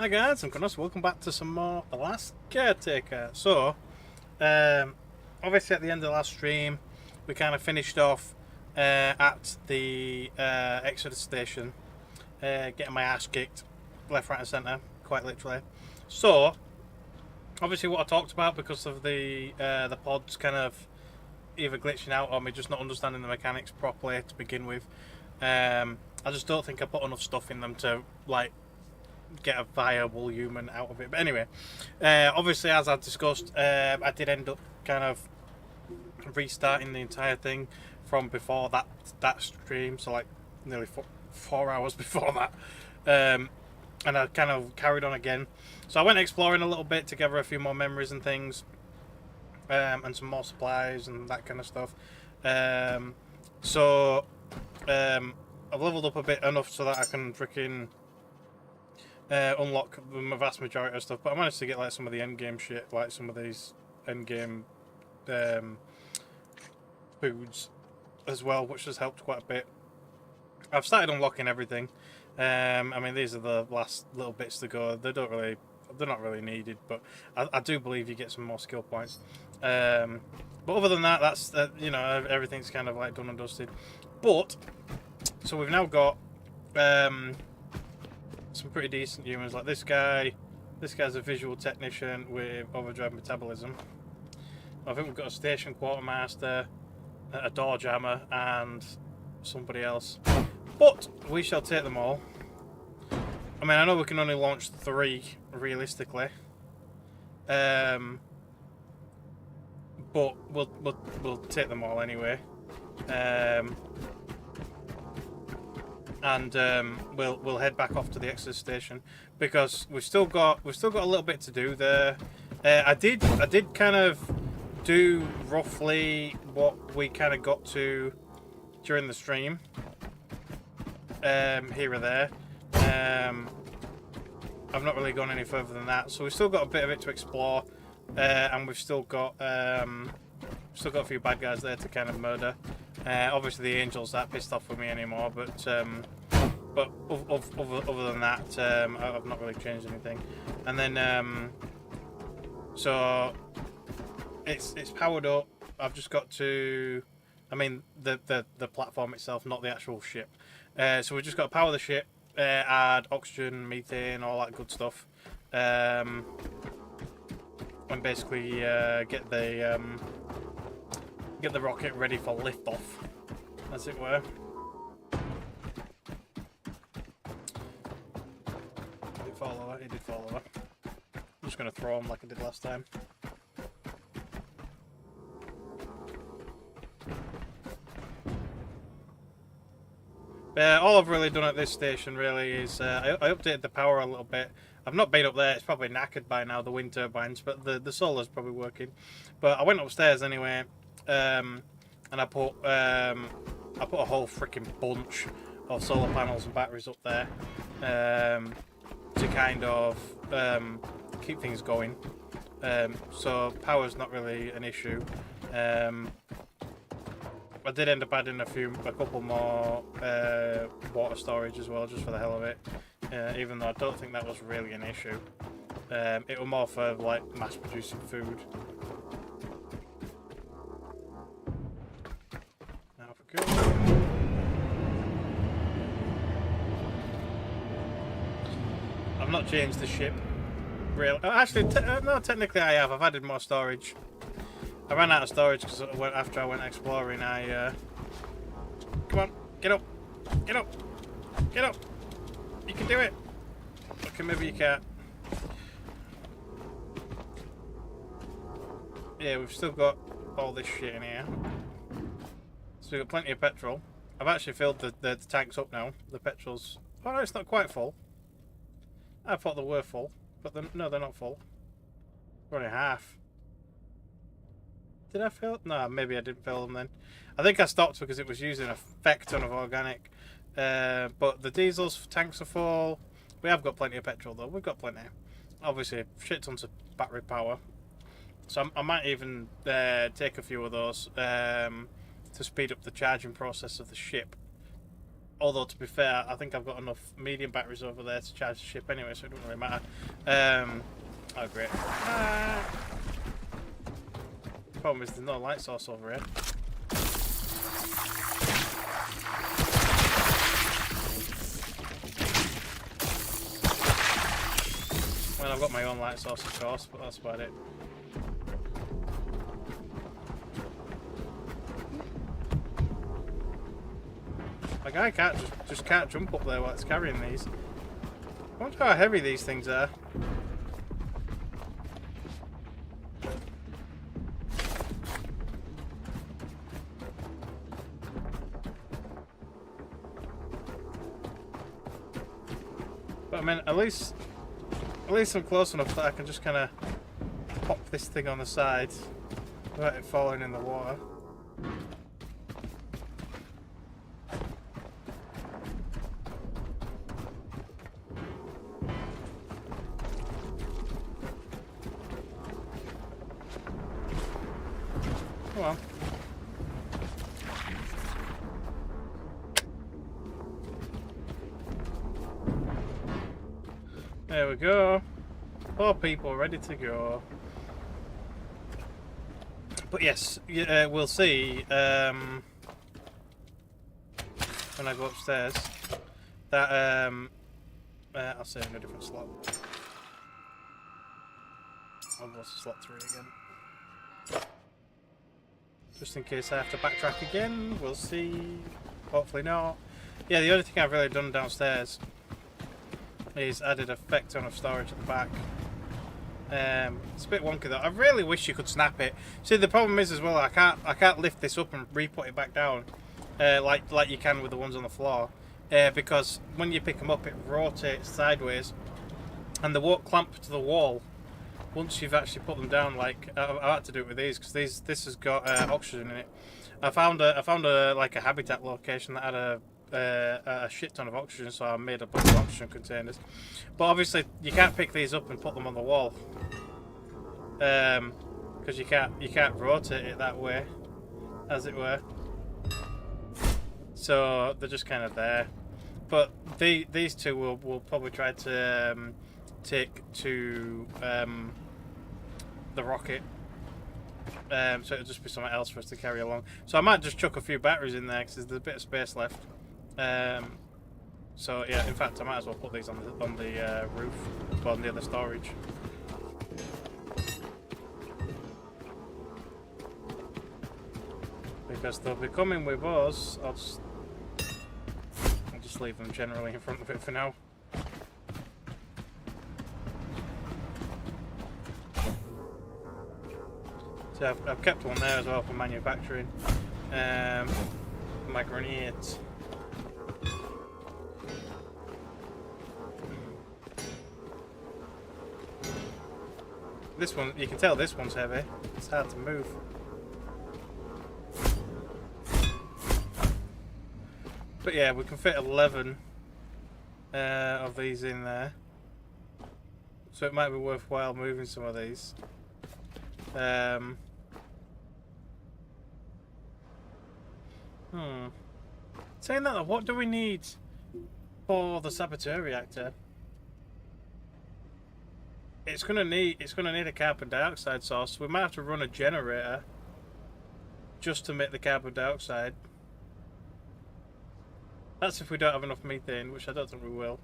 Hi guys, I'm Crownos. Welcome back to some more The Last Caretaker. So, obviously at the end of the last stream, we kind of finished off at the Exodus station, getting my ass kicked, left, right and centre, quite literally. So, obviously what I talked about, because of the pods kind of either glitching out or me just not understanding the mechanics properly to begin with, I just don't think I put enough stuff in them to, like, get a viable human out of it. But anyway, obviously as I discussed, I did end up kind of restarting the entire thing from before that stream, so like nearly 4 hours before that, and I kind of carried on again. So I went exploring a little bit to gather a few more memories and things, and some more supplies and that kind of stuff. So I've leveled up a bit enough so that I can freaking unlock the vast majority of stuff, but I managed to get like some of the end game shit, like some of these end game foods as well, which has helped quite a bit. I've started unlocking everything. I mean, these are the last little bits to go. They're not really needed, but I do believe you get some more skill points. But other than that, that's you know, everything's kind of like done and dusted. But so we've now got some pretty decent humans, like this guy. This guy's a visual technician with overdrive metabolism. I think we've got a station quartermaster, a door jammer, and somebody else. But we shall take them all. I mean, I know we can only launch 3 realistically, but we'll take them all anyway. And we'll head back off to the Exodus station because we've still got a little bit to do there. I did kind of do roughly what we kind of got to during the stream, here or there. I've not really gone any further than that, so we've still got a bit of it to explore, and we've still got a few bad guys there to kind of murder. Obviously the angels aren't pissed off with me anymore, but other than that, I've not really changed anything. And then so it's powered up. I've just got to, I mean the platform itself, not the actual ship. So we've just got to power the ship, add oxygen, methane, all that good stuff, and basically get the rocket ready for liftoff, as it were. Did it fall over? It did fall over. I'm just going to throw him like I did last time. All I've really done at this station really is I updated the power a little bit. I've not been up there, it's probably knackered by now, the wind turbines, but the solar's probably working. But I went upstairs anyway, and I put a whole freaking bunch of solar panels and batteries up there, to kind of keep things going. So power's not really an issue. I did end up adding a couple more water storage as well, just for the hell of it. Even though I don't think that was really an issue. It was more for like mass producing food. Now for good. I've not changed the ship. Really? Oh, actually, no. Technically, I have. I've added more storage. I ran out of storage because after I went exploring, come on, get up, get up, get up. You can do it. Okay, maybe you can't. Yeah, we've still got all this shit in here. So we've got plenty of petrol. I've actually filled the tanks up now. The petrol's... Oh, no, it's not quite full. I thought they were full, but no, they're not full. We're only half. Did I fill? No, maybe I didn't fill them then. I think I stopped because it was using a feck ton of organic. But the diesels tanks are full. We have got plenty of petrol though. We've got plenty. Obviously, shit tons of battery power. So I might even take a few of those to speed up the charging process of the ship. Although to be fair, I think I've got enough medium batteries over there to charge the ship anyway, so it doesn't really matter. Oh great. Problem is there's no light source over here. Well, I've got my own light source of course, but that's about it. My guy can't just can't jump up there while it's carrying these. I wonder how heavy these things are. But I mean, at least I'm close enough that I can just kind of pop this thing on the side without it falling in the water. Come on. There we go. 4 people ready to go. But yes, we'll see when I go upstairs that I'll say in a different slot. I'll go to slot 3 again. Just in case I have to backtrack again, we'll see. Hopefully not. Yeah, the only thing I've really done downstairs is added a feck ton of storage at the back. It's a bit wonky though. I really wish you could snap it. See, the problem is as well, I can't lift this up and re-put it back down like you can with the ones on the floor, because when you pick them up, it rotates sideways, and they won't clamp to the wall once you've actually put them down. Like I had to do it with these because this has got oxygen in it. I found a like a habitat location that had a shit ton of oxygen, so I made a bunch of oxygen containers. But obviously you can't pick these up and put them on the wall, because you can't rotate it that way, as it were. So they're just kind of there. But these two will probably try to take to the rocket. So it'll just be something else for us to carry along. So I might just chuck a few batteries in there because there's a bit of space left. So yeah, in fact I might as well put these on the roof, well, near the storage. Because they'll be coming with us. I'll just leave them generally in front of it for now. So I've kept one there as well for manufacturing. My grenades. This one, you can tell this one's heavy. It's hard to move. But yeah, we can fit 11 of these in there. So it might be worthwhile moving some of these. Saying that, what do we need for the saboteur reactor? It's gonna need a carbon dioxide source. We might have to run a generator just to make the carbon dioxide. That's if we don't have enough methane, which I don't think we will.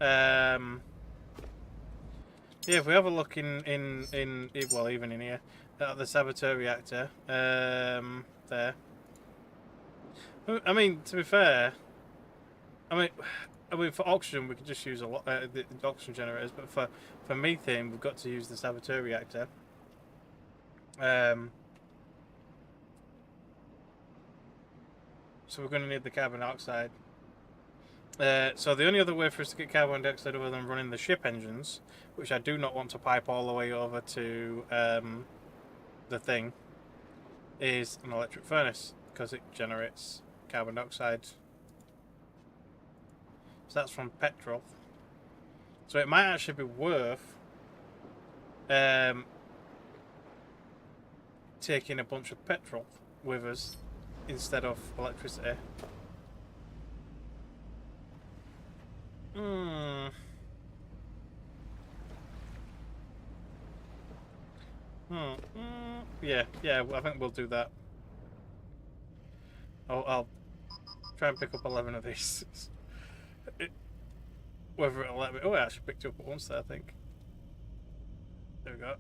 Yeah, if we have a look in well, even in here, at the saboteur reactor, there. I mean, to be fair, I mean, for oxygen we could just use a lot the oxygen generators, but for methane we've got to use the saboteur reactor. So we're going to need the carbon dioxide. So the only other way for us to get carbon dioxide other than running the ship engines, which I do not want to pipe all the way over to the thing, is an electric furnace, because it generates carbon dioxide. So that's from petrol. So it might actually be worth taking a bunch of petrol with us instead of electricity. Hmm. Yeah, I think we'll do that. I'll try and pick up 11 of these. Whether it'll let me. Oh, I actually picked up once there, I think. There we go.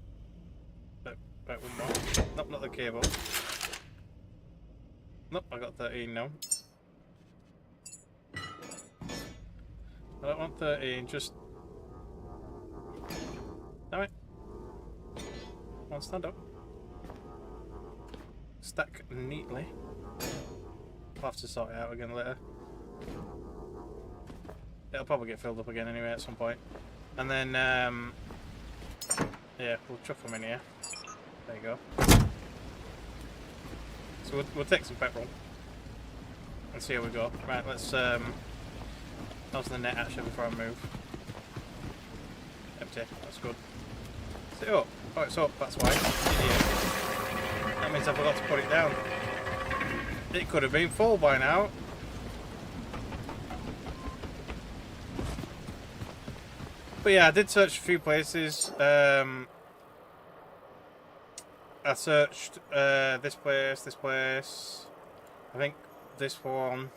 Right, one more. Nope, not the cable. Nope, I got 13 now. I don't want 13, just... Damn it. Come on, stand up. Stack neatly. I'll have to sort it out again later. It'll probably get filled up again anyway at some point. And then, yeah, we'll chuck them in here. There you go. So we'll take some petrol. And see how we go. Right, let's, how's the net actually before I move? Empty, that's good. Is it up? Oh, it's up, that's why. Idiot. That means I forgot to put it down. It could have been full by now. But yeah, I did search a few places. I searched this place. I think this one,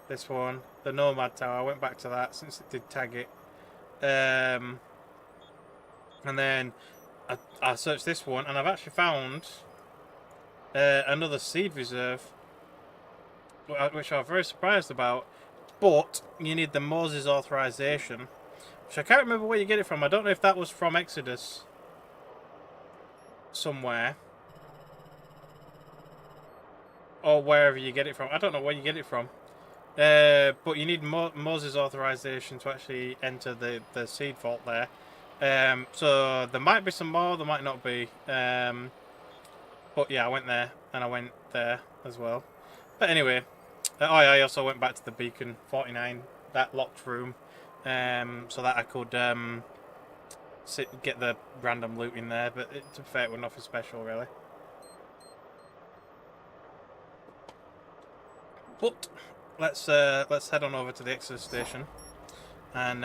the Nomad Tower. I went back to that since it did tag it. And then I searched this one, and I've actually found another seed reserve, which I'm very surprised about. But you need the Moses authorization, which I can't remember where you get it from. I don't know if that was from Exodus somewhere, or wherever you get it from. I don't know where you get it from. But you need Moses authorization to actually enter the seed vault there. So there might be some more, there might not be. But yeah, I went there, and I went there as well. But anyway, I also went back to the Beacon 49, that locked room, so that I could get the random loot in there. But to be fair, it was nothing special really. But let's head on over to the Exodus station and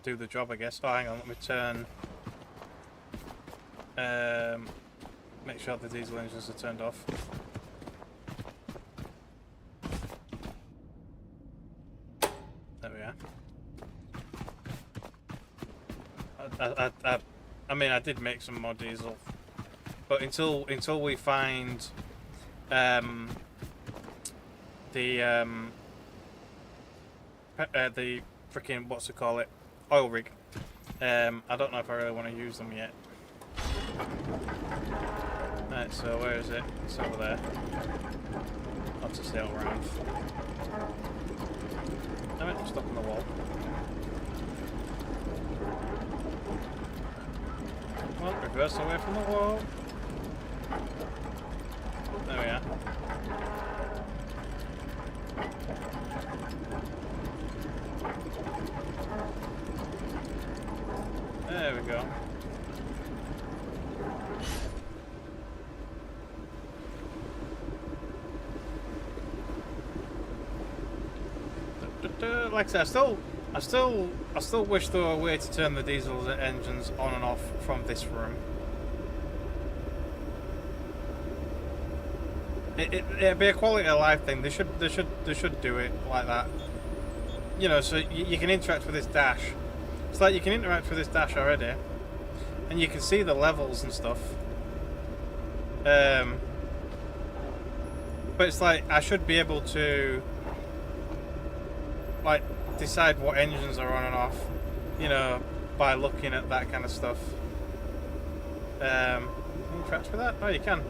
do the job, I guess. Oh, hang on, let me turn. Make sure the diesel engines are turned off. There we are. I mean, I did make some more diesel, but until we find the freaking what's it call it, oil rig, I don't know if I really want to use them yet. Right, so where is it? It's over there. I'll just sail around. Damn it, I'm stuck on the wall. Well, reverse away from the wall. There we are. There we go. Like I said, I still wish there were a way to turn the diesel engines on and off from this room. It'd be a quality of life thing. They should do it like that. You know, so you can interact with this dash. It's like you can interact with this dash already, and you can see the levels and stuff. But it's like I should be able to like decide what engines are on and off, you know, by looking at that kind of stuff. Interact with that? Oh, you can.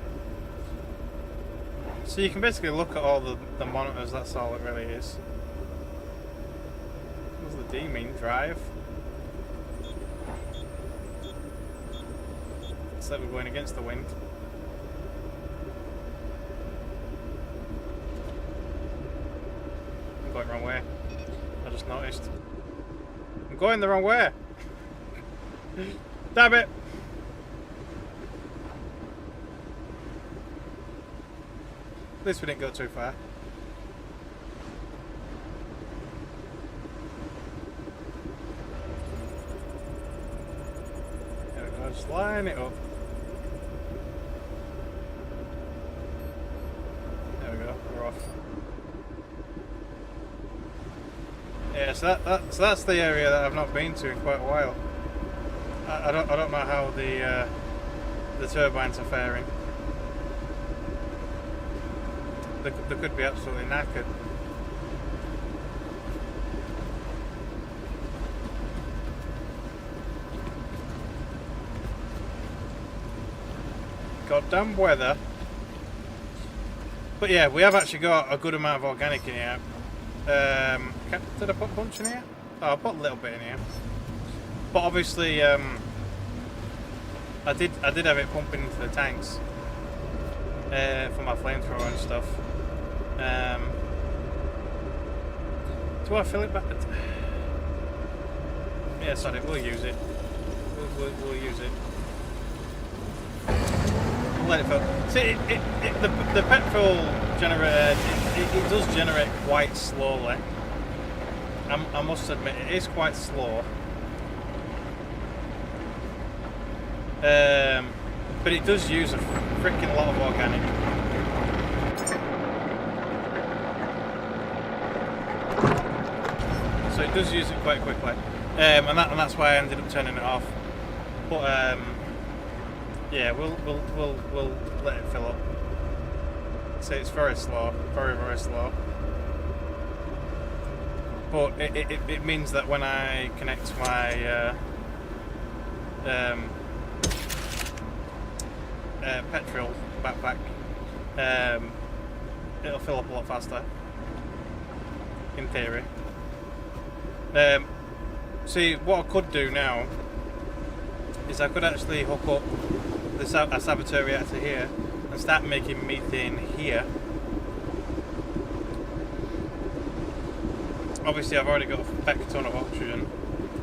So you can basically look at all the monitors. That's all it really is. What does the D mean? Drive. It's like we're going against the wind. I'm going the wrong way. I just noticed. I'm going the wrong way. Damn it! At least we didn't go too far. Just line it up. There we go, we're off. Yeah, so that's the area that I've not been to in quite a while. I don't know how the turbines are faring. They could be absolutely knackered. Goddamn weather. But yeah, we have actually got a good amount of organic in here. Did I put a bunch in here? Oh, I put a little bit in here. But obviously, I did have it pumping into the tanks for my flamethrower and stuff. Do I fill it back? Yeah, sorry, we'll use it. We'll use it. Let it fill. See, the petrol generator, it does generate quite slowly. I must admit, it is quite slow. But it does use a freaking lot of organic. So it does use it quite quickly. And that's why I ended up turning it off. But yeah, we'll let it fill up. So it's very slow, very slow. But it means that when I connect my petrol backpack, it'll fill up a lot faster. In theory. See, what I could do now is I could actually hook up a saboteur reactor here and start making methane here. Obviously I've already got a feck ton of oxygen,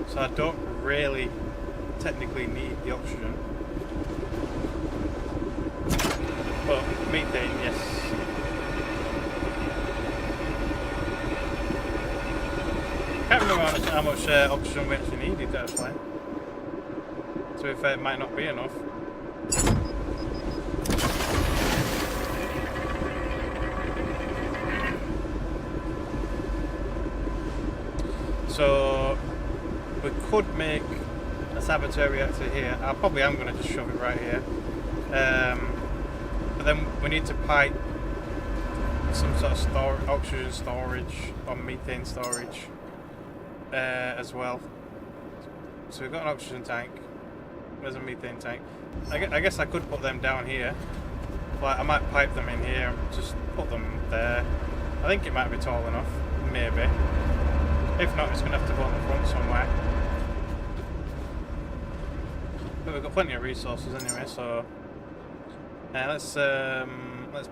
so I don't really technically need the oxygen. But methane, yes. Can't remember how much oxygen we actually needed actually. So if it might not be enough. So we could make a saboteur reactor here. I probably am going to just shove it right here. But then we need to pipe some sort of oxygen storage or methane storage as well. So we've got an oxygen tank. There's a methane tank. I guess I could put them down here. Like I might pipe them in here and just put them there. I think it might be tall enough. Maybe. If not, it's going to have to go on the front somewhere. But we've got plenty of resources anyway, so let's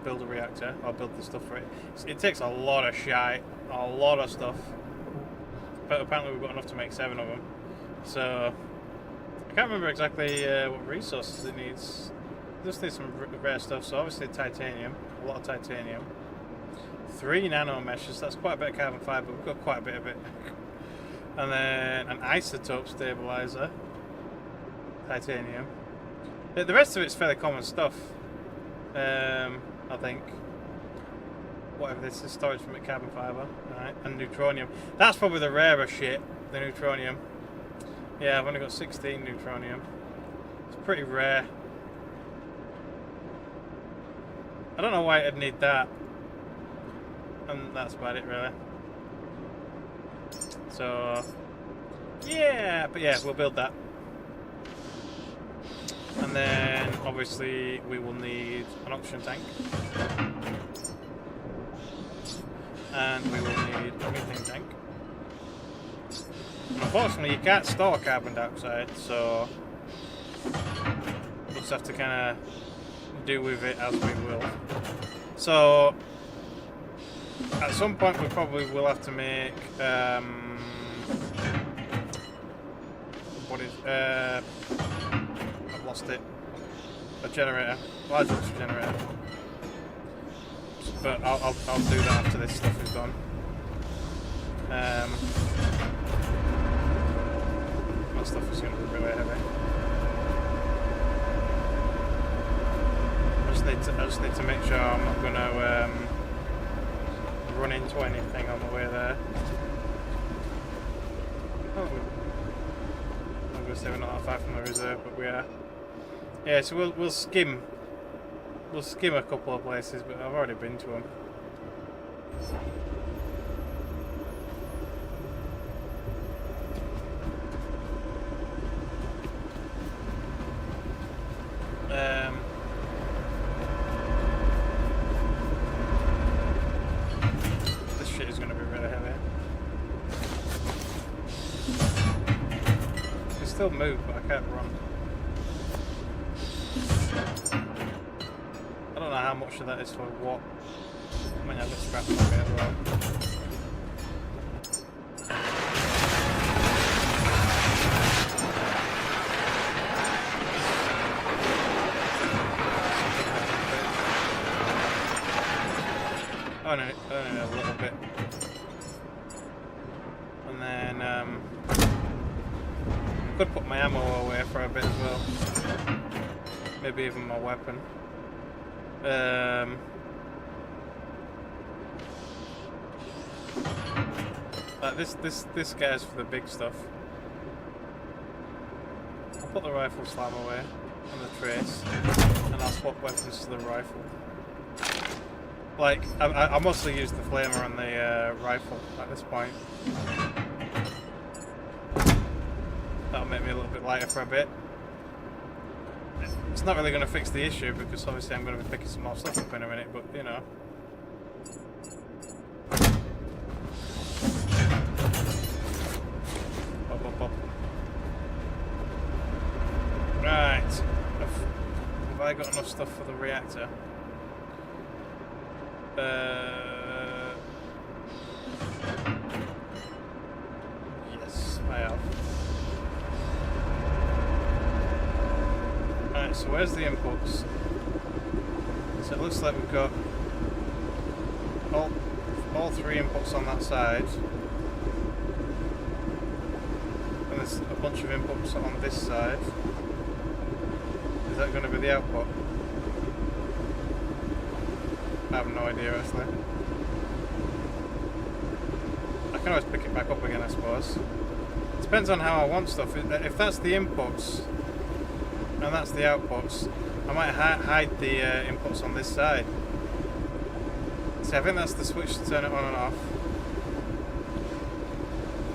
build a reactor. I'll build the stuff for it. It takes a lot of shite, a lot of stuff. But apparently we've got enough to make 7 of them. So I can't remember exactly what resources it needs. It just needs some rare stuff. So obviously titanium, a lot of titanium. 3 nano meshes, that's quite a bit of carbon fibre, we've got quite a bit of it. And then an isotope stabilizer, titanium. The rest of it's fairly common stuff, I think. Whatever this is, storage from carbon fibre, right? And neutronium. That's probably the rarer shit, the neutronium. Yeah, I've only got 16 neutronium. It's pretty rare. I don't know why I'd need that. And that's about it really. So yeah, but yeah, we'll build that. And then obviously we will need an oxygen tank. And we will need a methane tank. Unfortunately you can't store carbon dioxide, so we'll just have to kinda do with it as we will. So at some point we probably will have to make I've lost it. A generator, large oxygen generator. But I'll do that after this stuff is done. That stuff is going to be really heavy. just need to make sure I'm not going to run into anything on the way there. Oh, I'm going to say we're not that far from the reserve, but we are. Yeah, so we'll skim a couple of places, but I've already been to them. This shit is going to be really heavy. I can still move, but I can't run. I don't know how much of that is for what. I might have to scrap a bit as well. Only a little bit. And then I could put my ammo away for a bit as well. Maybe even my weapon. Like this guy's for the big stuff. I'll put the rifle slam away on the trace, and I'll swap weapons to the rifle. Like, I mostly use the flamer on the rifle at this point. That'll make me a little bit lighter for a bit. It's not really going to fix the issue because obviously I'm going to be picking some more stuff up in a minute, but you know. Pop, pop, pop. Right. Have I got enough stuff for the reactor? Yes, I have. Alright, so where's the inputs? So it looks like we've got all three inputs on that side. And there's a bunch of inputs on this side. Is that going to be the output? I have no idea actually. I can always pick it back up again, I suppose. It depends on how I want stuff. If that's the inputs and that's the outputs, I might hide the inputs on this side. See, I think that's the switch to turn it on and off.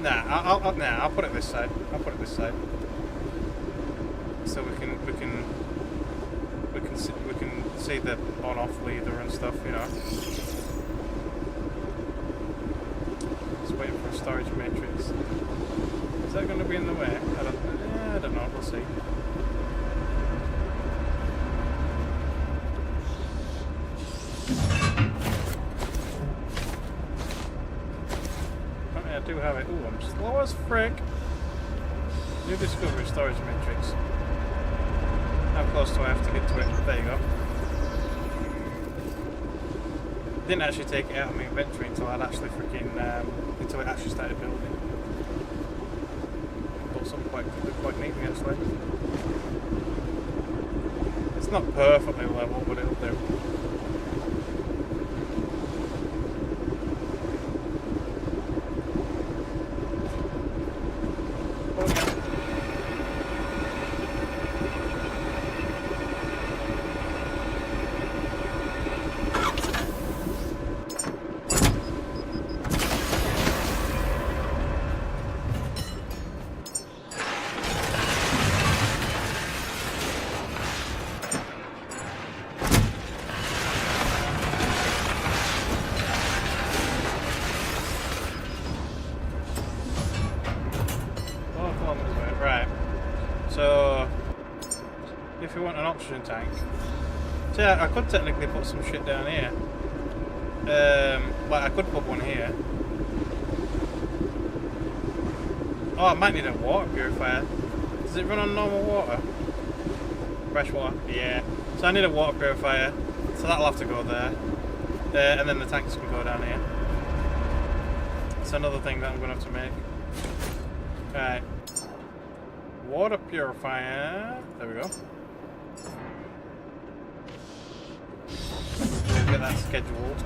Nah, I'll put it this side. I'll put it this side. So we can see the on-off leader and stuff, you know. Just waiting for a storage matrix. Is that going to be in the way? I don't know. We'll see. I do have it. Ooh, I'm slow as frick. New discovery storage matrix. How close do I have to get to it? There you go. Didn't actually take it out of my inventory until I'd actually until it actually started building. Built something quite neatly actually. It's not perfectly level, but it'll do. If you want an oxygen tank, so yeah, I could technically put some shit down here. Like I could put one here. Oh, I might need a water purifier. Does it run on normal water? Fresh water? Yeah. So I need a water purifier. So that'll have to go there. And then the tanks can go down here. It's another thing that I'm going to have to make. Right. Water purifier. There we go. Get that scheduled.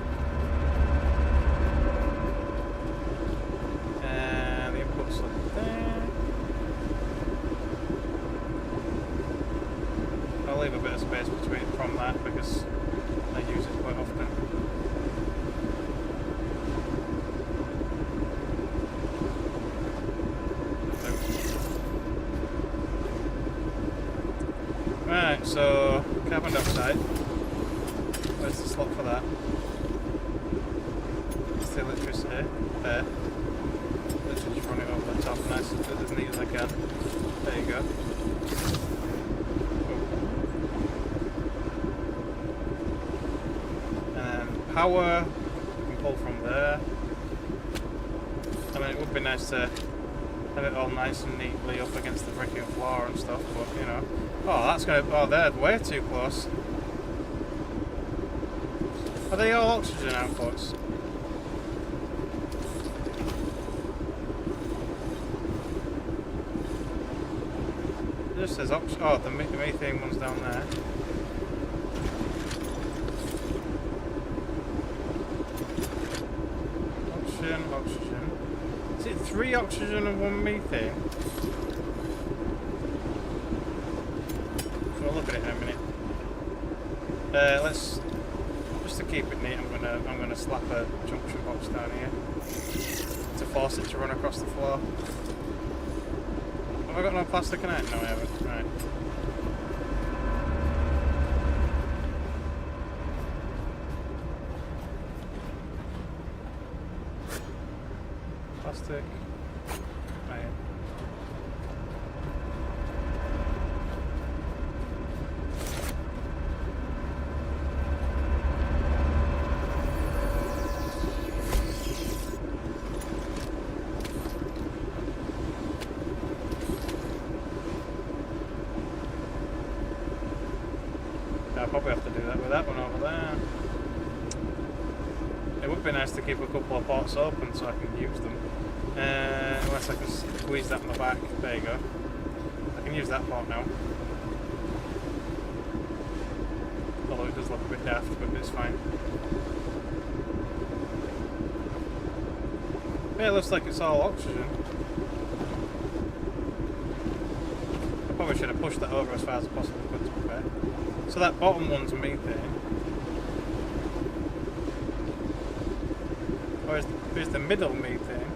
And the inputs are there. I'll leave a bit of space between from that because I use it quite often. Right, so carbon dioxide. Where's the slot for that? It's the electricity. There. Literally just run it over the top, nice and as neat as I can. There you go. And then power, we can pull from there. I mean, it would be nice to have it all nice and neatly up against the freaking floor and stuff, but you know. Oh, that's gonna. Oh, they're way too close. Are they all oxygen outputs? It just says oxygen. Oh, the methane one's down there. Oxygen, oxygen. Is it 3 oxygen and 1 methane? We'll look at it in a minute. Let's just to keep it neat. I'm gonna slap a junction box down here to force it to run across the floor. Have I got no plastic in it? No, I haven't. Right. Plastic. Right. I'll probably have to do that with that one over there. It would be nice to keep a couple of ports open so I can use them. Unless I can squeeze that in the back. There you go. I can use that port now. Although it does look a bit daft, but it's fine. Yeah, it looks like it's all oxygen. I probably should have pushed that over as far as I possibly could, to be fair. So that bottom one's methane. Or is the middle methane?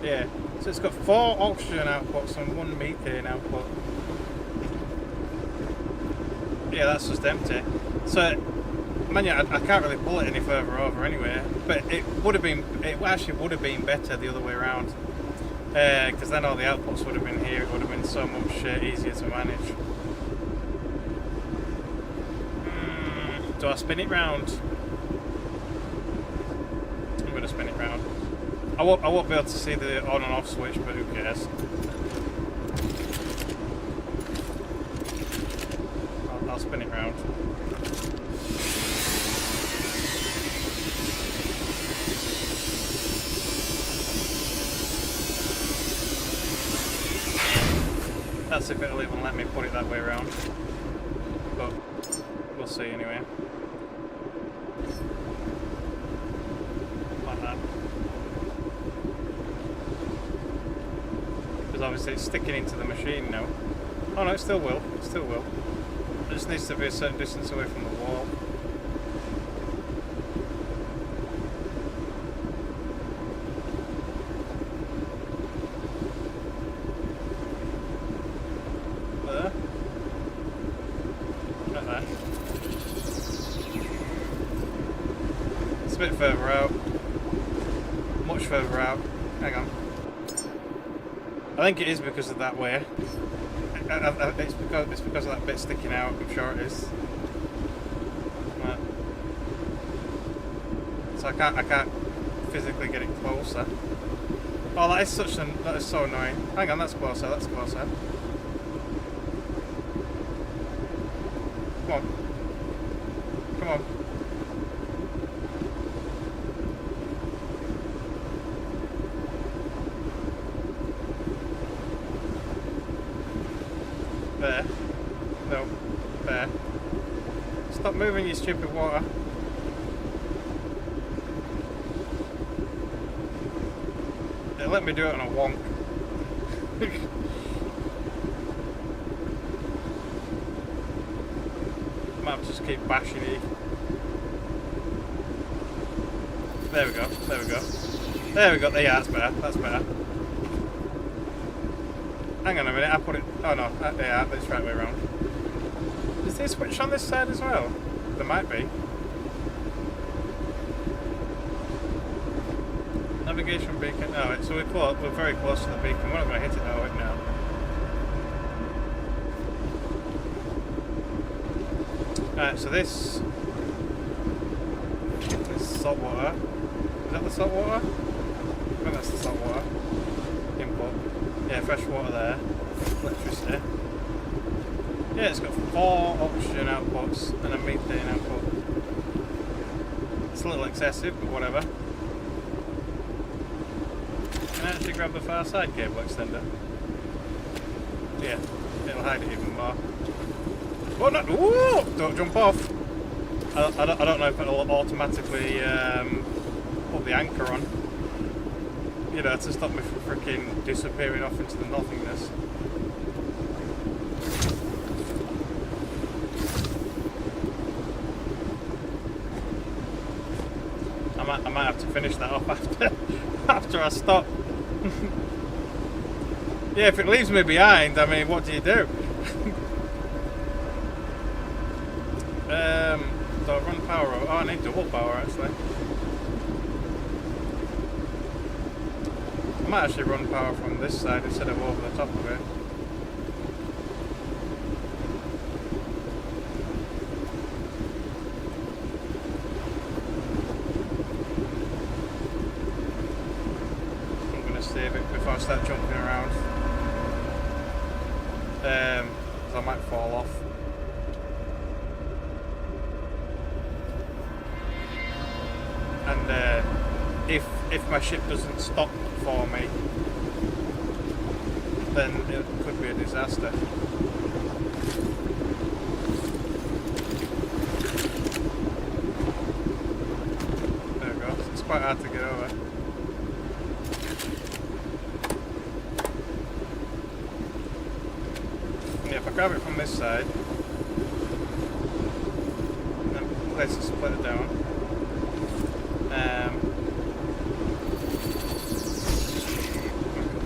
Yeah. So it's got 4 oxygen outputs and 1 methane output. Yeah, that's just empty. So, man, yeah, I can't really pull it any further over anyway. But it actually would have been better the other way around. Because then all the outputs would have been here. It would have been so much easier to manage. Do I spin it round? I'm going to spin it round. I won't be able to see the on and off switch, but who cares? I'll spin it round. That's if it'll even let me put it that way around. But we'll see anyway. Like that. Because obviously it's sticking into the machine now. Oh no, it still will. It still will. It just needs to be a certain distance away from the wall. There. Like that. It's a bit further out. Much further out. Hang on. I think it is because of that way. It's because of that bit sticking out. I'm sure it is. Right. So I can't physically get it closer. Oh, that is so annoying. Hang on, that's closer. That's closer. Come on. Come on. There. No. There. Stop moving, you stupid water. It let me do it on a wonk. Might have to just keep bashing it. There we go, there we go. There we go, yeah, that's better, that's better. Hang on a minute, I put it... Oh no, yeah, it's right way around. Is there a switch on this side as well? There might be. Navigation beacon. Oh, so we're very close to the beacon. We're not going to hit it though right now. Alright, so this salt water. Is that the salt water? I think that's the salt water. Input. Yeah, fresh water there. Electricity. Yeah, it's got 4 oxygen outputs and a methane output. It's a little excessive, but whatever. Can I actually grab the far side cable extender? Yeah, it'll hide it even more. Oh no! Ooh, don't jump off! I don't know if it'll automatically put the anchor on. You know, to stop me from freaking disappearing off into the nothingness. I might have to finish that off after I stop. Yeah, if it leaves me behind, I mean, what do you do? Do I run power over? Oh, I need double power actually. I might actually run power from this side instead of over the top of it. I'm going to save it before I start jumping around. Because I might fall off. And if my ship doesn't stop for me, then it could be a disaster. There we go. It's quite hard to get over. Yeah, if I grab it from this side, then place to split it down.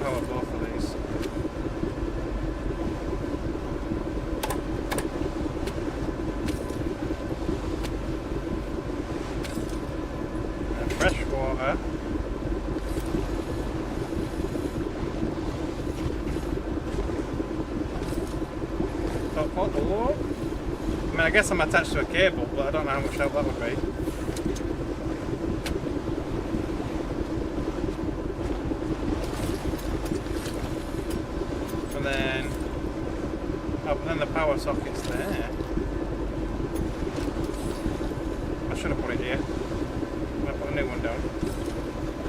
Power both of these. And fresh water. Top pot, below. I mean, I guess I'm attached to a cable, but I don't know how much help that would be. Then the power socket's there. I should have put it here. I'm going to put a new one down.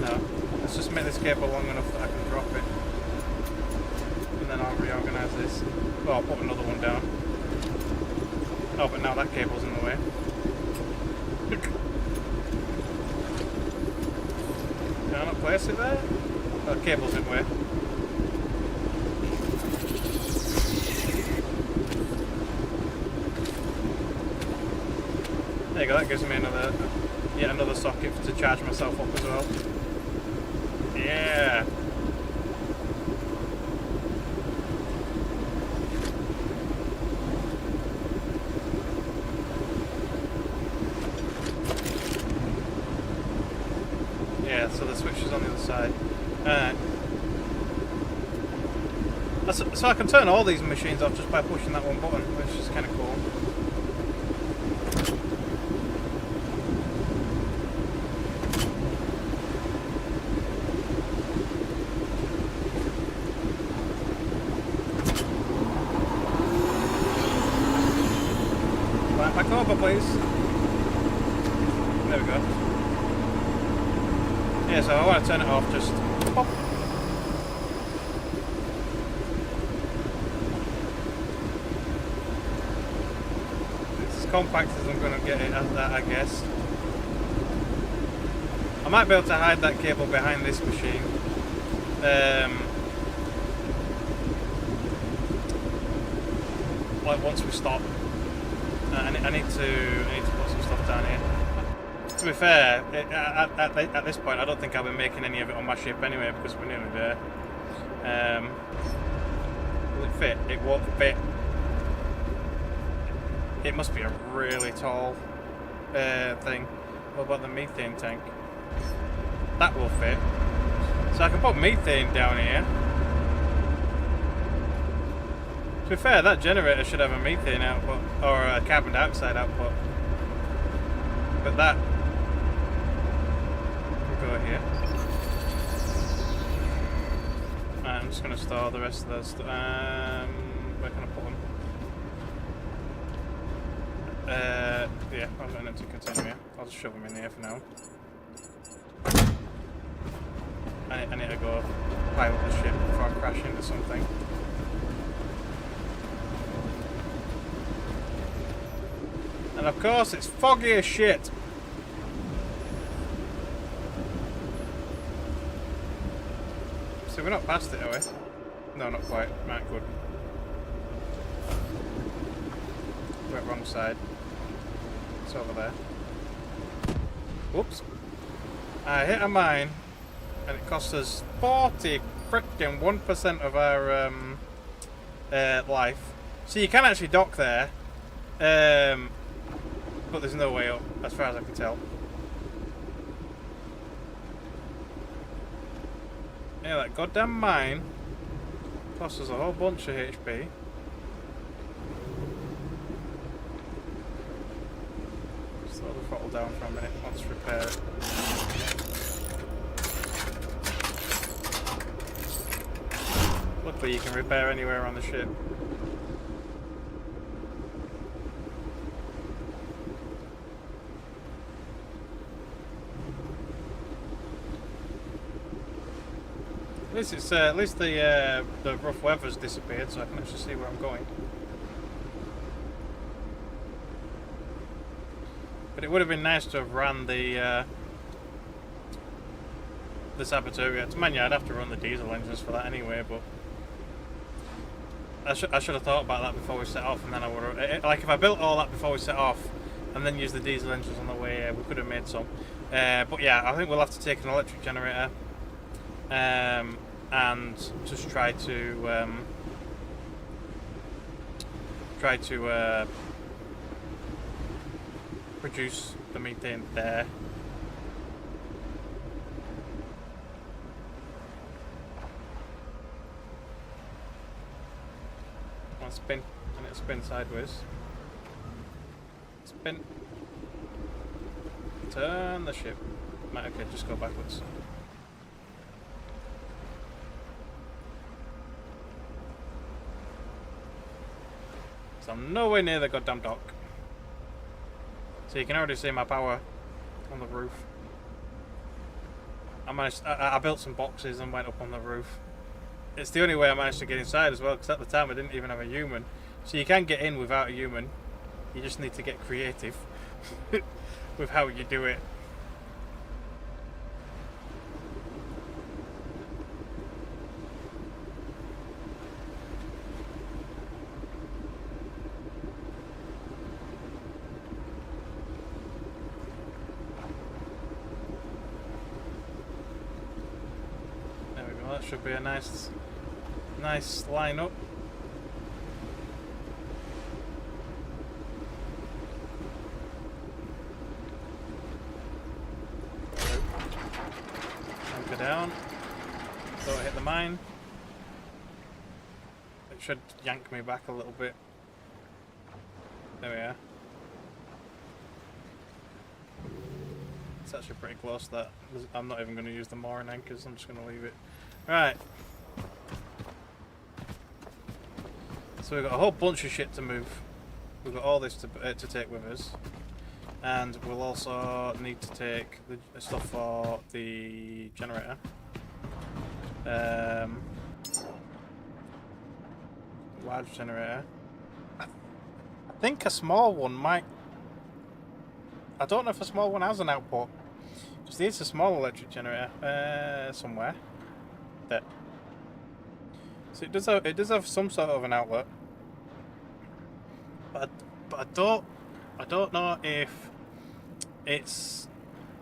No. Let's just make this cable long enough that I can drop it. And then I'll reorganise this. Oh, I'll put another one down. Oh, but now that cable's in the way. Can I not place it there? Oh, the cable's in the way. There you go, that gives me yet another socket to charge myself up as well. Yeah! Yeah, so the switch is on the other side. So I can turn all these machines off just by pushing that one button, which is kind of cool. Back over, please. There we go. Yeah, so I want to turn it off, just pop. compact as I'm going to get it as that, I guess. I might be able to hide that cable behind this machine. Like once we stop. I need to put some stuff down here. To be fair, at this point, I don't think I'll be making any of it on my ship anyway because we're nearly there. Will it fit? It won't fit. It must be a really tall thing. What about the methane tank? That will fit. So I can put methane down here. To be fair, that generator should have a methane output or a carbon dioxide output. But that will go here. I'm just going to store the rest of those. Where can I put them? Yeah, I've got an empty container here. I'll just shove them in here for now. I need to go pilot the ship before I crash into something. And of course, it's foggy as shit. So we're not past it, are we? No, not quite. Right, good. Went wrong side. It's over there. Whoops. I hit a mine, and it cost us 40% of our life. So you can actually dock there, but there's no way up, as far as I can tell. Yeah, that goddamn mine cost us a whole bunch of HP. Slow the throttle down for a minute, let's repair it. Luckily you can repair anywhere on the ship. At least the rough weather's disappeared, so I can actually see where I'm going. But it would have been nice to have ran the Saboteur. To mind you, I'd have to run the diesel engines for that anyway, but I should have thought about that before we set off, and then I would have, like if I built all that before we set off and then used the diesel engines on the way, we could have made some. But yeah, I think we'll have to take an electric generator. And just try to produce the methane there. I'll spin, and it'll spin sideways. Spin. Turn the ship. Right, okay, just go backwards. So I'm nowhere near the goddamn dock. So you can already see my power on the roof. I built some boxes and went up on the roof. It's the only way I managed to get inside as well, because at the time I didn't even have a human. So you can get in without a human. You just need to get creative with how you do it. That should be a nice line up. Anchor down. Don't hit the mine. It should yank me back a little bit. There we are. It's actually pretty close to that. I'm not even going to use the mooring anchors, I'm just going to leave it. Right. So we've got a whole bunch of shit to move. We've got all this to take with us. And we'll also need to take the stuff for the generator. Large generator. I think a small one might I don't know if a small one has an output. Because there's a small electric generator somewhere. There. So it does have some sort of an outlet. But I don't know if it's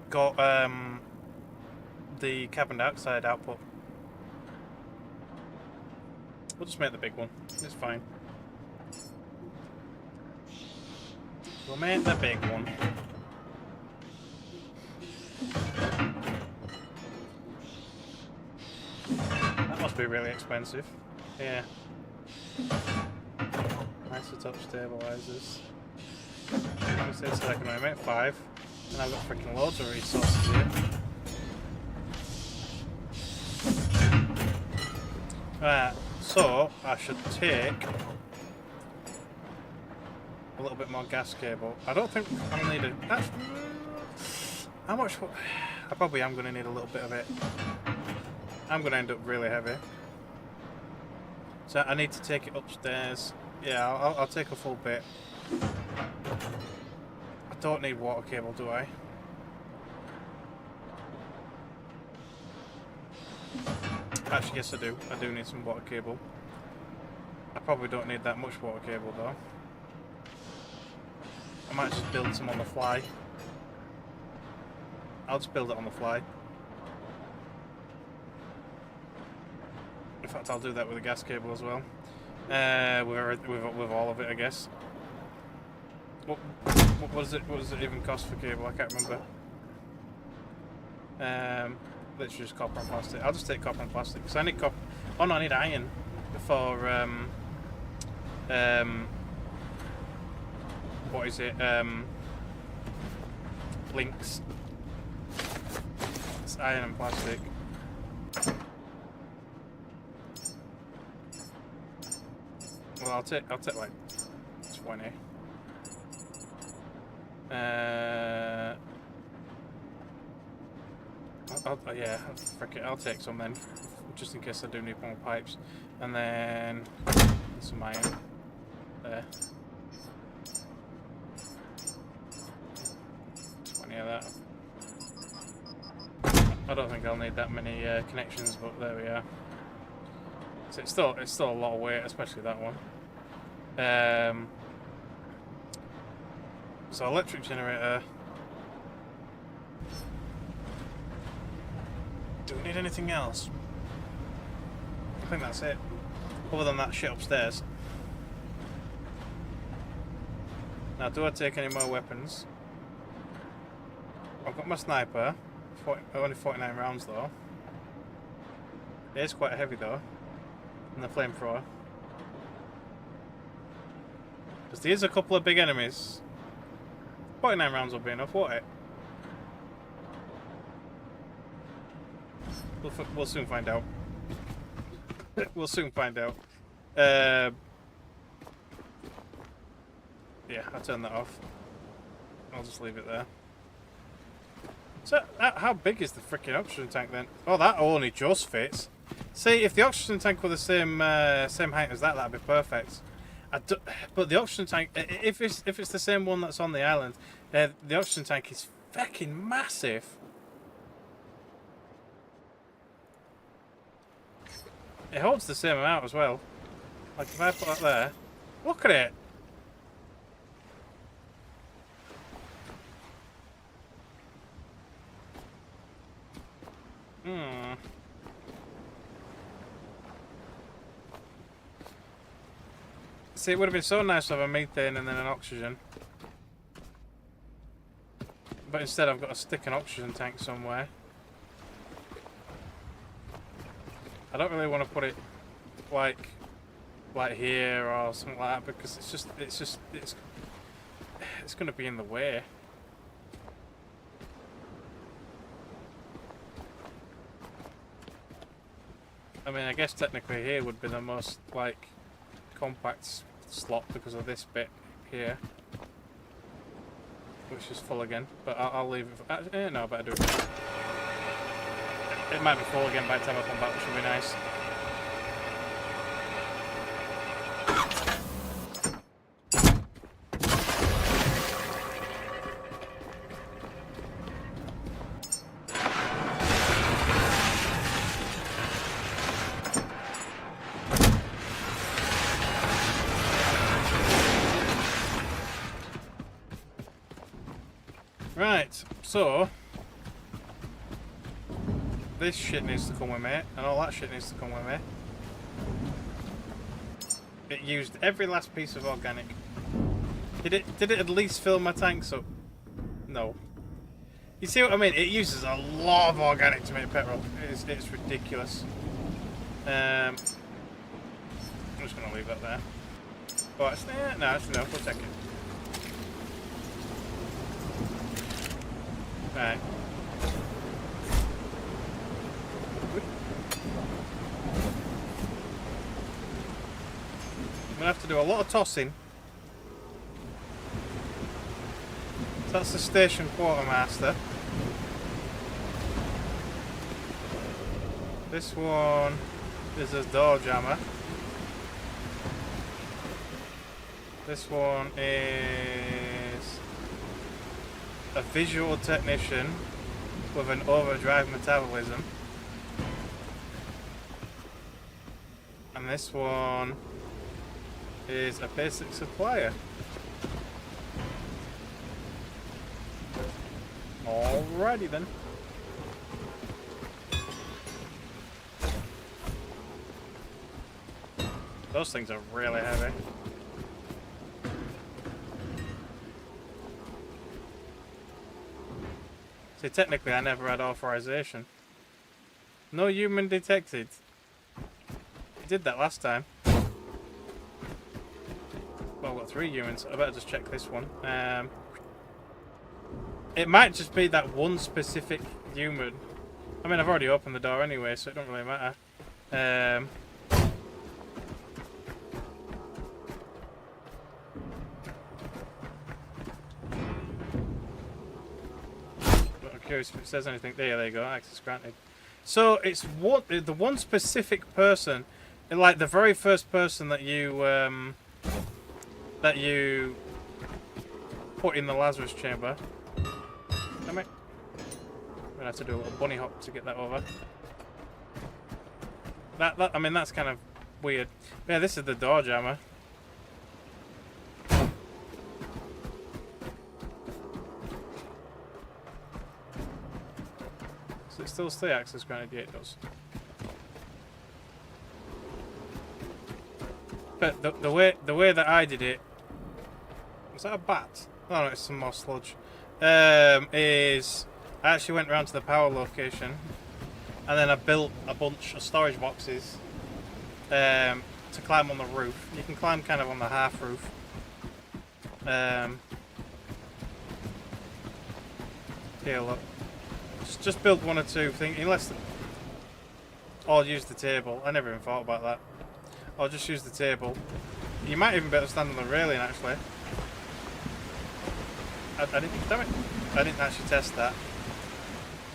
got the carbon dioxide output. We'll just make the big one. It's fine. We'll make the big one. That must be really expensive. Yeah. Isotope stabilizers. So I can only make 5. And I've got freaking loads of resources here. Right, so I should take a little bit more gas cable. I don't think I'll need it. How much? I probably am going to need a little bit of it. I'm going to end up really heavy. So I need to take it upstairs. Yeah, I'll take a full bit. I don't need water cable, do I? Actually, yes I do. I do need some water cable. I probably don't need that much water cable though. I might just build some on the fly. I'll just build it on the fly. In fact, I'll do that with a gas cable as well. With all of it, I guess. What does it even cost for cable? I can't remember. Literally just copper and plastic. I'll just take copper and plastic because I need copper. Oh no, I need iron for what is it? Links. It's iron and plastic. Well, I'll take like 20. Yeah, frick it, I'll take some then, just in case I do need more pipes. And then some iron there. 20 of that. I don't think I'll need that many connections, but there we are. So it's still a lot of weight, especially that one. So electric generator. Do we need anything else? I think that's it. Other than that shit upstairs. Now, do I take any more weapons? I've got my sniper. Only 49 rounds though. It is quite heavy though. And the flamethrower. Because there's a couple of big enemies. 49 rounds will be enough, won't it? We'll soon find out. We'll soon find out. Yeah, I'll turn that off. I'll just leave it there. So, how big is the freaking oxygen tank then? Oh, that only just fits. See, if the oxygen tank were the same height as that, that'd be perfect. But the oxygen tank, if it's the same one that's on the island, the oxygen tank is fucking massive. It holds the same amount as well. Like if I put that there, look at it. See, it would have been so nice to have a methane and then an oxygen. But instead I've got to stick an oxygen tank somewhere. I don't really want to put it like here or something like that because it's going to be in the way. I mean, I guess technically here would be the most like compact slot because of this bit here, which is full again. But I'll leave it. No, I better do it. It might be full again by the time I come back, which will be nice. Right, so this shit needs to come with me, and all that shit needs to come with me. It used every last piece of organic. Did it at least fill my tanks up? No. You see what I mean? It uses a lot of organic to make petrol. It's ridiculous. I'm just gonna leave that there. Oh, it's no, it's enough. We'll check it. Right. I'm gonna have to do a lot of tossing. So that's the station quartermaster. This one is a door jammer. This one is a visual technician with an overdrive metabolism. And this one is a basic supplier. Alrighty then. Those things are really heavy. See, technically I never had authorization. No human detected. I did that last time. Well, I've got 3 humans. I better just check this one. It might just be that one specific human. I mean, I've already opened the door anyway, so it don't really matter. But I'm curious if it says anything. There you go. Access granted. So it's the one specific person, like the very first person that you put in the Lazarus chamber. Damn it. I'm gonna have to do a little bunny hop to get that over. I mean, that's kind of weird. Yeah, this is the door jammer. Does it still stay access granted? Yeah, it does. But the way that I did it, was that a bat? Oh no, it's some more sludge. Is I actually went around to the power location, and then I built a bunch of storage boxes to climb on the roof. You can climb kind of on the half roof. Here, look. Just build 1 or 2 things, unless. Or use the table. I never even thought about that. Or just use the table. You might even be able to stand on the railing, actually. I didn't. Damn it! I didn't actually test that.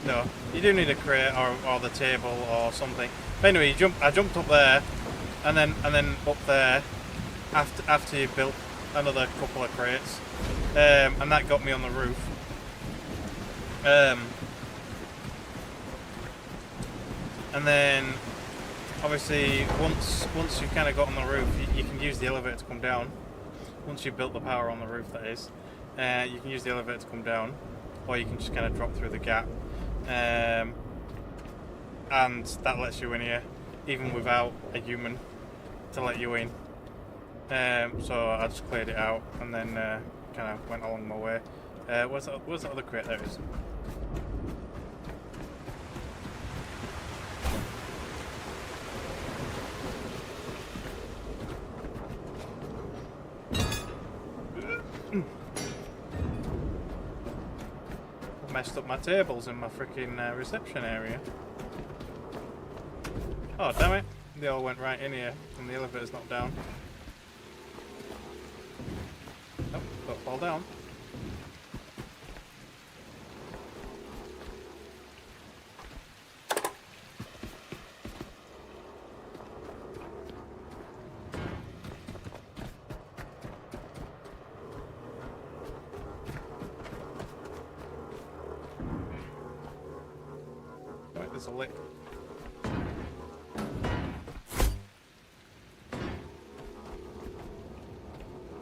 No, you do need a crate or the table or something. But anyway, I jumped up there, and then up there after you built another couple of crates, and that got me on the roof. And then obviously once you've kind of got on the roof, you can use the elevator to come down. Once you've built the power on the roof, that is. You can use the elevator to come down, or you can just kind of drop through the gap, and that lets you in here even without a human to let you in. So I just cleared it out and then kind of went along my way. Where's the other crate? There it is. Messed up my tables in my freaking reception area. Oh damn it! They all went right in here, and the elevator's not down. Oh, don't fall down. There's a lick.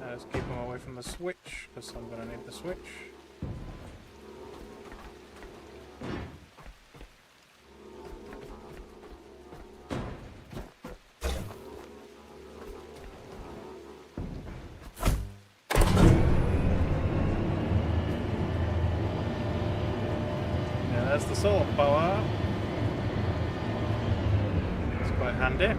Let's keep them away from the switch, because I'm going to need the switch. There's the solar power. It's quite handy.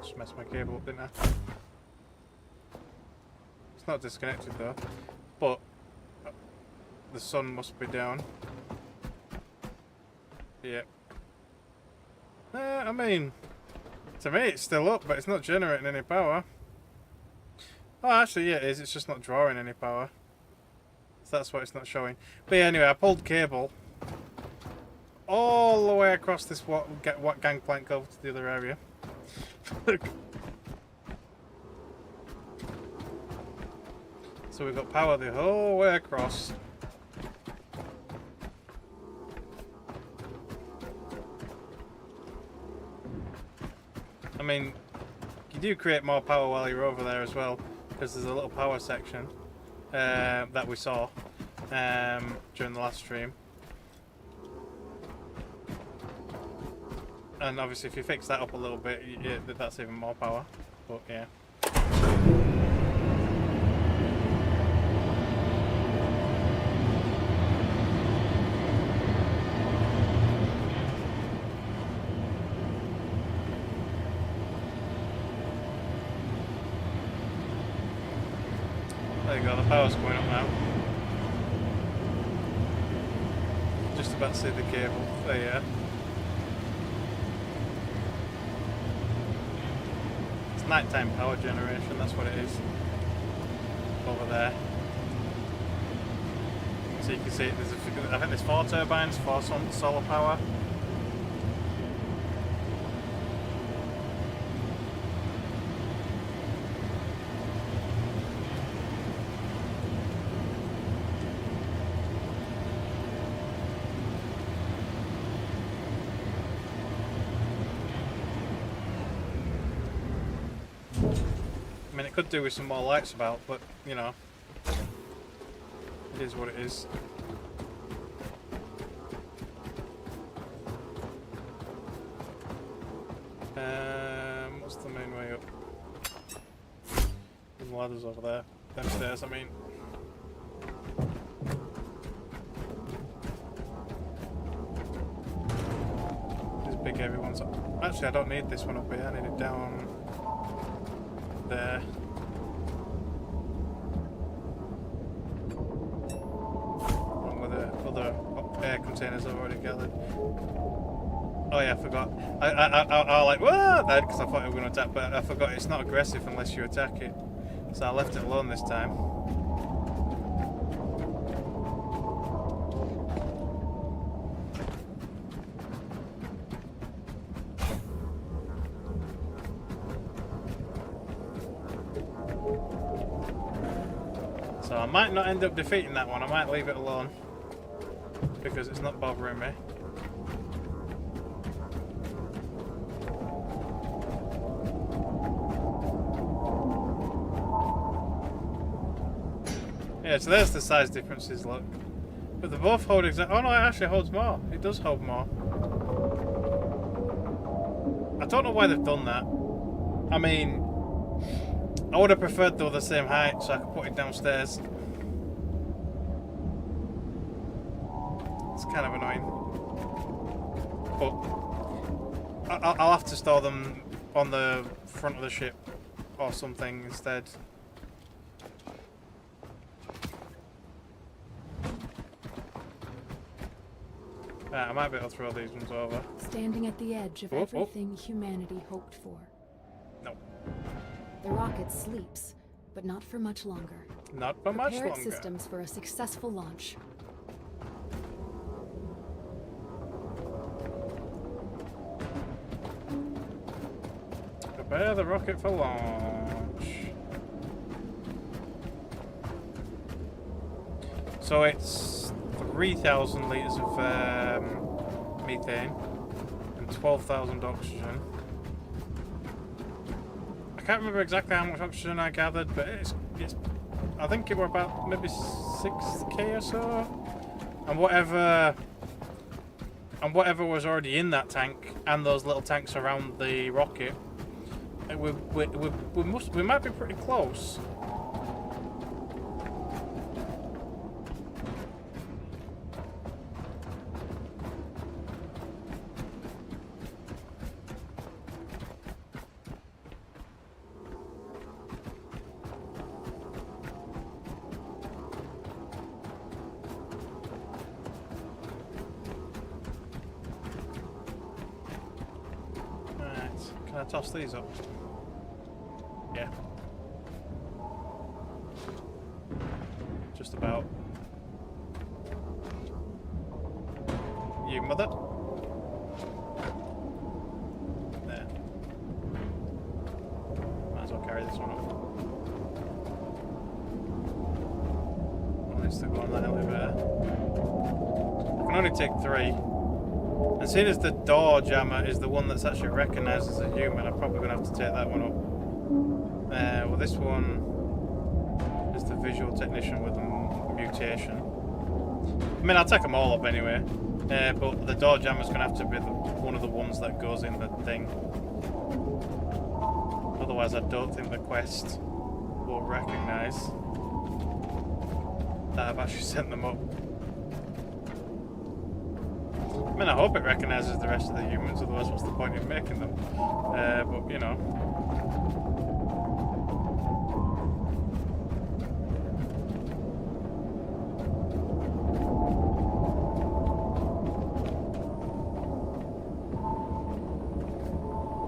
Just messed my cable up, didn't I? It's not disconnected though, but the sun must be down. Yep. I mean, to me it's still up, but it's not generating any power. Oh, actually, yeah, it is. It's just not drawing any power. So that's why it's not showing. But yeah, anyway, I pulled cable all the way across this gangplank over to the other area. So we've got power the whole way across. I mean, you do create more power while you're over there as well, because there's a little power section that we saw during the last stream. And obviously if you fix that up a little bit, that's even more power. But yeah. There you go, the power's going up now. Just about to see the cable. There you are. It's nighttime power generation, that's what it is. Over there. So you can see, I think there's 4 turbines, 4 solar power. I mean, it could do with some more lights about, but, you know, it is what it is. What's the main way up? There's ladders over there. Downstairs, I mean. These big heavy ones. Actually, I don't need this one up here. I need it down there. Along with the other air containers I've already gathered. Oh yeah, I forgot. I like, whoa, because I thought it was going to attack, but I forgot it's not aggressive unless you attack it. So I left it alone this time. So I might not end up defeating that one, I might leave it alone. Because it's not bothering me. Yeah, so there's the size differences, look. But they both hold exact. Oh no, it actually holds more. It does hold more. I don't know why they've done that. I mean, I would have preferred they were the same height so I could put it downstairs. It's kind of annoying. But I'll have to store them on the front of the ship or something instead. I might be able to throw these ones over. Standing at the edge of everything humanity hoped for. No. The rocket sleeps, but not for much longer. Not for much longer. Prepare its systems for a successful launch. Prepare the rocket for launch. So it's 3,000 litres of methane and 12,000 oxygen. I can't remember exactly how much oxygen I gathered, but it's I think it were about maybe 6k or so. And whatever was already in that tank and those little tanks around the rocket. We might be pretty close. Can I toss these up? Yeah. Just about. You mother. There. Might as well carry this one up. At least to go on that elevator. I can only take 3. And seeing as the door jammer is the one that's actually recognised as a human, I'm probably going to have to take that one up. Well, this one is the visual technician with the mutation. I mean, I'll take them all up anyway. But the door jammer's going to have to be one of the ones that goes in the thing. Otherwise, I don't think the quest will recognise that I've actually sent them up. I mean, I hope it recognises the rest of the humans, otherwise what's the point in making them? But, you know.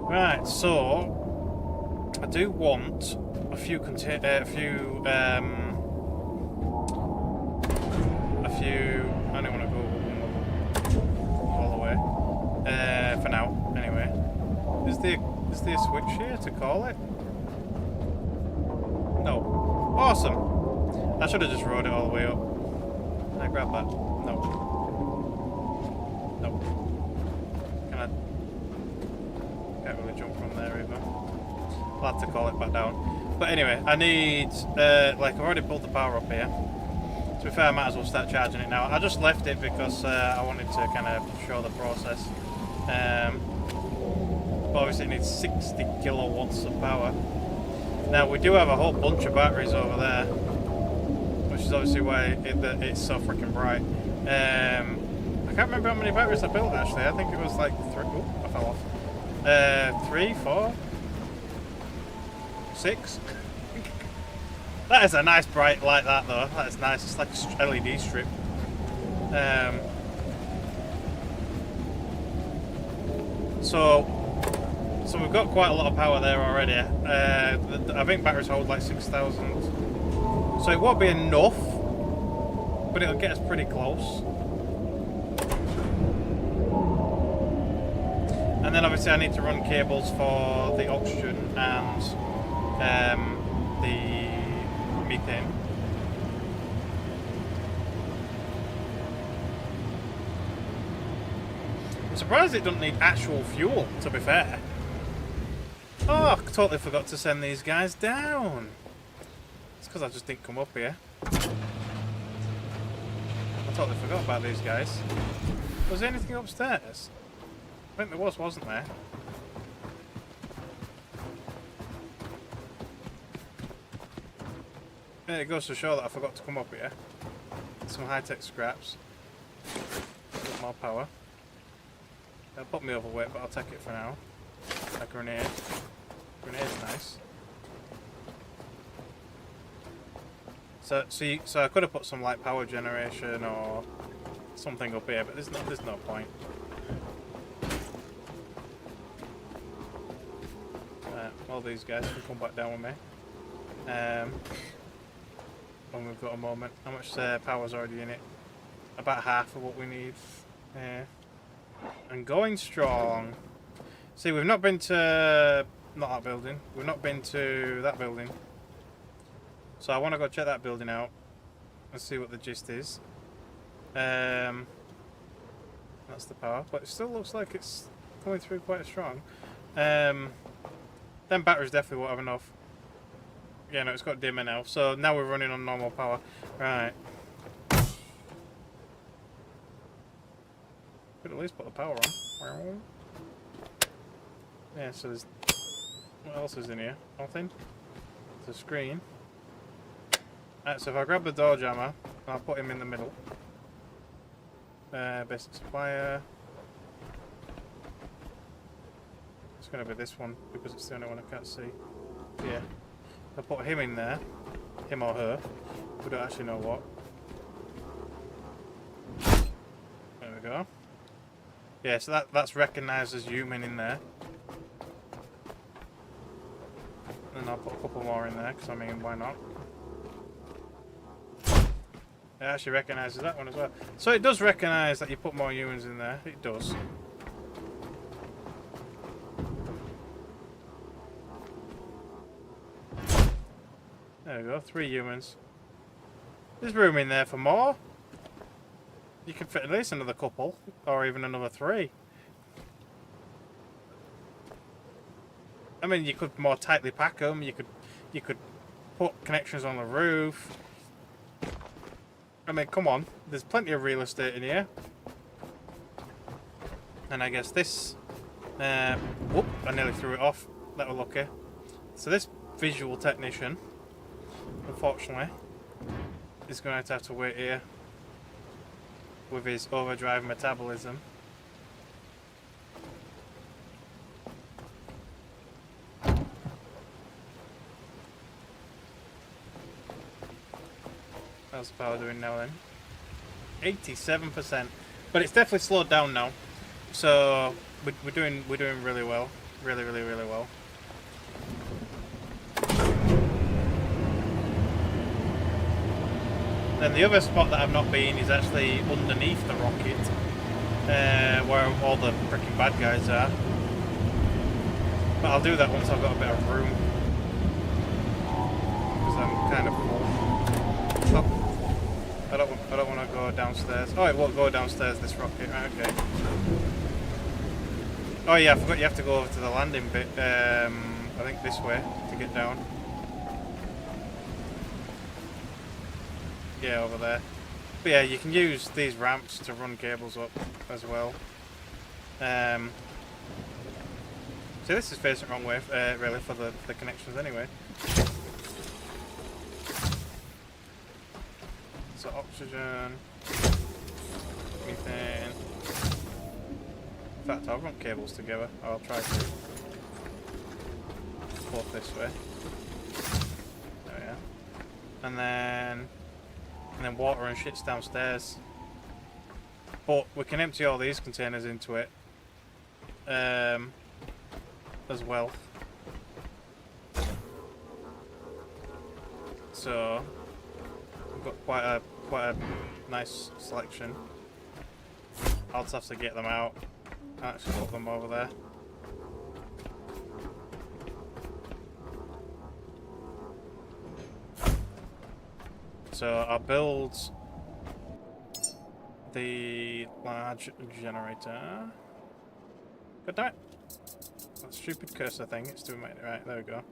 Right, so I do want a few I don't want to go all the way. For now, anyway. Is there a switch here to call it? No. Awesome. I should have just rode it all the way up. Can I grab that? No. No. Can I? Can't really jump from there either. I'll have to call it back down. But anyway, I need like I've already pulled the power up here. To be fair, I might as well start charging it now. I just left it because I wanted to kind of show the process. But obviously it needs 60 kilowatts of power. Now we do have a whole bunch of batteries over there, which is obviously why it's so freaking bright. I can't remember how many batteries I built actually. I think it was like 3. Oh, I fell off. 3, 4, 6. That is a nice bright light, that though. That is nice. It's like a LED strip. So we've got quite a lot of power there already. I think batteries hold like 6,000. So it won't be enough, but it'll get us pretty close. And then obviously I need to run cables for the oxygen and the methane. I'm surprised it doesn't need actual fuel, to be fair. Oh, I totally forgot to send these guys down. It's because I just didn't come up here. I totally forgot about these guys. Was there anything upstairs? I think there was, wasn't there? Yeah, it goes to show that I forgot to come up here. Some high-tech scraps. A bit more power. It'll put me overweight, but I'll take it for now. A grenade. Grenade's nice. So I could have put some like power generation or something up here, but there's no point. All these guys can come back down with me. When we've got a moment. How much power's already in it? About half of what we need. And going strong. See, we've not been to not that building. We've not been to that building. So I want to go check that building out and see what the gist is. That's the power, but it still looks like it's coming through quite strong. Them batteries definitely won't have enough. Yeah, no, it's got dimmer now. So now we're running on normal power. Right. Could at least put the power on. Yeah, so there's... What else is in here? Nothing? There's a screen. Alright, so if I grab the door jammer, I'll put him in the middle. Basic supplier. It's going to be this one, because it's the only one I can't see. Yeah. I'll put him in there. Him or her. We don't actually know what. There we go. Yeah, so that's recognised as human in there. And I'll put a couple more in there, because I mean, why not? It actually recognises that one as well. So it does recognise that you put more humans in there. It does. There we go, 3 humans. There's room in there for more. You can fit at least another couple, or even another 3. I mean, you could more tightly pack them. You could put connections on the roof. I mean, come on. There's plenty of real estate in here. And I guess this... whoop, I nearly threw it off. That was lucky. So this visual technician, unfortunately, is going to have to wait here with his overdrive metabolism. How's the power doing now then? 87%, but it's definitely slowed down now. So we're doing really well, really well. Then the other spot that I've not been is actually underneath the rocket, where all the freaking bad guys are. But I'll do that once I've got a bit of room, because I'm kind of full. Oh. I don't want to go downstairs. Oh, it won't go downstairs, this rocket. Right, okay. Oh yeah, I forgot you have to go over to the landing bit. I think this way to get down. Yeah, over there. But yeah, you can use these ramps to run cables up as well. So this is facing the wrong way, really, for the connections anyway. So oxygen, methane. In fact, I'll run cables together. I'll try to. Both this way. There we are. And then water and shit's downstairs. But we can empty all these containers into it, as well. So we've got quite a nice selection. I'll just have to get them out and actually put them over there. So I'll build the large generator. God damn it! That stupid cursor thing, it's doing it right, there we go.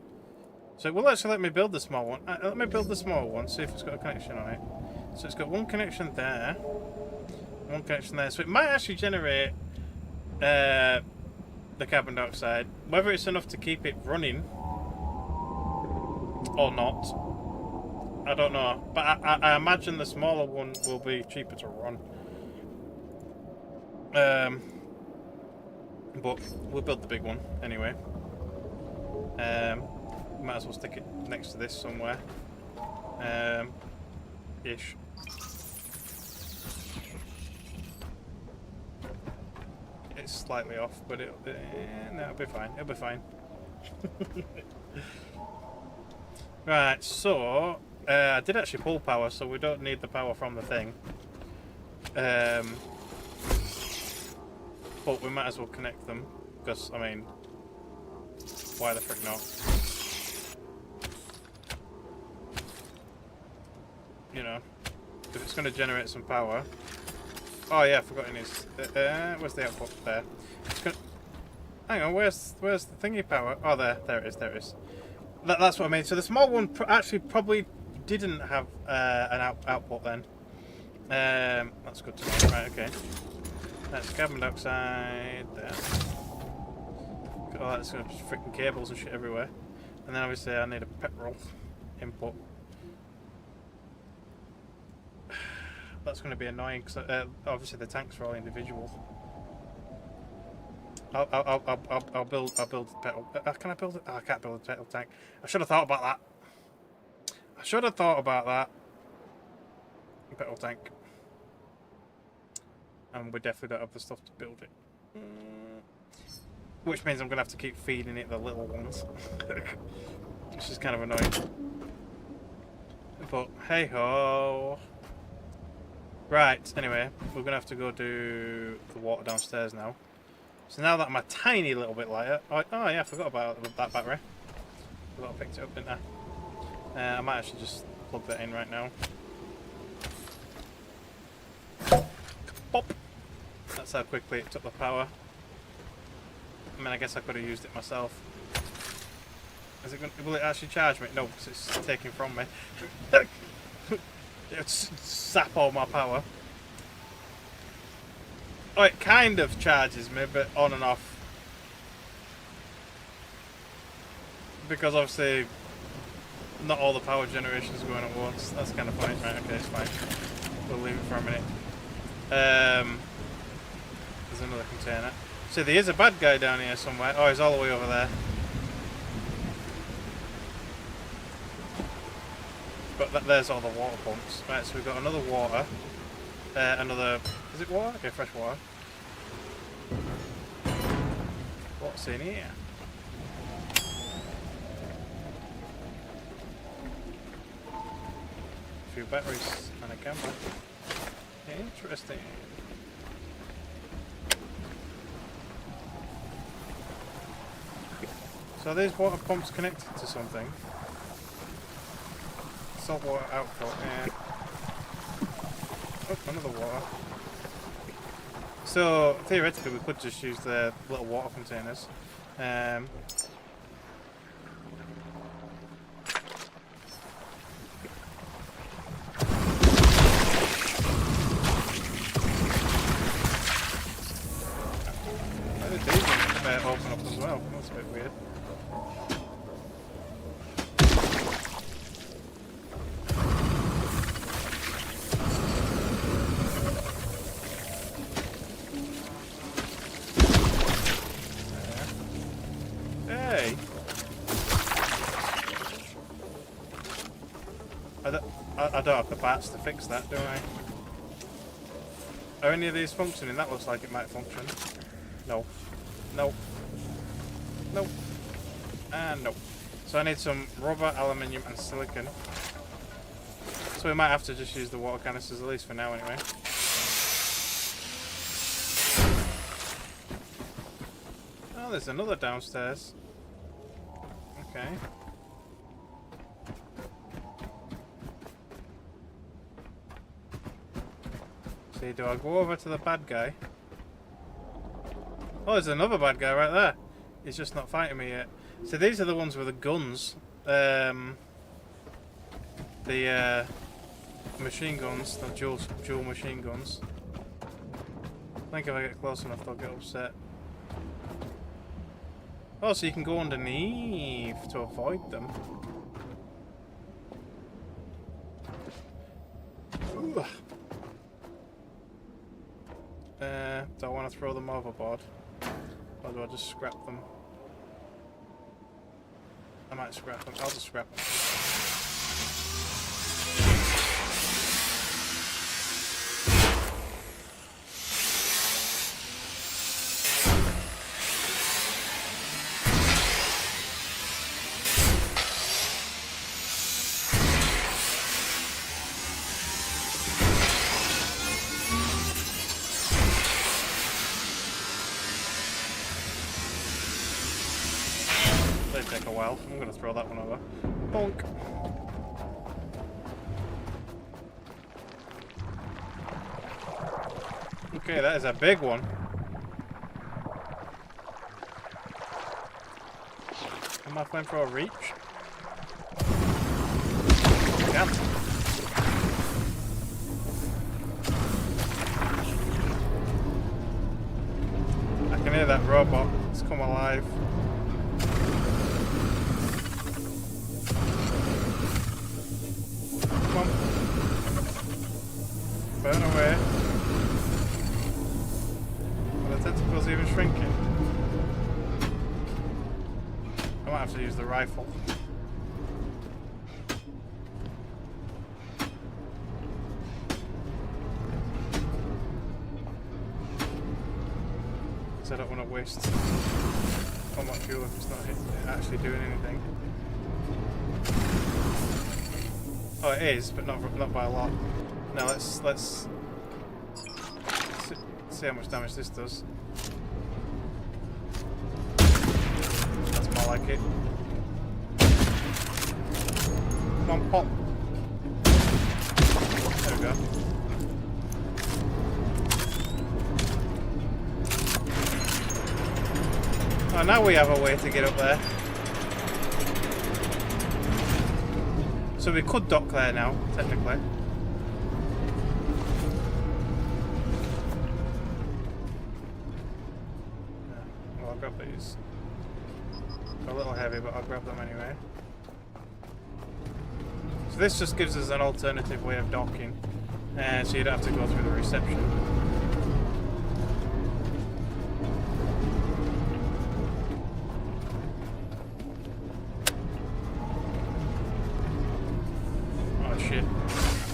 So it will actually let me build the small one. Let me build the small one, see if it's got a connection on it. So it's got one connection there, one connection there. So it might actually generate the carbon dioxide. Whether it's enough to keep it running or not, I don't know. But I imagine the smaller one will be cheaper to run. But we'll build the big one anyway. Might as well stick it next to this somewhere. Ish. It's slightly off, but no, it'll be fine. It'll be fine. Right, so I did actually pull power, so we don't need the power from the thing. But we might as well connect them, because, I mean, why the frick not? You know, if it's going to generate some power. Oh yeah, I've forgotten his. Where's the output? There. It's gonna, hang on, where's the thingy power? Oh, there it is. There it is. That's what I mean. So the small one actually probably didn't have an output then. That's good to know. Right, okay. That's carbon dioxide. There. at all that. It's going to be freaking cables and shit everywhere. And then obviously I need a petrol input. That's going to be annoying because obviously the tanks are all individual. I'll build a petrol. Can I build it? Oh, I can't build a petrol tank. I should have thought about that. I should have thought about that. Petrol tank. And we definitely don't have the stuff to build it. Which means I'm going to have to keep feeding it the little ones. Which is kind of annoying. But hey ho. Right, anyway, we're going to have to go do the water downstairs now. So now that I'm a tiny little bit lighter... Oh yeah, I forgot about that battery. I forgot I picked it up, didn't I? I might actually just plug that in right now. Pop! That's how quickly it took the power. I mean, I guess I could have used it myself. Is it will it actually charge me? No, because it's taking from me. It's sap all my power. Oh, it kind of charges me, but on and off. Because obviously, not all the power generation is going at once. That's kind of funny. Right, okay, it's fine. We'll leave it for a minute. There's another container. So there is a bad guy down here somewhere. Oh, he's all the way over there. But there's all the water pumps. Right, so we've got another water. Another... Is it water? Okay, fresh water. What's in here? A few batteries and a camera. Interesting. So are these water pumps connected to something? Salt water output, yeah. Oh, another water. So theoretically we could just use the little water containers. These ones open up as well. That's a bit weird. Hey! I don't have the parts to fix that, do I? Are any of these functioning? That looks like it might function. No. No. No. And no. So I need some rubber, aluminium and silicon. So we might have to just use the water canisters, at least for now anyway. Oh, there's another downstairs. Okay. See, do I go over to the bad guy? Oh, there's another bad guy right there. He's just not fighting me yet. So these are the ones with the guns. The machine guns, the dual machine guns. I think if I get close enough they'll get upset. Oh, so you can go underneath to avoid them. Ooh. Do I want to throw them overboard? Or do I just scrap them? I might scrap them. I'll just scrap them. Take a while. I'm going to throw that one over. Bonk. Okay, that is a big one. Can my flamethrower reach? Can't. I can hear that robot Let's come alive. Come on. Burn away. Are the tentacles even shrinking? I might have to use the rifle. I don't want to waste so much fuel if it's not actually doing anything. Oh, it is, but not by a lot. Now let's see how much damage this does. That's more like it. Come on, pop. There we go. Oh, now we have a way to get up there. So we could dock there now, technically. Yeah, well, I'll grab these. They're a little heavy, but I'll grab them anyway. So this just gives us an alternative way of docking. So you don't have to go through the reception.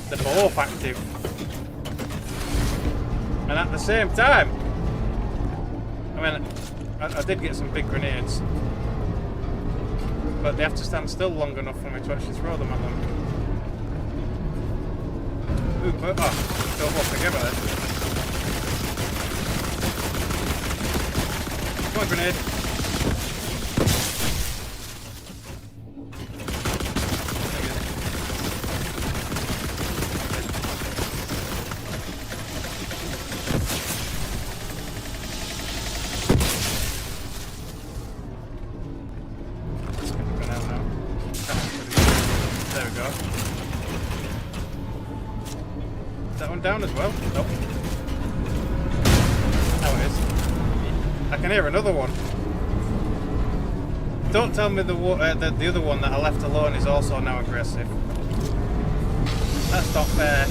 They're both active, and at the same time, I mean, I did get some big grenades, but they have to stand still long enough for me to actually throw them at them. Ooh, but don't hold together then. Come on, grenade. Down as well? Nope. Oh, it is. I can hear another one. Don't tell me the other one that I left alone is also now aggressive. That's not fair.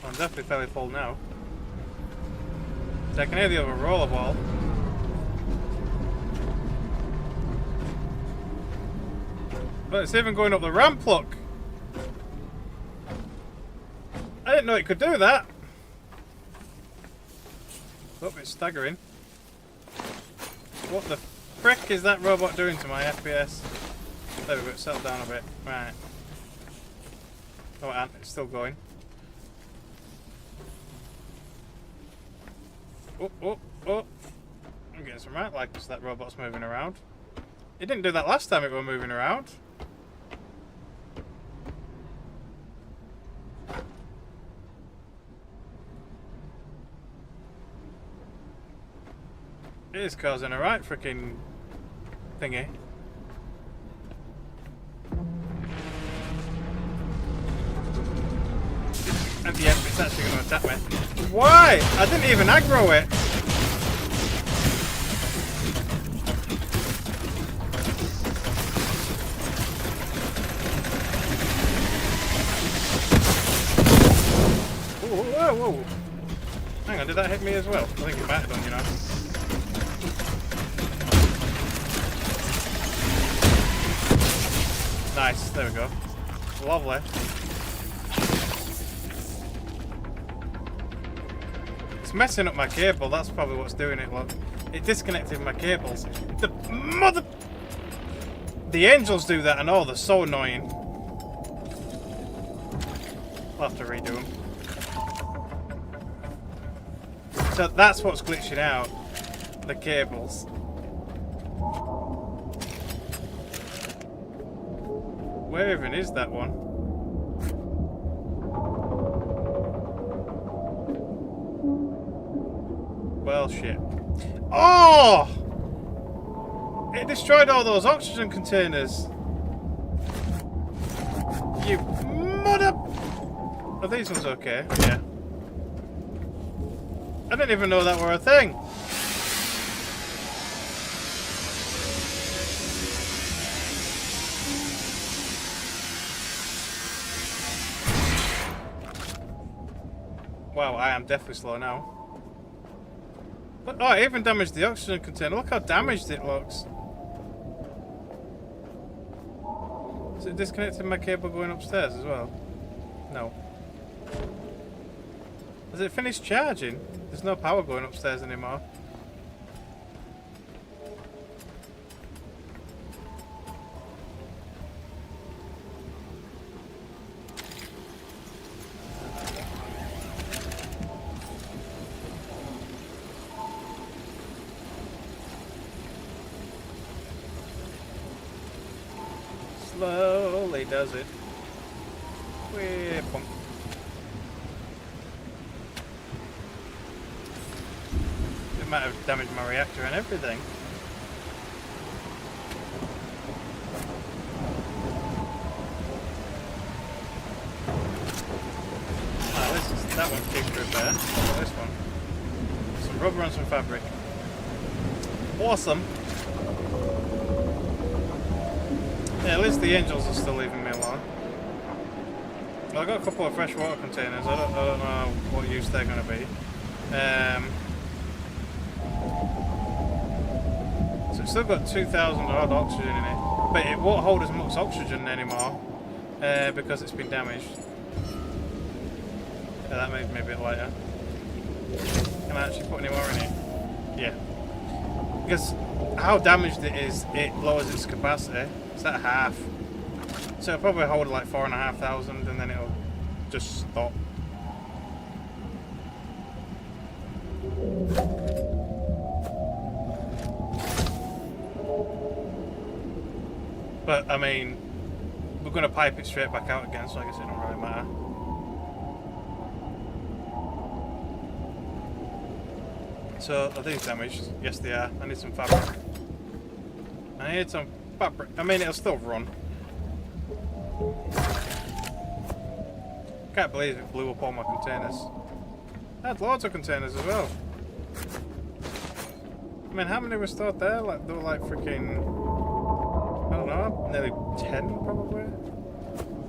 I'm definitely fairly full now. So I can hear the other rollerball. But it's even going up the ramp, look! I didn't know it could do that! Oh, it's staggering. What the frick is that robot doing to my FPS? There we go, settle down a bit. Right. Oh, and it's still going. Oh. I'm getting some right likes that robot's moving around. It didn't do that last time it were moving around. It is causing a right freaking thingy. At the end, it's actually going to attack me. Why? I didn't even aggro it. Whoa. Hang on, did that hit me as well? I think it might have done, you know. Nice, there we go. Lovely. It's messing up my cable, that's probably what's doing it, look. It disconnected my cables. The mother... The angels do that and all, they're so annoying. I'll have to redo them. So that's what's glitching out. The cables. Where even is that one? well. Shit. Oh! It destroyed all those oxygen containers. You mother... Are these ones okay? Yeah. I didn't even know that were a thing. Wow, I am definitely slow now. But, oh, it even damaged the oxygen container. Look how damaged it looks. Is it disconnecting my cable going upstairs as well? No. Has it finished charging? There's no power going upstairs anymore. Slowly does it. Wee punk. It might have damaged my reactor and everything. Ah, that one came through there. Oh, this one. Some rubber and some fabric. Awesome. Yeah, at least the angels are still leaving me alone. Well, I got a couple of fresh water containers. I don't know what use they're going to be. So it's still got 2,000 odd oxygen in it, but it won't hold as much oxygen anymore because it's been damaged. Yeah, that made me a bit lighter. Can I actually put any more in it? Yeah. Because how damaged it is, it lowers its capacity. It's at half. So it'll probably hold like 4,500 and then it'll just stop. But I mean, we're going to pipe it straight back out again, so I guess it don't really matter. So are these damaged? Yes they are. I need some fabric. I need some fabric. I mean, it'll still run. Can't believe it blew up all my containers. I had loads of containers as well. I mean, how many were stored there? Like, there were like freaking, I don't know, nearly 10 probably.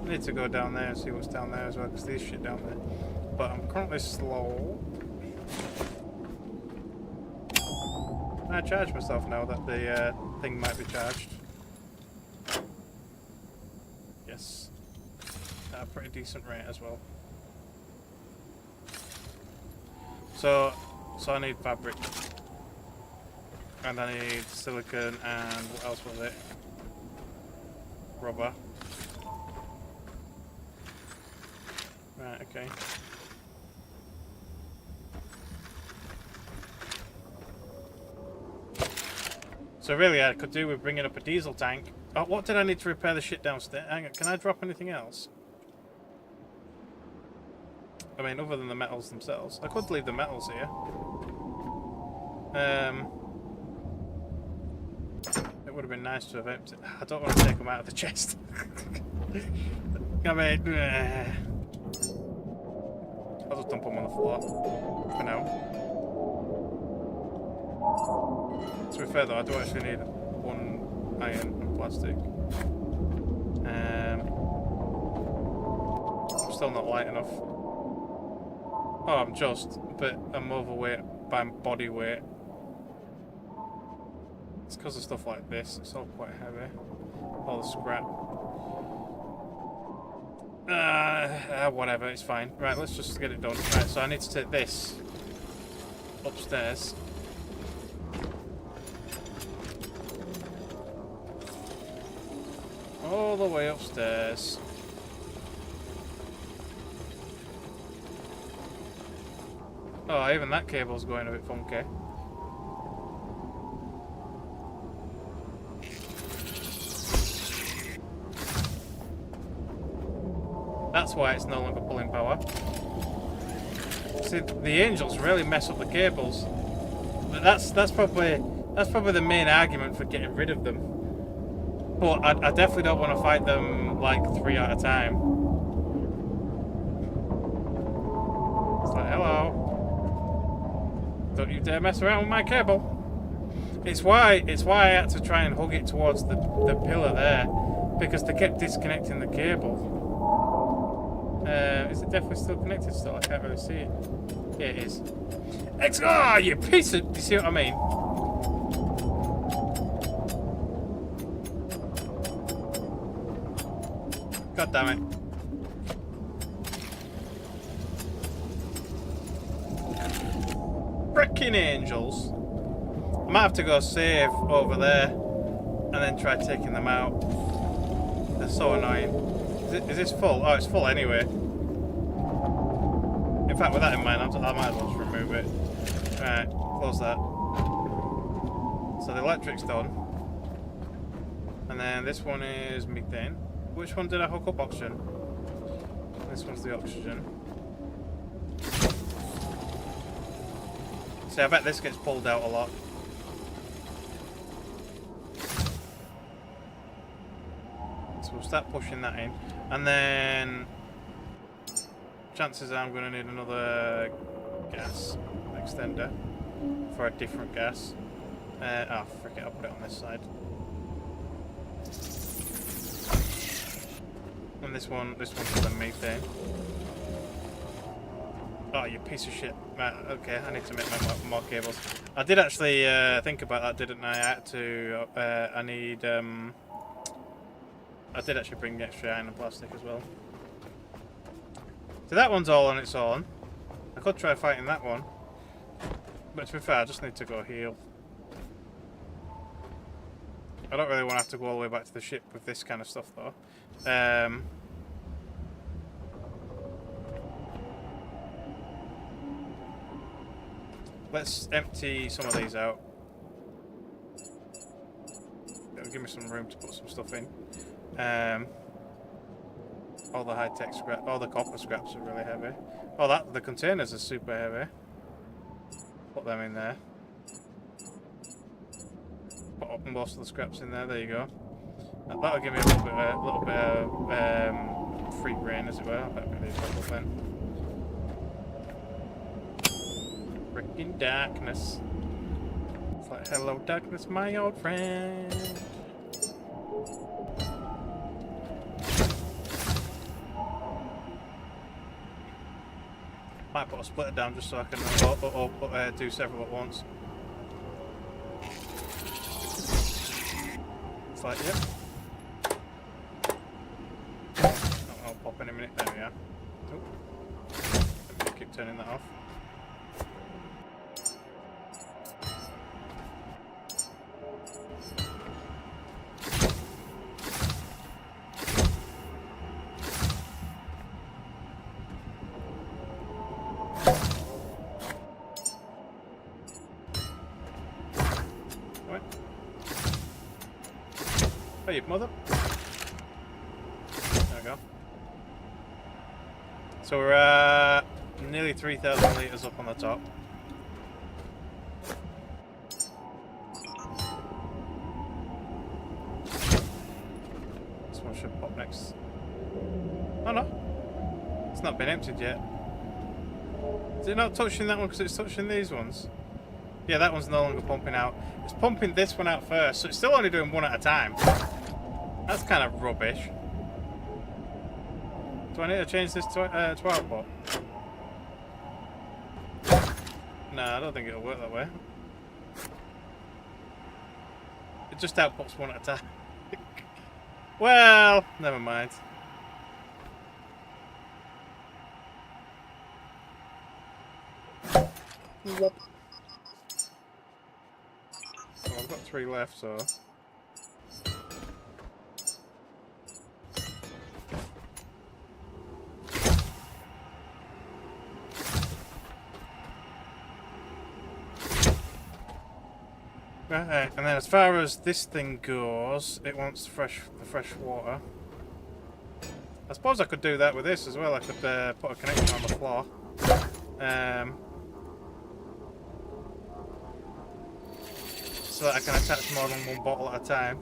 I need to go down there and see what's down there as well, because there's shit down there. But I'm currently slow. I charge myself now that the thing might be charged. Yes. At a pretty decent rate as well. So I need fabric. And I need silicone and what else was it? Rubber. Right, okay. So really I could do with bringing up a diesel tank. Oh, what did I need to repair the shit downstairs? Hang on, can I drop anything else? I mean, other than the metals themselves. I could leave the metals here. It would have been nice to have emptied. I don't want to take them out of the chest. I mean, I'll just dump them on the floor for now. To be fair though, I do actually need one iron and plastic. I'm still not light enough. Oh, I'm just, but I'm overweight by body weight. It's because of stuff like this. It's all quite heavy. All the scrap. Whatever, it's fine. Right, let's just get it done. Right, so I need to take this upstairs. All the way upstairs. Oh, even that cable's going a bit funky. That's why it's no longer pulling power. See, the angels really mess up the cables. But that's probably the main argument for getting rid of them. But I definitely don't want to fight them like 3 at a time. It's like, hello. Don't you dare mess around with my cable. It's why I had to try and hug it towards the pillar there, because they kept disconnecting the cable. Is it definitely still connected still? I can't really see it. Yeah, it is. Oh, you piece of... You see what I mean? God damn it. Frickin' angels. I might have to go save over there and then try taking them out. They're so annoying. Is this full? Oh, it's full anyway. In fact, with that in mind, I might as well just remove it. Right, close that. So the electric's done. And then this one is methane. Which one did I hook up? Oxygen. This one's the oxygen. See, I bet this gets pulled out a lot. So we'll start pushing that in. And then... chances are I'm going to need another gas extender for a different gas. Oh, frick it, I'll put it on this side. And this one's for the methane. Oh, you piece of shit. Right, okay, I need to make more cables. I did actually think about that, didn't I? I had to, I did actually bring the extra iron and plastic as well. So that one's all on its own. I could try fighting that one. But to be fair, I just need to go heal. I don't really want to have to go all the way back to the ship with this kind of stuff though. Let's empty some of these out. It'll give me some room to put some stuff in. All the high-tech scrap, all the copper scraps are really heavy. Oh, the containers are super heavy. Put them in there. Put up most of the scraps in there. There you go. That'll give me a little bit of free reign, as it were. I better put these up then. Freaking darkness. It's like, hello, darkness, my old friend. Might put a splitter down just so I can do several at once. It's like, yep. I'll pop in a minute. There we are. Oh. Let me keep turning that off. Oh, you mother. There we go. So we're nearly 3,000 litres up on the top. This one should pop next. Oh no. It's not been emptied yet. Is it not touching that one because it's touching these ones? Yeah, that one's no longer pumping out. It's pumping this one out first, so it's still only doing one at a time. That's kind of rubbish. Do I need to change this to 12 pot? No, I don't think it'll work that way. It just outputs one at a time. Well, never mind. Well, I've got 3 left, so... Right, and then as far as this thing goes, it wants the fresh water. I suppose I could do that with this as well. I could put a connection on the floor. so that I can attach more than one bottle at a time.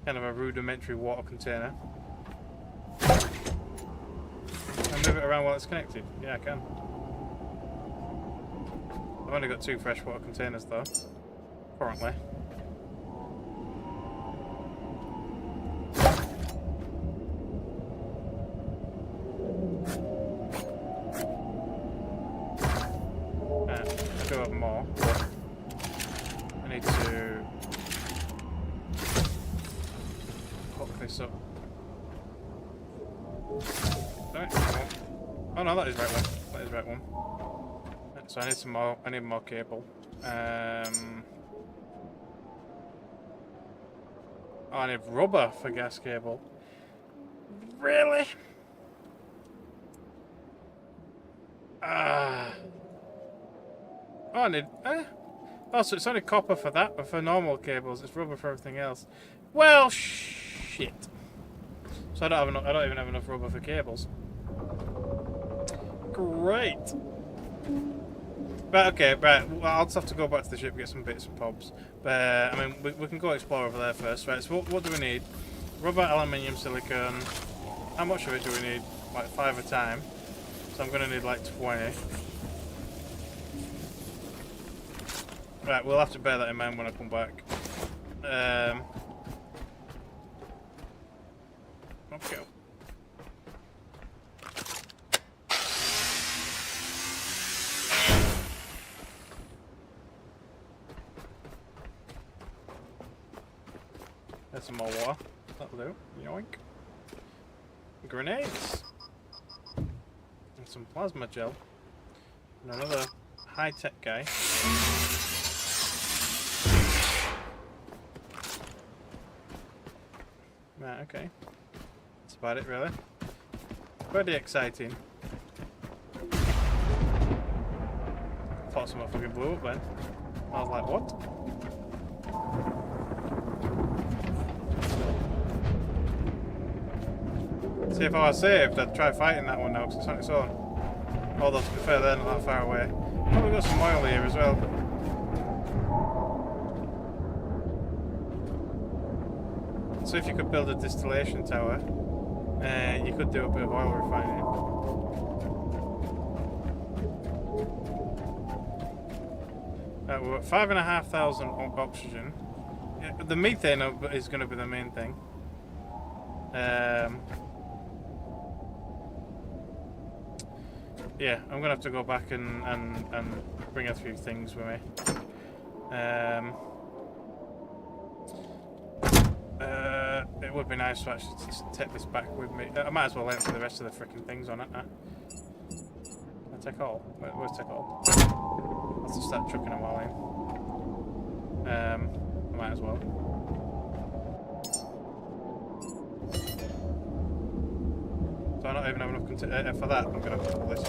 Kind of a rudimentary water container. And move it around while it's connected. Yeah, I can. I've only got 2 freshwater containers though, currently. I do have more, but I need to hook this up. Right, oh no, that is the right one. That is the right one. So I need some more. I need more cable. Oh, I need rubber for gas cable. Really? Ah. Oh, I need. Oh, so it's only copper for that, but for normal cables, it's rubber for everything else. Well, shit. So I don't have enough. I don't even have enough rubber for cables. Great. Right, okay, right. Well, I'll just have to go back to the ship and get some bits and bobs. But, I mean, we can go explore over there first. Right, so what do we need? Rubber, aluminium, silicone. How much of it do we need? Like 5 a time. So I'm going to need like 20. Right, we'll have to bear that in mind when I come back. Okay. There's some more water. That'll do. Yoink. Grenades. And some plasma gel. And another high-tech guy. Right, okay. That's about it, really. Pretty exciting. Thought someone fucking blew up then. I was like, what? See, if I was saved, I'd try fighting that one now, because it's on its own. Although, to be fair, they're not that far away. Oh, we've got some oil here as well. So if you could build a distillation tower, you could do a bit of oil refining. We're at 5,500 oxygen. The methane is going to be the main thing. Yeah, I'm going to have to go back and bring a few things with me. It would be nice to actually take this back with me. I might as well empty the rest of the freaking things on it. Can I take all? Where's take all? I'll just start chucking them all in. I might as well. So I don't even have enough for that. I'm gonna have to pull this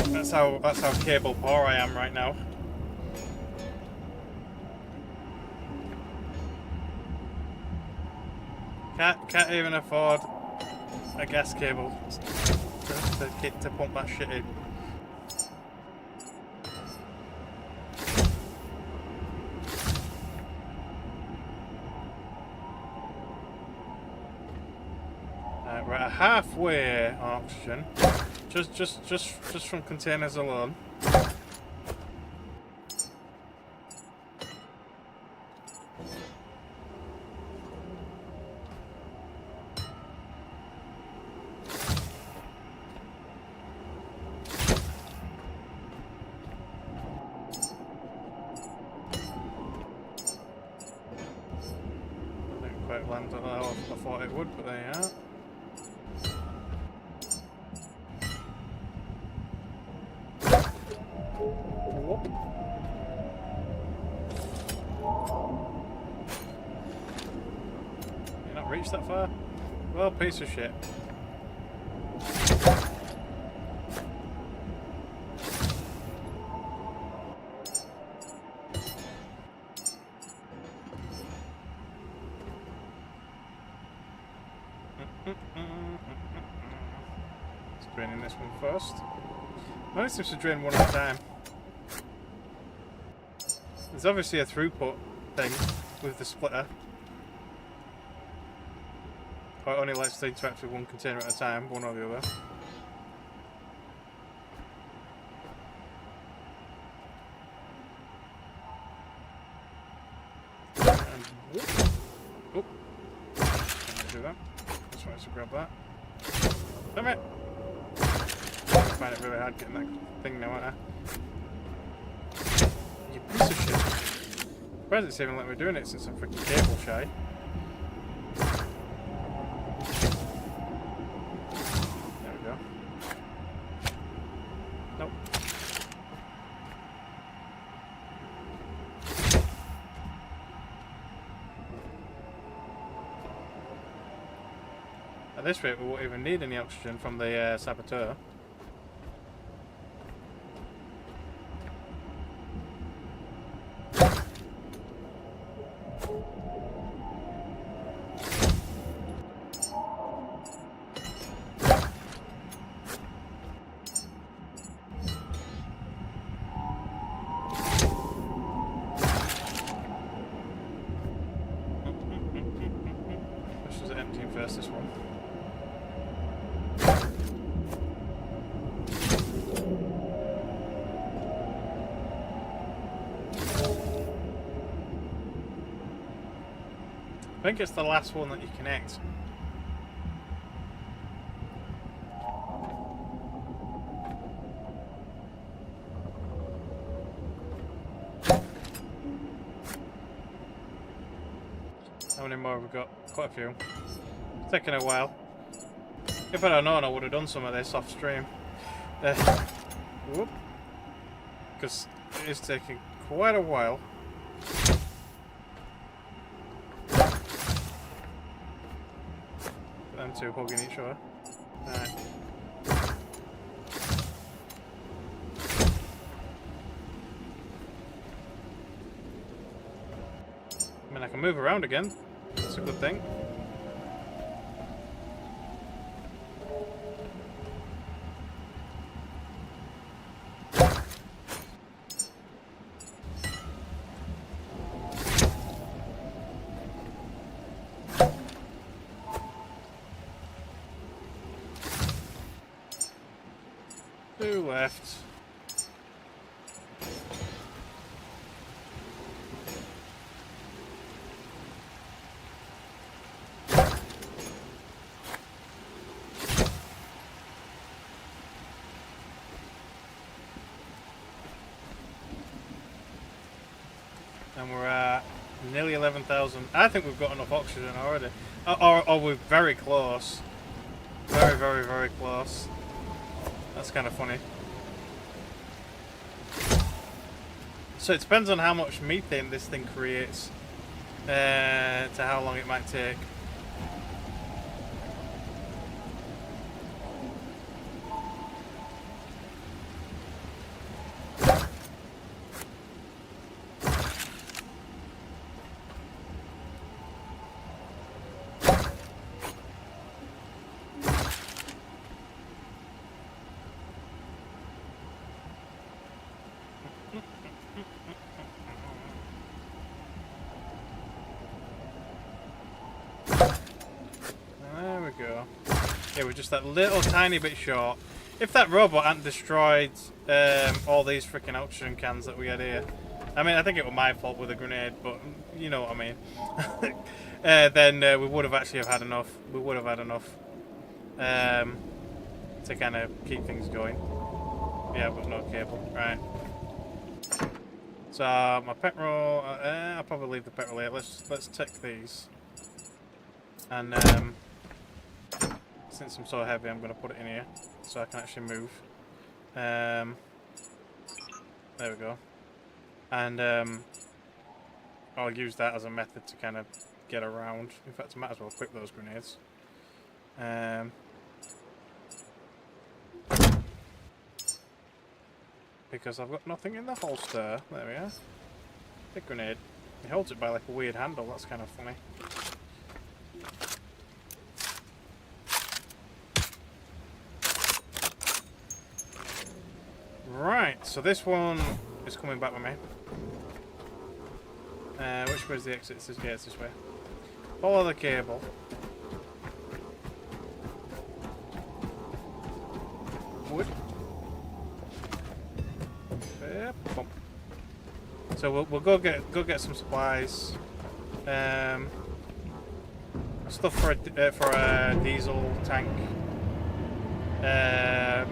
on. That's how cable poor I am right now. Can't even afford a gas cable to pump that shit in. We're at halfway on oxygen, just from containers alone. Didn't quite land at that how I thought it would, but there you are. You not reached that far? Well, piece of shit. Let's drain in this one first. Only seems to drain one at a time. There's obviously a throughput thing with the splitter. Or it only lets to interact with one container at a time, one or the other. And whoop. Can't do that. Just wanted to grab that. Damn it! I find it really hard getting that thing now, aren't I? You piece of shit. Surprised it's even let me doing it since I'm freaking cable shy. There we go. Nope. At this rate, we won't even need any oxygen from the saboteur. Which was emptying first, this one. I think it's the last one that you connect. How many more have we got? Quite a few. It's taking a while. If I'd have known, I would have done some of this off stream. Whoop. Because it is taking quite a while. Them two hugging each other. Alright. I mean, I can move around again. That's a good thing. Two left. And we're at nearly 11,000. I think we've got enough oxygen already. Or we're very close. Very, very, very close. That's kind of funny. So it depends on how much methane this thing creates to how long it might take. Yeah, we're just that little tiny bit short. If that robot hadn't destroyed all these freaking oxygen cans that we had here, I mean, I think it was my fault with a grenade, but you know what I mean. Then we would have actually had enough. We would have had enough to kind of keep things going. Yeah, but no cable, right? So my petrol, I'll probably leave the petrol here. Let's take these, and since I'm so heavy, I'm going to put it in here so I can actually move. There we go. And I'll use that as a method to kind of get around. In fact, I might as well equip those grenades. Because I've got nothing in the holster. There we are. Big grenade. He holds it by like a weird handle. That's kind of funny. so this one is coming back with me. Which way is the exit? Yeah, it's this way. Follow the cable. Wood. Bump. So we'll go get some supplies. Stuff for a diesel tank.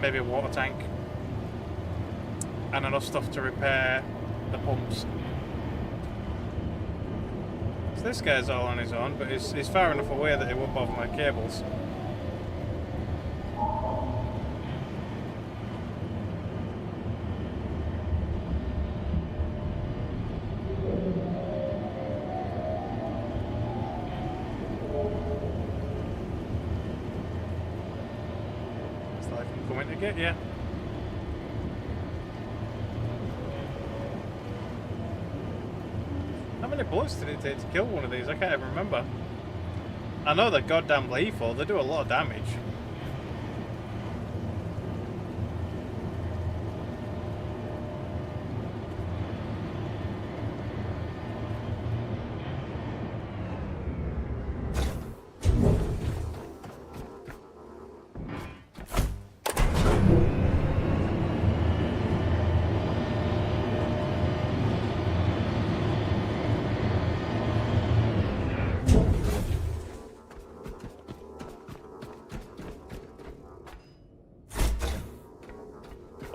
Maybe a water tank. And enough stuff to repair the pumps. So this guy's all on his own, but he's far enough away that it won't bother my cables. It's like I'm coming to get you. How many bullets did it take to kill one of these? I can't even remember. I know they're goddamn lethal. They do a lot of damage.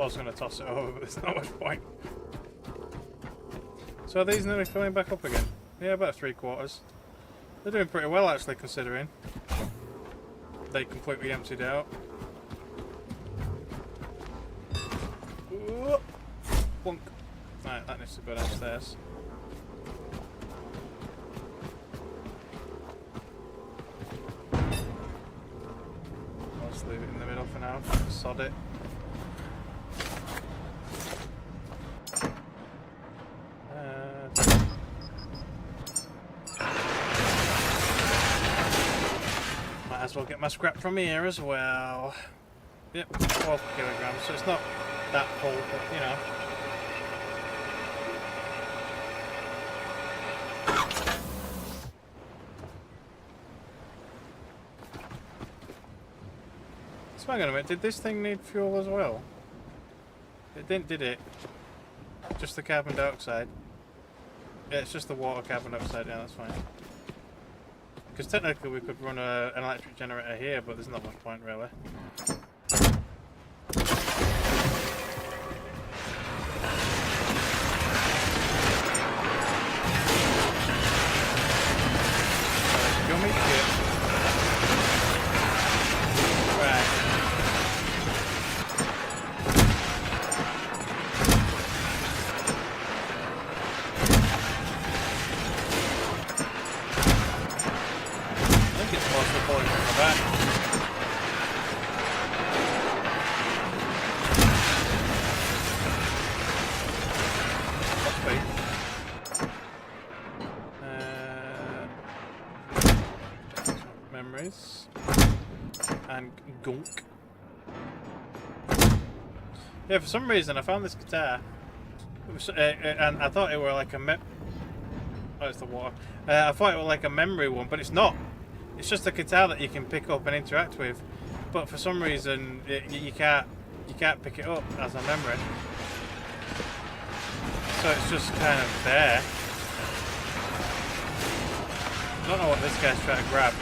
I was going to toss it over, but there's not much point. So are these nearly filling back up again? Yeah, about 3/4. They're doing pretty well actually, considering they completely emptied out. Ooh, plunk. Right, that needs to go downstairs. I'll just leave it in the middle for now. Sod it. Might as well get my scrap from here as well. Yep, 12 kilograms, so it's not that full, but you know. So hang on a minute, did this thing need fuel as well? It didn't, did it? Just the carbon dioxide? Yeah, it's just the water carbon dioxide, yeah, that's fine. Because technically we could run an electric generator here, but there's not much point really. Gummy shit. Right. Memories and gunk. Yeah, for some reason I found this guitar, and I thought it were like a oh, it's the water. I thought it was like a memory one, but it's not. It's just a guitar that you can pick up and interact with. But for some reason, you can't pick it up as a memory. So it's just kind of there. I don't know what this guy's trying to grab.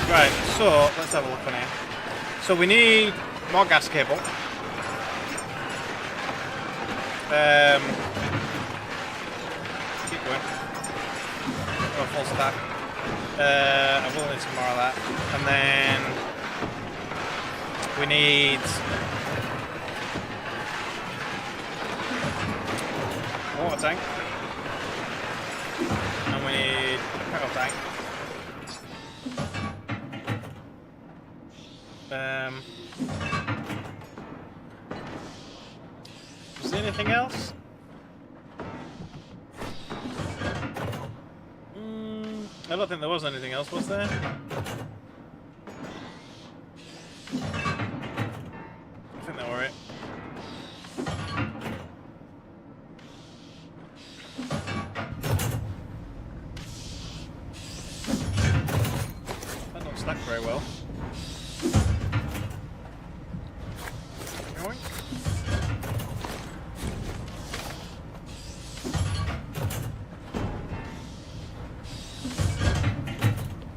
Right, so let's have a look on here. So we need more gas cable. Keep going. Oh, full stack. I will need some more of that. And then we need a water tank. And we need a petrol tank. Anything else? I don't think there was anything else, was there? I think that were it. That don't stack very well. Going.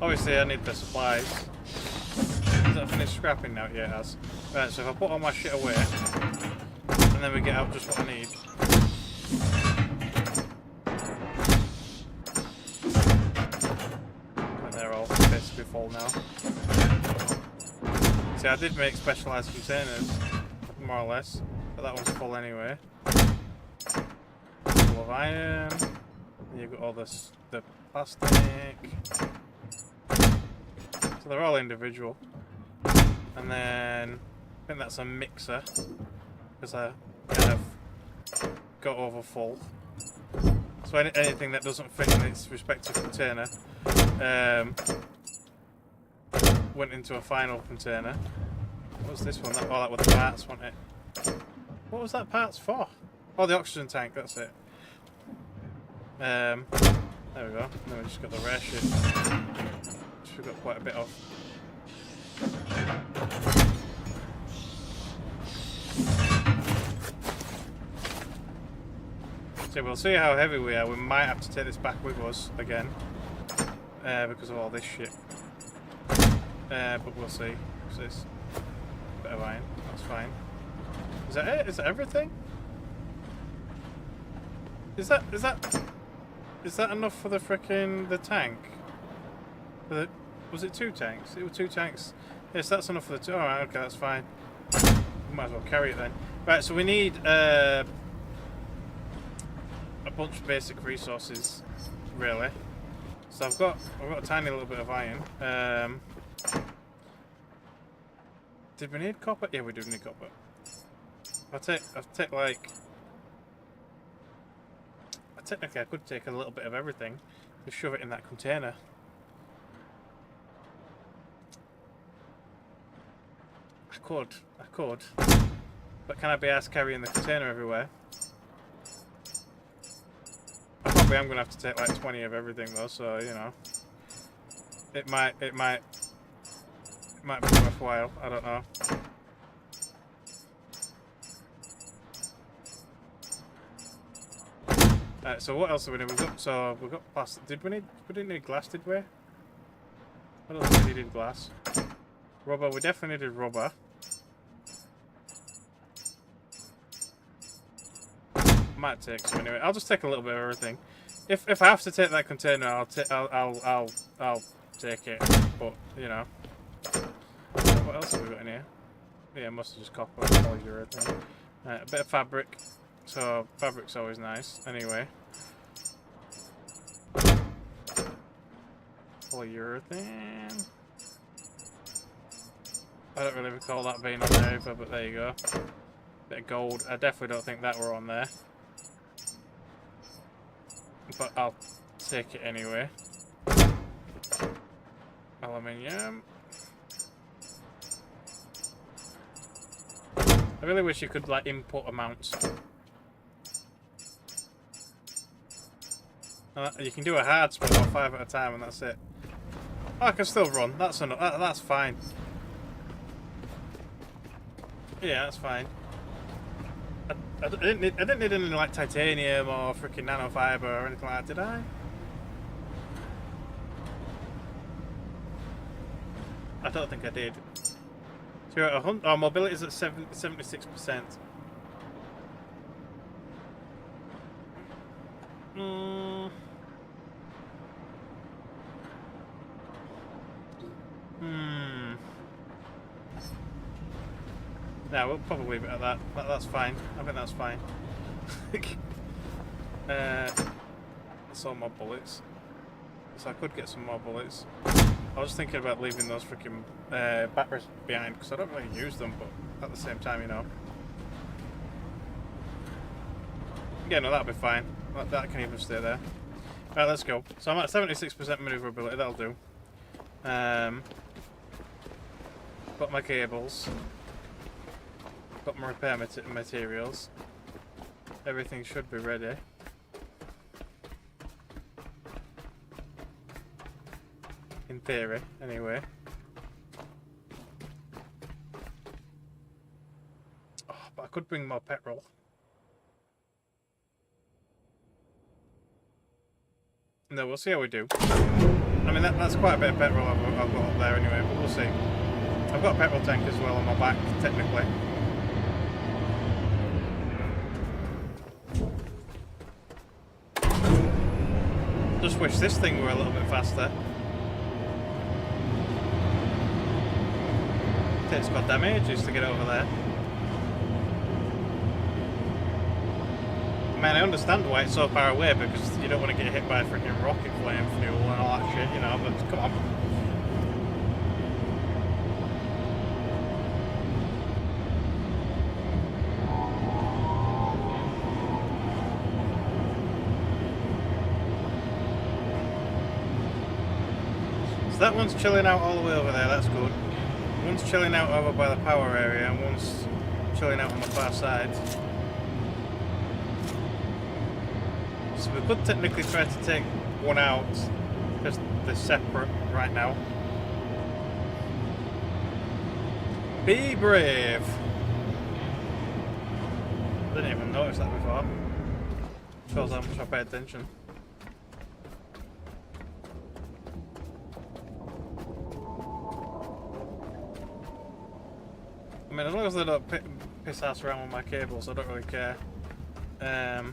Obviously I need the supplies. Is that finished scrapping now? Yeah, it has. Right, so if I put all my shit away, and then we get out just what I need. And they're all basically full now. See, I did make specialised containers, more or less, but that one's full anyway. Full of iron. And you've got all this, the plastic. So they're all individual. And then I think that's a mixer, because I kind of got over full. So anything that doesn't fit in its respective container went into a final container. What was this one? Oh, that was the parts, wasn't it? What was that parts for? Oh, the oxygen tank, that's it. There we go. Then we just got the rare shit. Which we've got quite a bit of. So we'll see how heavy we are. We might have to take this back with us again. Because of all this shit. But we'll see. What's this? Bit of iron. That's fine. Is that it? Is that everything? Is that enough for the frickin' the tank? For the, was it 2 tanks? It was 2 tanks. Yes, that's enough for the 2. Alright, okay, that's fine. We might as well carry it then. Right, so we need a bunch of basic resources, really. So I've got a tiny little bit of iron. Did we need copper? Yeah, we do need copper. I'll take like. Technically, I could take a little bit of everything and shove it in that container. I could. But can I be asked carrying the container everywhere? I probably am going to have to take like 20 of everything though, so you know. It might be worthwhile. I don't know. Alright, so what else have we done? We've got plastic. We didn't need glass, did we? I don't think we needed glass. Rubber, we definitely needed rubber. Might take some anyway. I'll just take a little bit of everything. If I have to take that container, I'll take it. But you know, what else have we got in here? Yeah, mostly just copper, polyurethane. A bit of fabric. So fabric's always nice. Anyway, polyurethane. I don't really recall that being on there either, but there you go. Bit of gold. I definitely don't think that were on there. But I'll take it anyway. Aluminium. I really wish you could like input amounts. You can do a hard split or 5 at a time and that's it. Oh, I can still run. That's enough. That's fine. Yeah, that's fine. I didn't need any like titanium or freaking nanofiber or anything like that, did I? I don't think I did. So you're at 100. Our mobility is at 76%. No, we'll probably leave it at that. That's fine. I think that's fine. That's all my bullets. So I could get some more bullets. I was thinking about leaving those freaking batteries behind because I don't really use them, but at the same time, you know. Yeah, no, that'll be fine. That can even stay there. Right, let's go. So I'm at 76% maneuverability, that'll do. Got my cables. Got my repair materials. Everything should be ready. In theory, anyway. Oh, but I could bring more petrol. No, we'll see how we do. I mean, that's quite a bit of petrol I've got up there anyway, but we'll see. I've got a petrol tank as well on my back, technically. Just wish this thing were a little bit faster. Takes goddamn ages to get over there. I mean, I understand why it's so far away, because you don't want to get hit by a freaking rocket flame fuel and all that shit, you know, but come on. So that one's chilling out all the way over there, that's good. One's chilling out over by the power area, and one's chilling out on the far side. So we could technically try to take one out, because they're separate right now. Be brave! Didn't even notice that before. Shows how much I pay attention. I mean, as long as they don't piss ass around with my cables, I don't really care. I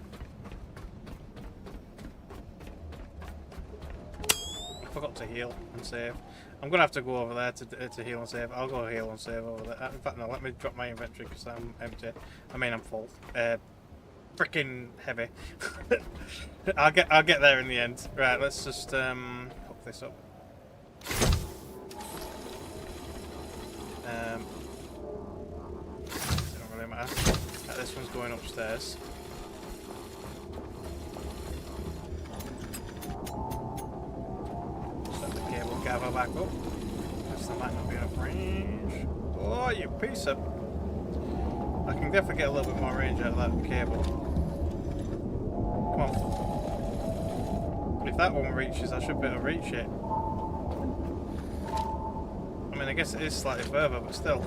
forgot to heal and save. I'm gonna have to go over there to heal and save. I'll go heal and save over there. In fact, no. Let me drop my inventory because I'm empty. I mean, I'm full. Freaking heavy. I'll get there in the end. Right. Let's just hook this up. It don't really matter. Right, this one's going upstairs. Gather back up. Guess there might not be enough range. Oh, you piece of... I can definitely get a little bit more range out of that cable. Come on. If that one reaches, I should be able to reach it. I mean, I guess it is slightly further, but still.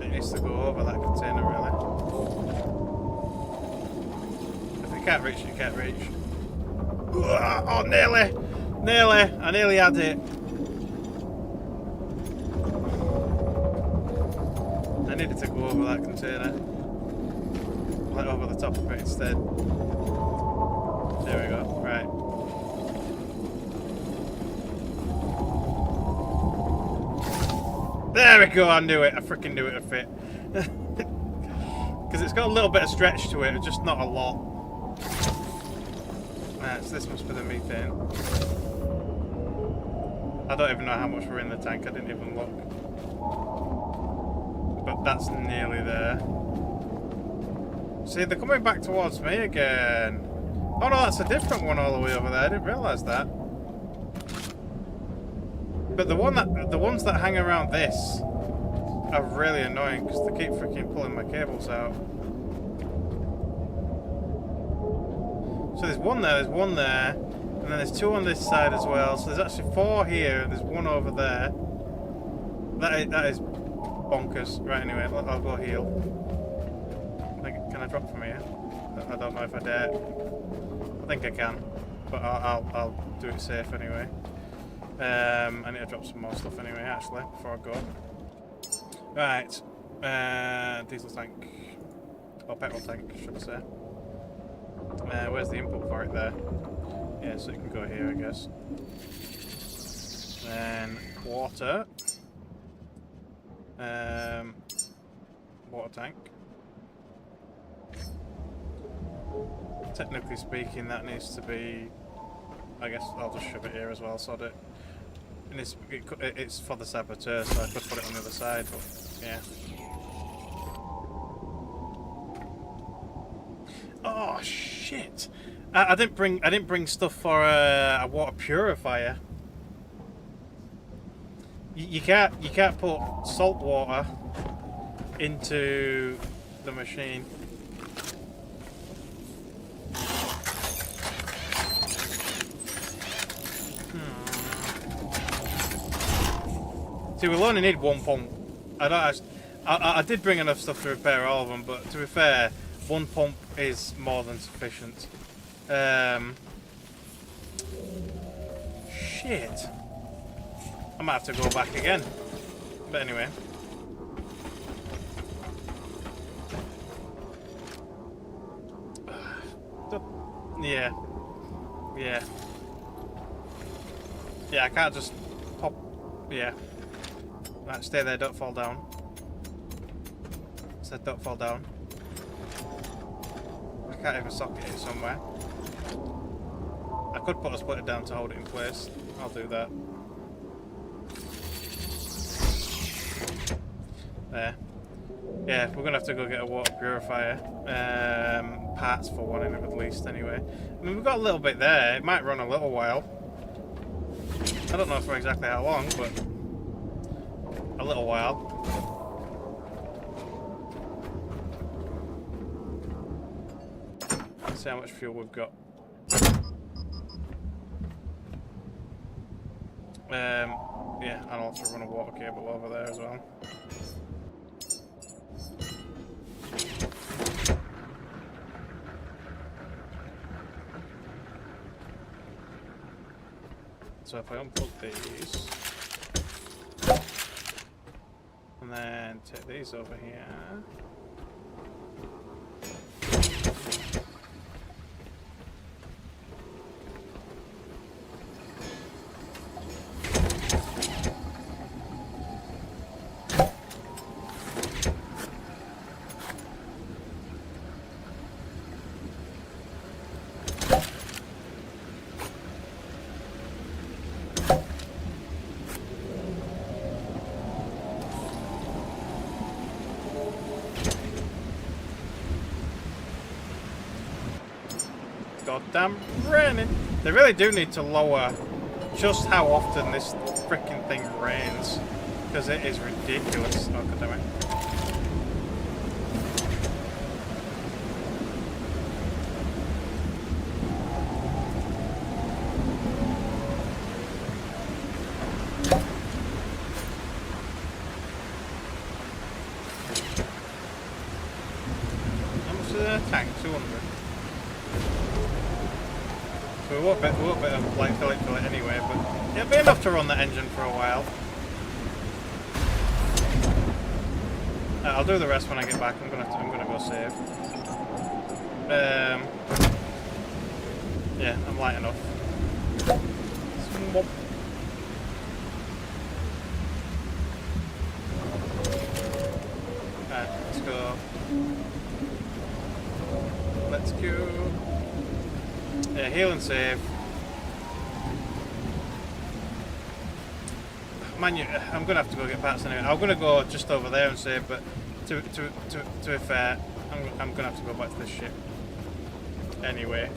It needs to go over that container, really. If you can't reach it, you can't reach. Oh, nearly! Nearly! I nearly had it. I needed to go over that container. Like over the top of it instead. There we go. Right. There we go! I knew it. I freaking knew it would fit. Because it's got a little bit of stretch to it, just not a lot. Right, so this must be the methane. I don't even know how much we're in the tank, I didn't even look. But that's nearly there. See, they're coming back towards me again. Oh no, that's a different one all the way over there, I didn't realise that. But the ones that hang around this are really annoying because they keep freaking pulling my cables out. So there's one there, and then there's two on this side as well. So there's actually 4 here, and there's one over there. That is bonkers. Right, anyway, I'll go heal. Can I drop from here? I don't know if I dare. I think I can, but I'll do it safe anyway. I need to drop some more stuff anyway, actually, before I go. Right, diesel tank, or petrol tank, should I say. Where's the input for it there? Yeah, so it can go here, I guess. Then water. Water tank. Technically speaking, that needs to be... I guess I'll just shove it here as well, sod it. And it's for the saboteur, so I could put it on the other side, but yeah. Oh shit! I didn't bring stuff for a water purifier. You can't put salt water into the machine. See, we'll only need one pump. I did bring enough stuff to repair all of them, but to be fair, one pump is more than sufficient. Shit. I might have to go back again. But anyway. Yeah. Yeah. Yeah, I can't just pop. Yeah. Right, stay there, don't fall down. Said don't fall down. I can't even socket it somewhere. I could put a splitter down to hold it in place. I'll do that. There. Yeah, we're gonna have to go get a water purifier. Parts for one in it at least, anyway. I mean, we've got a little bit there. It might run a little while. I don't know for exactly how long, but a little while. Let's see how much fuel we've got. Yeah, and I'll also run a water cable over there as well. So if I unplug these, and then take these over here. Goddamn raining. They really do need to lower just how often this freaking thing rains, because it is ridiculous. Oh, god damn it. How much is the tank? 200. So we won't bit of like fill it anyway, but it'll be enough to run that engine for a while. I'll do the rest when I get back. I'm gonna go save. Yeah, I'm light enough. Alright, let's go. Let's go. Yeah, heal and save. Man, I'm gonna have to go get parts anyway. I'm gonna go just over there and save, but to be fair, I'm gonna have to go back to this ship anyway.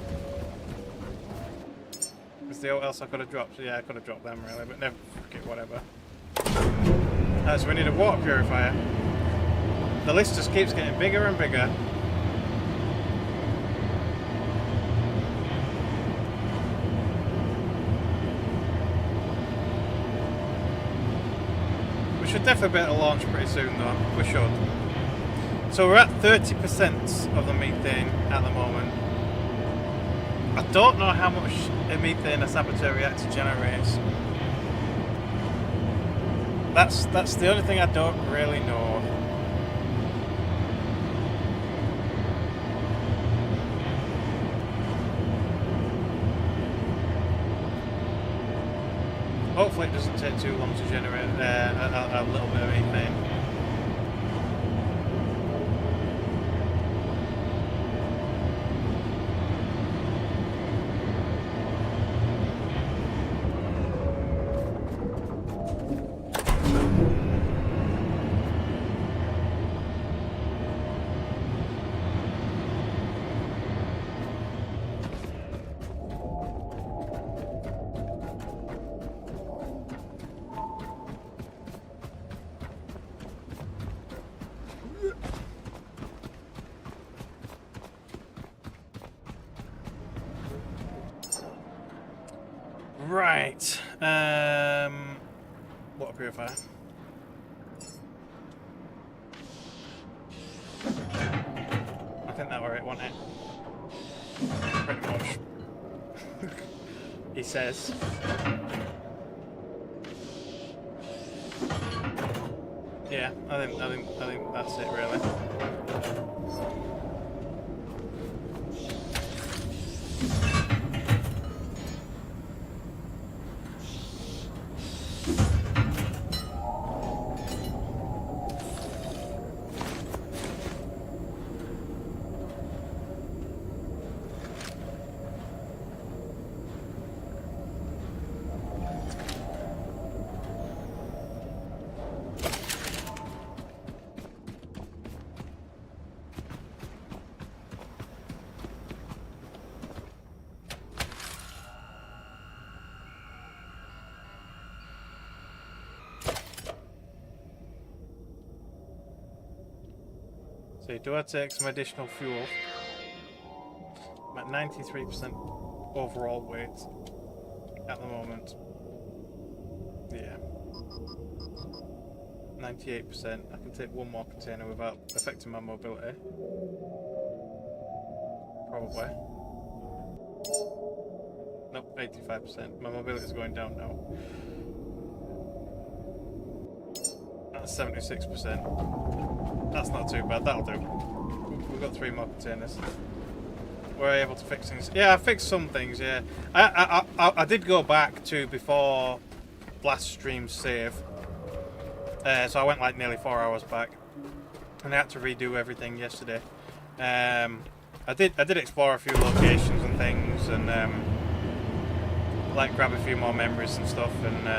Is there what else I could have dropped? Yeah, I could have dropped them really, but never. Fuck it, whatever. So we need a water purifier. The list just keeps getting bigger and bigger. Should definitely be able to launch pretty soon though, we should. So we're at 30% of the methane at the moment. I don't know how much methane a saboteur reactor generates. That's the only thing I don't really know. Hopefully it doesn't take too long to generate a little bit of methane. Right. Water purifier. I think that were it, wasn't it? Pretty much. He says. Yeah, I think that's it really. So do I take some additional fuel? I'm at 93% overall weight at the moment. Yeah. 98%. I can take one more container without affecting my mobility. Probably. Nope, 85%. My mobility is going down now. That's 76%. That's not too bad, that'll do. We've got 3 more containers. We're able to fix things. Yeah, I fixed some things, yeah. I did go back to before last stream's save. So I went like nearly 4 hours back. And I had to redo everything yesterday. I did explore a few locations and things and like grab a few more memories and stuff, and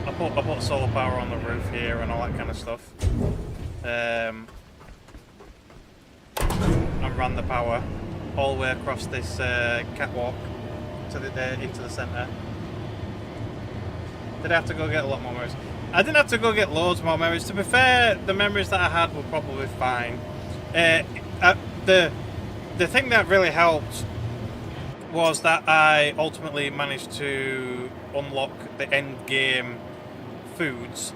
I put solar power on the roof here and all that kind of stuff. And ran the power all the way across this catwalk to into the centre. Did I have to go get a lot more memories? I didn't have to go get loads more memories. To be fair, the memories that I had were probably fine. The thing that really helped was that I ultimately managed to unlock the end game foods,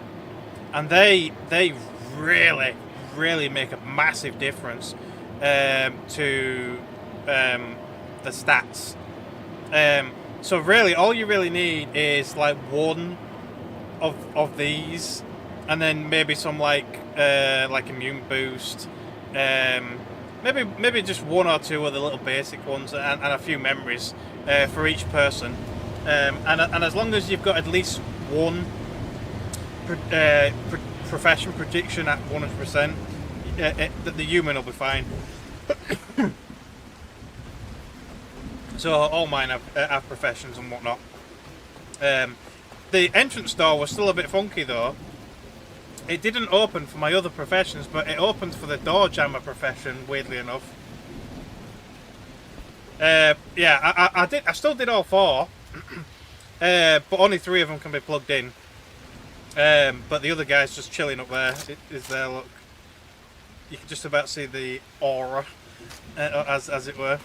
and they really make a massive difference to the stats. So really, all you really need is like one of these, and then maybe some like immune boost. Maybe just 1 or 2 of the little basic ones, and a few memories for each person. And as long as you've got at least one profession prediction at 100%, the human will be fine. So all mine have professions and whatnot. The entrance door was still a bit funky though. It didn't open for my other professions, but it opened for the door jammer profession, weirdly enough. Yeah, I still did all 4, but only 3 of them can be plugged in. But the other guy's just chilling up there. It is there, look. You can just about see the aura, as it were.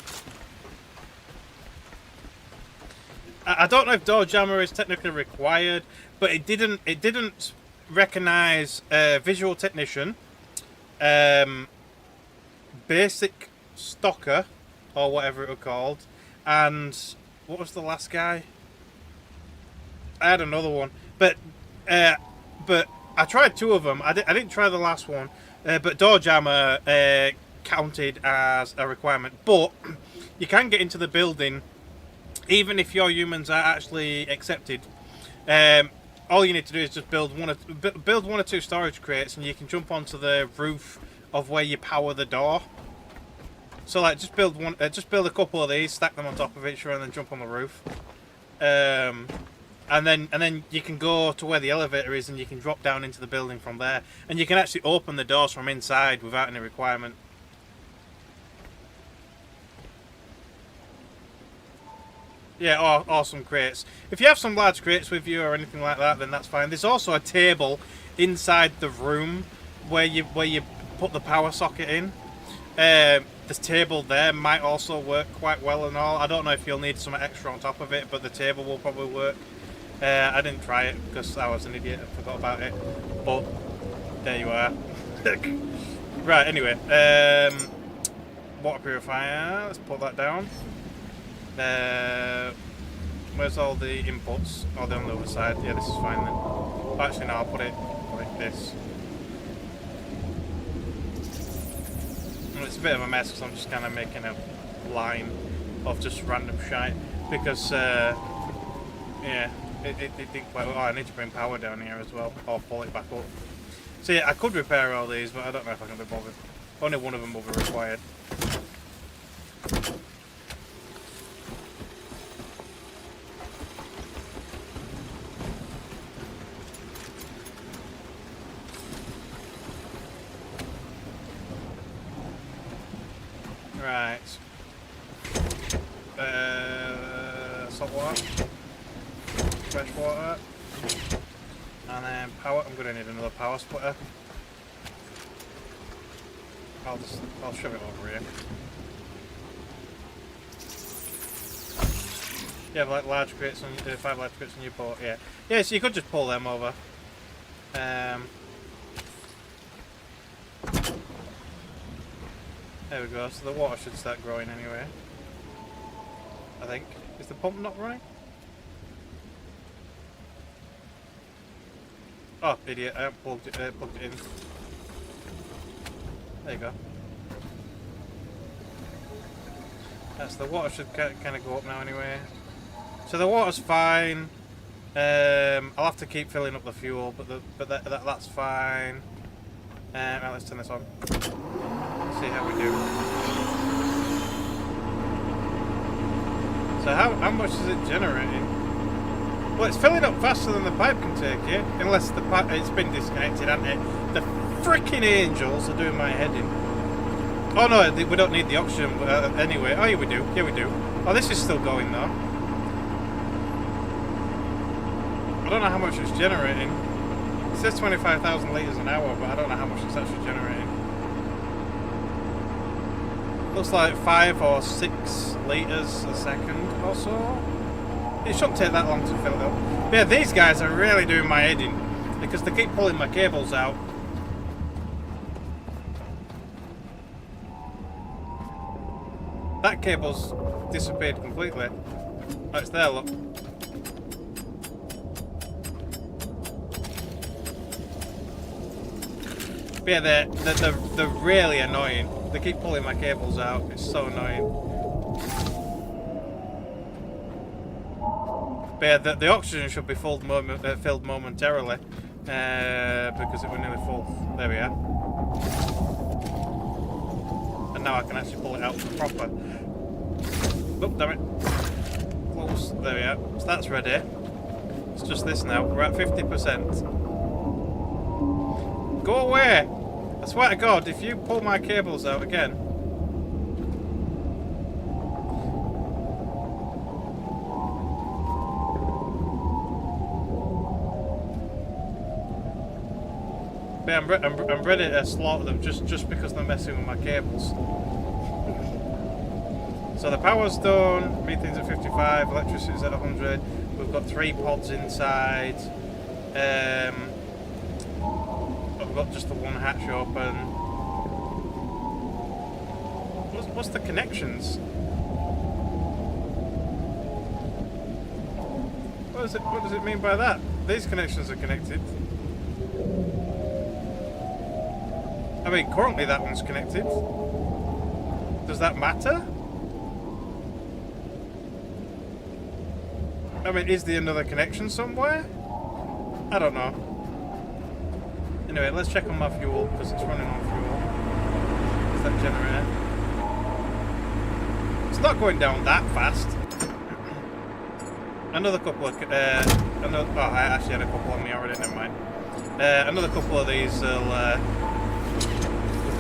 I don't know if door jammer is technically required, but it didn't recognize visual technician, basic stalker, or whatever it was called, and what was the last guy? I had another one, but I tried 2 of them. I didn't try the last one, but door jammer counted as a requirement. But you can get into the building even if your humans are actually accepted. All you need to do is just build 1 or 2 storage crates, and you can jump onto the roof of where you power the door. So like, just build a couple of these, stack them on top of each other, and then jump on the roof. And then you can go to where the elevator is, and you can drop down into the building from there, and you can actually open the doors from inside without any requirement. Yeah, awesome crates. If you have some large crates with you or anything like that, then that's fine. There's also a table inside the room where you put the power socket in. the table there might also work quite well and all. I don't know if you'll need some extra on top of it, but the table will probably work. I didn't try it because I was an idiot and forgot about it. But there you are. Right, anyway. Water purifier. Let's put that down. Where's all the inputs? Oh, they're on the other side. Yeah, this is fine then. Actually, no, I'll put it like this. It's a bit of a mess because I'm just kind of making a line of just random shite because, yeah, it didn't quite. Oh, I need to bring power down here as well, or pull it back up. So yeah, I could repair all these, but I don't know if I can be bothered. Only one of them will be required. Right. Salt water. Fresh water. And then power. I'm going to need another power splitter. I'll shove it over here. You have like large crates on 5 large crates on your boat, yeah. Yeah, so you could just pull them over. There we go, so the water should start growing anyway. I think. Is the pump not running? Oh, idiot, I haven't plugged it in. There you go. That's the water should kind of go up now anyway. So the water's fine. I'll have to keep filling up the fuel, but that's fine. Now let's turn this on. See how we do. So how much is it generating? Well, it's filling up faster than the pipe can take it, unless the pipe it's been disconnected, hasn't it? The freaking angels are doing my head in. Oh no, we don't need the oxygen anyway. Oh yeah, we do. Yeah, we do. Oh, this is still going though. I don't know how much it's generating. It says 25,000 litres an hour, but I don't know how much it's actually generating. Looks like 5 or 6 litres a second or so. It shouldn't take that long to fill it up. But yeah, these guys are really doing my head in because they keep pulling my cables out. That cable's disappeared completely. Oh, it's there, look. But yeah, they're really annoying. They keep pulling my cables out. It's so annoying. But yeah, the oxygen should be filled momentarily because it was nearly full. There we are. And now I can actually pull it out proper. Oh, damn it. Close. There we are. So that's ready. It's just this now. We're at 50%. Go away! I swear to God, if you pull my cables out again... But I'm ready to slaughter them just because they're messing with my cables. So the power's done, methane's at 55, electricity's at 100. We've got 3 pods inside. I've got just the one hatch open. What's the connections? What does it mean by that? These connections are connected. I mean, currently that one's connected. Does that matter? I mean, is there another connection somewhere? I don't know. Anyway, let's check on my fuel, because it's running on fuel. Is that generator? It's not going down that fast. Another couple of... I actually had a couple on me already, never mind. Another couple of these will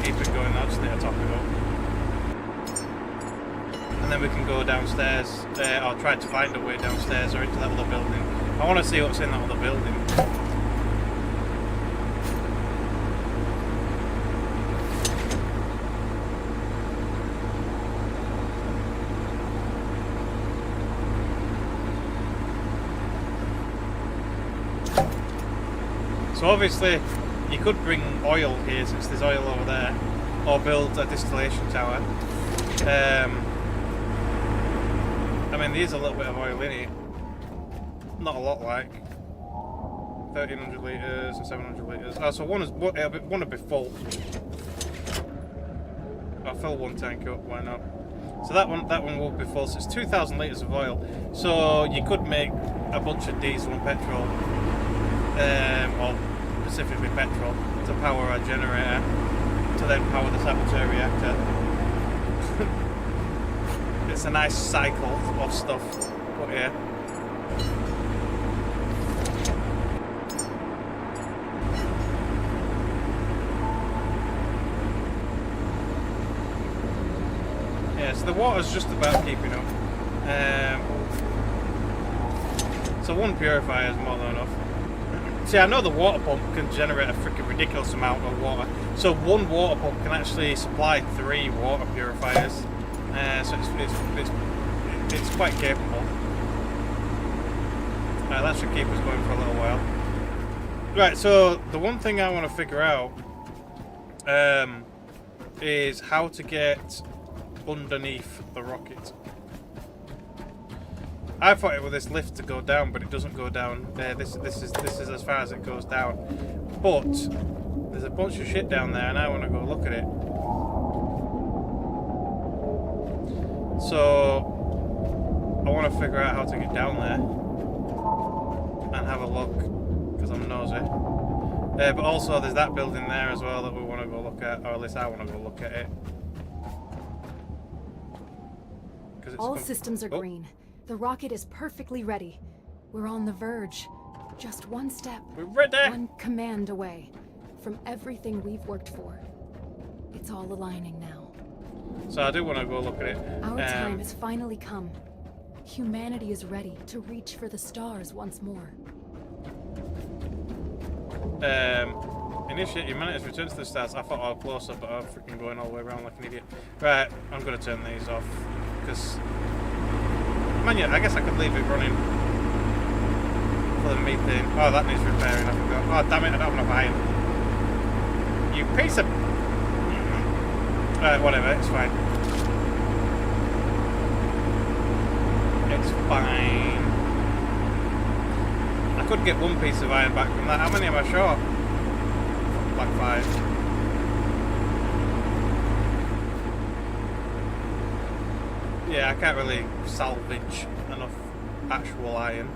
keep it going. I just need to top it up. And then we can go downstairs, or try to find a way downstairs or into that other building. I want to see what's in that other building. So obviously, you could bring oil here since there's oil over there, or build a distillation tower. I mean, there's a little bit of oil in it. Not a lot, like 1,300 litres and 700 litres. Oh, so one will be full. I'll fill one tank up. Why not? So that one will be full. So it's 2,000 litres of oil. So you could make a bunch of diesel and petrol, or specifically petrol, to power a generator, to then power the saboteur reactor. It's a nice cycle of stuff put here. Yeah, so the water's just about keeping up. So one purifier is more than enough. See, I know the water pump can generate a freaking ridiculous amount of water. So one water pump can actually supply 3 water purifiers. So it's quite capable. That should keep us going for a little while. Right, so the one thing I want to figure out is how to get underneath the rocket. I thought it was this lift to go down, but it doesn't go down there. This is as far as it goes down. But there's a bunch of shit down there, and I want to go look at it. So I want to figure out how to get down there and have a look, because I'm nosy. But also there's that building there as well that we want to go look at, or at least I want to go look at it. All systems are green. The rocket is perfectly ready. We're on the verge. Just one step. We're ready. One command away from everything we've worked for. It's all aligning now. So I do want to go look at it. Our time has finally come. Humanity is ready to reach for the stars once more. Initiate humanity's return to the stars. I thought I was closer, but I'm freaking going all the way around like an idiot. Right, I'm going to turn these off, because... Man, yeah, I guess I could leave it running for the methane. Oh, that needs repairing, I forgot. Oh, damn it, I don't have enough iron. You piece of... Right, whatever, it's fine. It's fine. I could get one piece of iron back from that. How many am I short? Like 5. Yeah, I can't really salvage enough actual iron.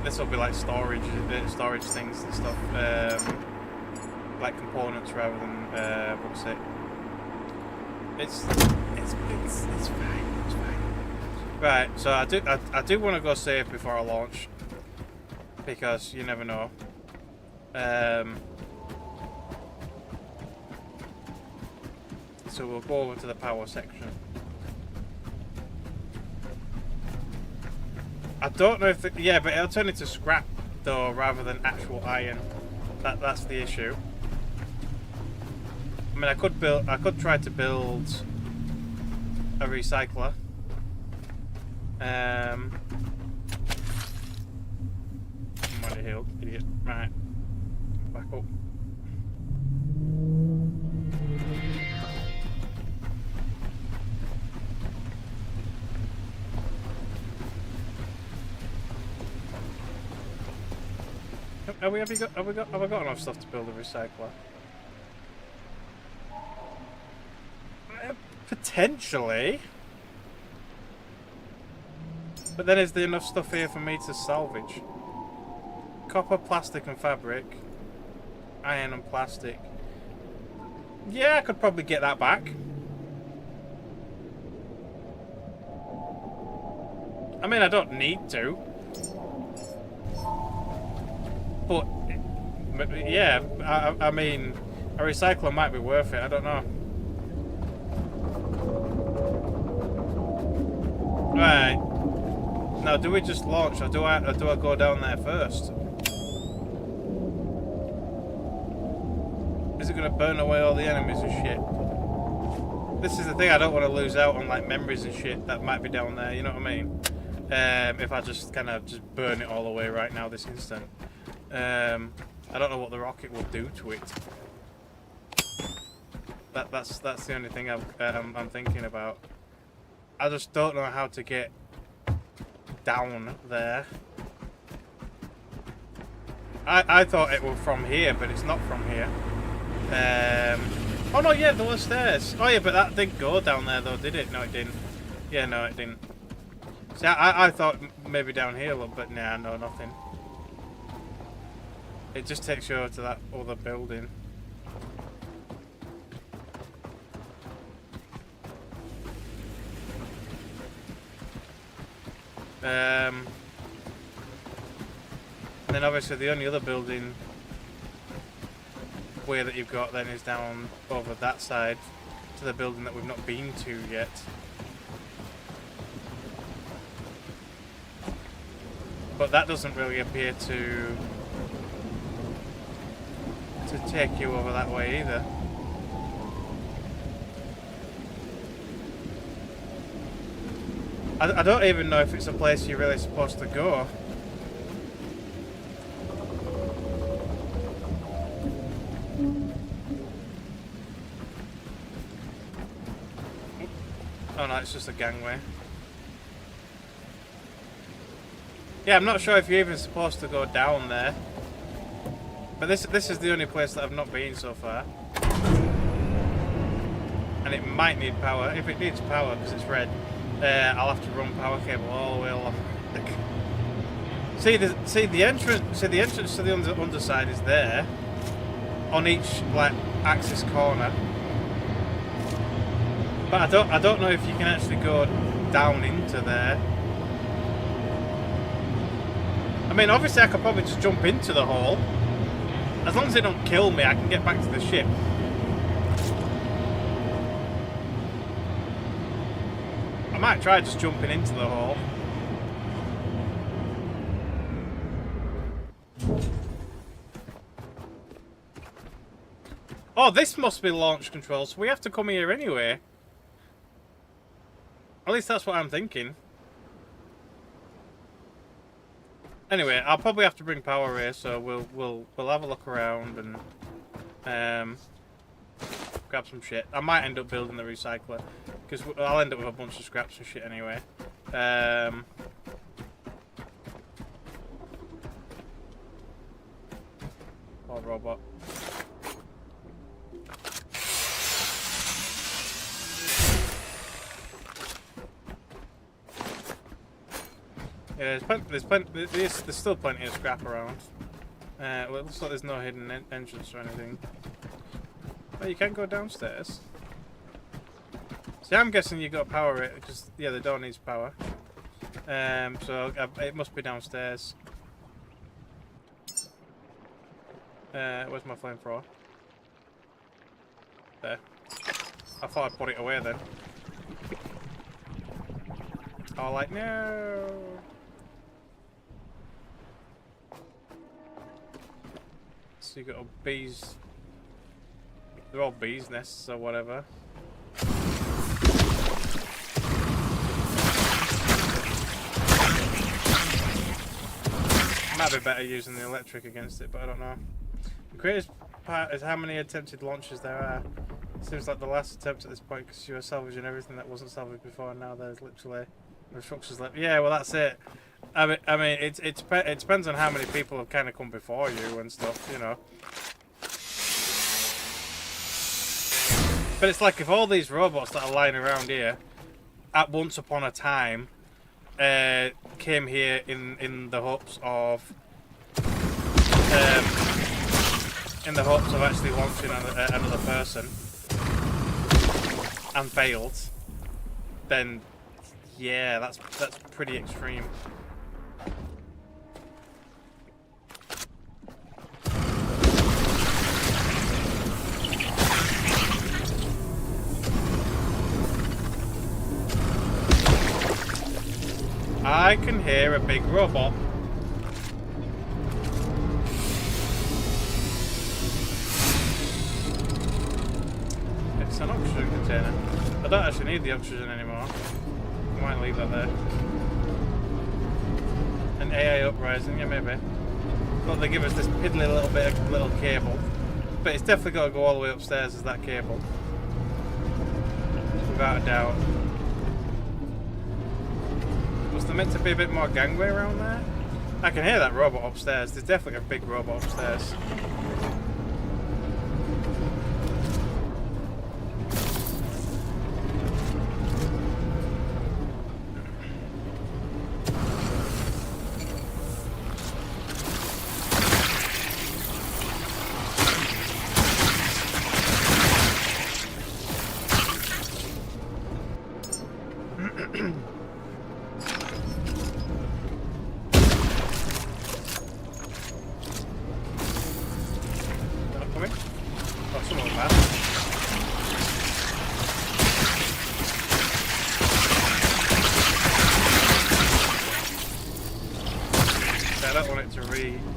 This will be like storage things and stuff, like components rather than what's it? It's fine. It's fine. Right, so I do want to go save before I launch, because you never know. So we'll go over to the power section. I don't know if yeah, but it'll turn into scrap though, rather than actual iron. That's the issue. I mean, I could try to build a recycler. I'm already healed, idiot. Right, back up. Have I got enough stuff to build a recycler? Potentially. But then is there enough stuff here for me to salvage? Copper, plastic and fabric. Iron and plastic. Yeah, I could probably get that back. I mean, I don't need to. But yeah, I mean, a recycler might be worth it. I don't know. Right. Now, do we just launch, or do I go down there first? Is it going to burn away all the enemies and shit? This is the thing. I don't want to lose out on like memories and shit that might be down there. You know what I mean? If I just kind of just burn it all away right now this instant. I don't know what the rocket will do to it. That's the only thing I'm thinking about. I just don't know how to get down there. I thought it was from here, but it's not from here. Oh no, yeah, there were stairs. Oh yeah, but that didn't go down there though, did it? No, it didn't. Yeah, no, it didn't. See, I thought maybe down here, but nah, no, nothing. It just takes you over to that other building. And then obviously the only other building way that you've got then is down over that side to the building that we've not been to yet. But that doesn't really appear to take you over that way either. I don't even know if it's a place you're really supposed to go. Oh no, it's just a gangway. Yeah, I'm not sure if you're even supposed to go down there. But this is the only place that I've not been so far. And it might need power. If it needs power, because it's red, I'll have to run power cable all the way along. See the entrance to the underside is there, on each like axis corner. But I don't know if you can actually go down into there. I mean, obviously I could probably just jump into the hole. As long as they don't kill me, I can get back to the ship. I might try just jumping into the hole. Oh, this must be launch control, so we have to come here anyway. At least that's what I'm thinking. Anyway, I'll probably have to bring power here, so we'll have a look around and grab some shit. I might end up building the recycler because I'll end up with a bunch of scraps and shit anyway. Poor robot. Yeah, there's still plenty of scrap around. Well, it looks like there's no hidden entrance or anything. Oh, you can't go downstairs. See, I'm guessing you got power it because yeah, the door needs power. So it must be downstairs. Where's my flamethrower? There. I thought I'd put it away then. Oh, like no. So you got all bees. They're all bees nests or whatever. Might be better using the electric against it, but I don't know. The greatest part is how many attempted launches there are. Seems like the last attempt at this point because you were salvaging everything that wasn't salvaged before, and now there's literally no structures left. Yeah, well that's it. I mean, it depends on how many people have kind of come before you and stuff, you know. But it's like if all these robots that are lying around here, at once upon a time, came here in the hopes of actually launching another person and failed, then yeah, that's pretty extreme. I can hear a big robot. It's an oxygen container. I don't actually need the oxygen anymore. I might leave that there. An AI uprising, yeah, maybe. But they give us this piddly little bit of little cable. But it's definitely got to go all the way upstairs as that cable. Without a doubt. Was there meant to be a bit more gangway around there? I can hear that robot upstairs. There's definitely a big robot upstairs.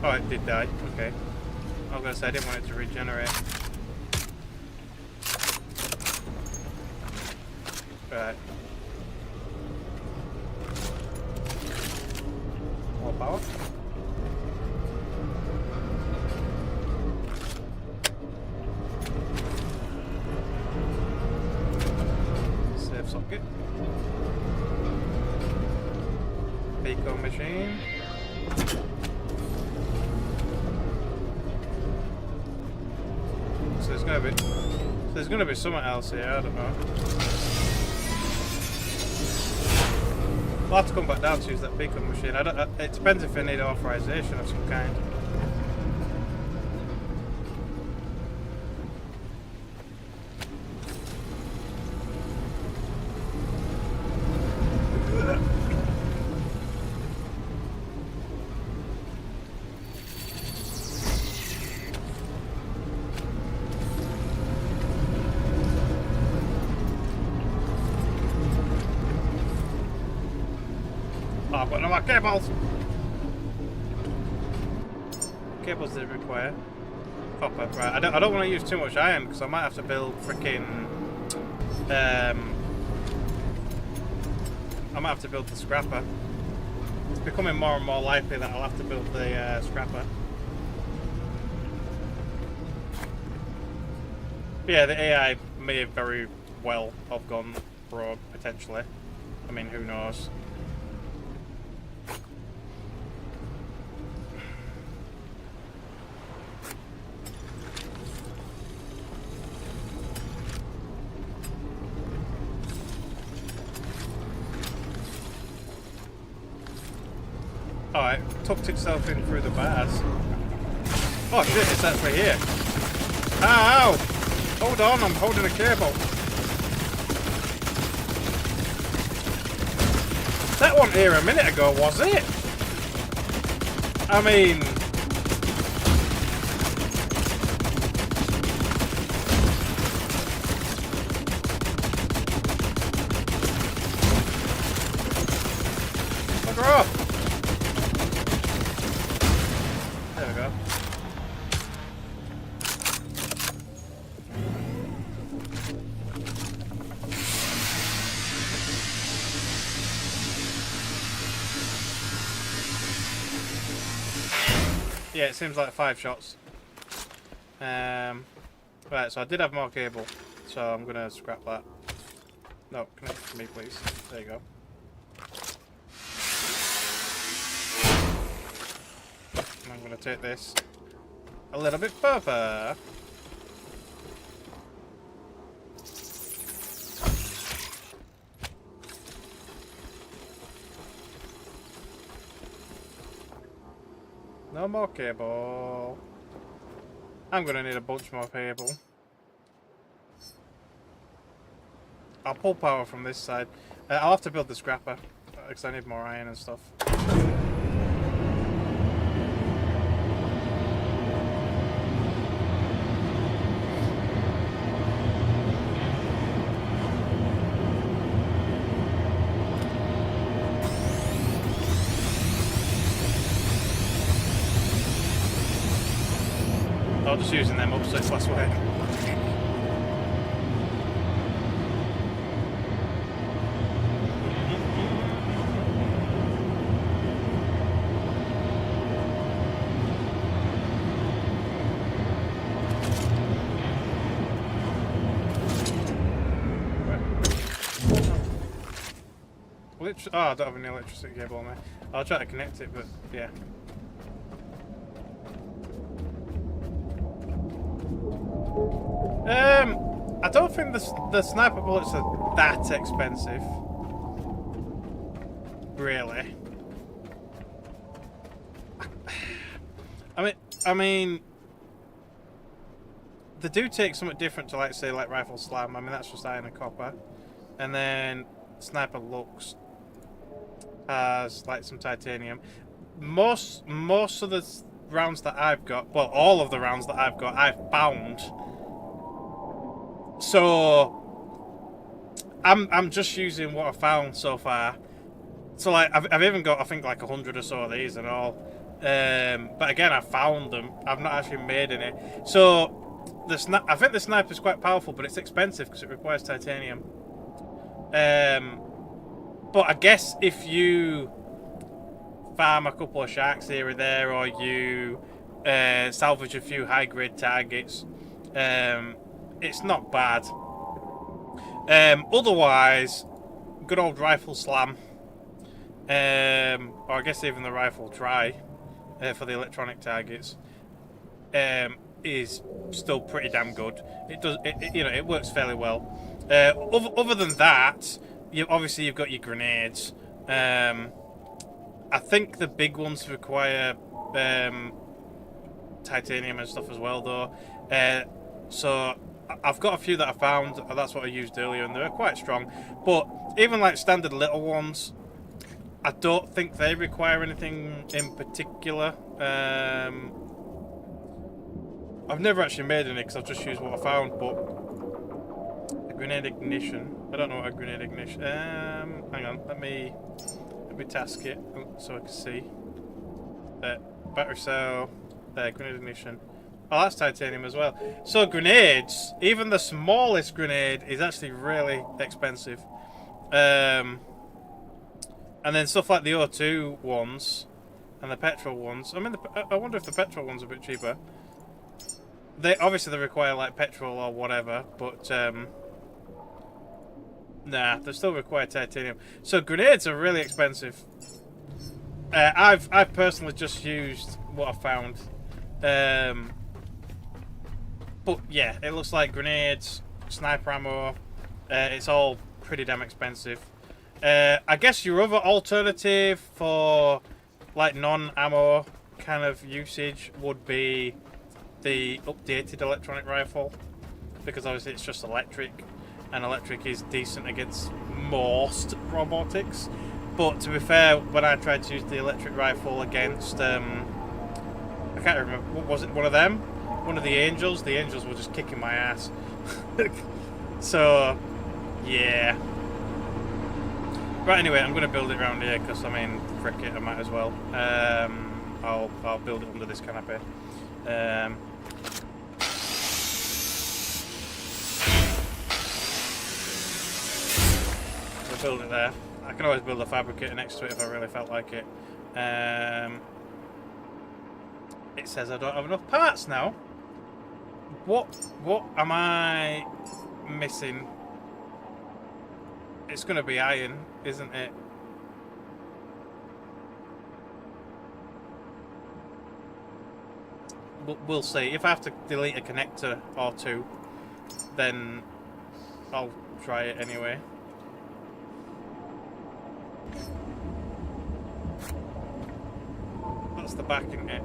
Oh, it did die. Okay. I was going to say I didn't want it to regenerate. Right. More power. Save socket. Pico machine. There's gonna be something else here, I don't know. We'll have to come back down to use that beacon machine. It depends if I need authorization of some kind. Oh, but no more cables! Cables did require copper. Right, I don't want to use too much iron because I might have to build freaking. I might have to build the scrapper. It's becoming more and more likely that I'll have to build the scrapper. But yeah, the AI may very well have gone rogue potentially. I mean, who knows? Oh, it tucked itself in through the bars. Oh shit, it's actually here. Ow! Hold on, I'm holding a cable. That wasn't here a minute ago, was it? I mean... Bugger off! There we go. Yeah, it seems like 5 shots. Right, so I did have more cable, so I'm gonna scrap that. No, connect it to me, please. There you go. And I'm gonna take this a little bit further. No more cable. I'm gonna need a bunch more cable. I'll pull power from this side. I'll have to build the scrapper because I need more iron and stuff. I'm just using them up so it's less work. Oh, I don't have any electricity cable on me. I'll try to connect it, but yeah. I don't think the sniper bullets are that expensive. Really. I mean, they do take something different to, like, say, like rifle slam. I mean, that's just iron and copper, and then sniper looks has like some titanium. Most of the rounds that I've got, well, all of the rounds that I've got, I've found. So I'm just using what I found so far. So like I've even got, I think, like 100 or so of these and all. But again, I found them. I've not actually made any. So I think the sniper is quite powerful, but it's expensive because it requires titanium. But I guess if you farm a couple of sharks here or there, or you salvage a few high-grade targets, it's not bad. Otherwise, good old rifle slam, or I guess even the rifle try for the electronic targets, is still pretty damn good. It works fairly well. Other than that, obviously you've got your grenades. I think the big ones require titanium and stuff as well, though. So I've got a few that I found. That's what I used earlier, and they're quite strong. But even like standard little ones, I don't think they require anything in particular. I've never actually made any because I've just used what I found. But a grenade ignition. I don't know what a grenade ignition. Hang on. Let me task it so I can see. Battery cell. Grenade ignition. Oh, that's titanium as well. So grenades, even the smallest grenade is actually really expensive. And then stuff like the O2 ones and the petrol ones. I mean, I wonder if the petrol ones are a bit cheaper. They require like petrol or whatever, but nah, they still require titanium. So grenades are really expensive. I've personally just used what I found. But yeah, it looks like grenades, sniper ammo, it's all pretty damn expensive. I guess your other alternative for like non-ammo kind of usage would be the updated electronic rifle, because obviously it's just electric, and electric is decent against most robotics. But to be fair, when I tried to use the electric rifle against, I can't remember, what was it, one of them? One of the Angels? The Angels were just kicking my ass. So, yeah. Right, anyway, I'm going to build it around here, because, I mean, frick it, I might as well. I'll build it under this canopy. I'll build it there. I can always build a fabricator next to it if I really felt like it. It says I don't have enough parts now. What am I missing? It's going to be iron, isn't it? We'll see. If I have to delete a connector or two, then I'll try it anyway. That's the back, isn't it?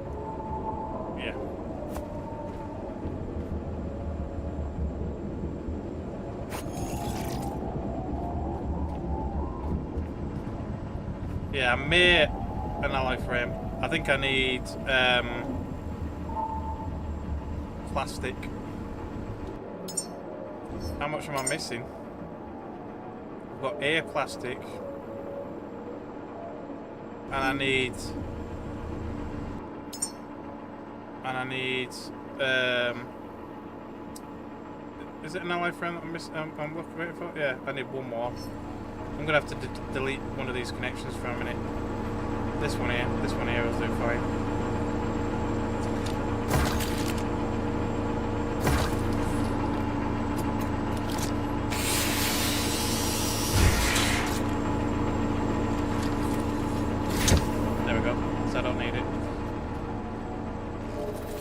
Yeah. Yeah, I made an alloy frame. I think I need plastic. How much am I missing? I've got air plastic, and I need is it an alloy frame that I'm looking for? Yeah, I need one more. I'm gonna have to delete one of these connections for a minute. This one here will do fine.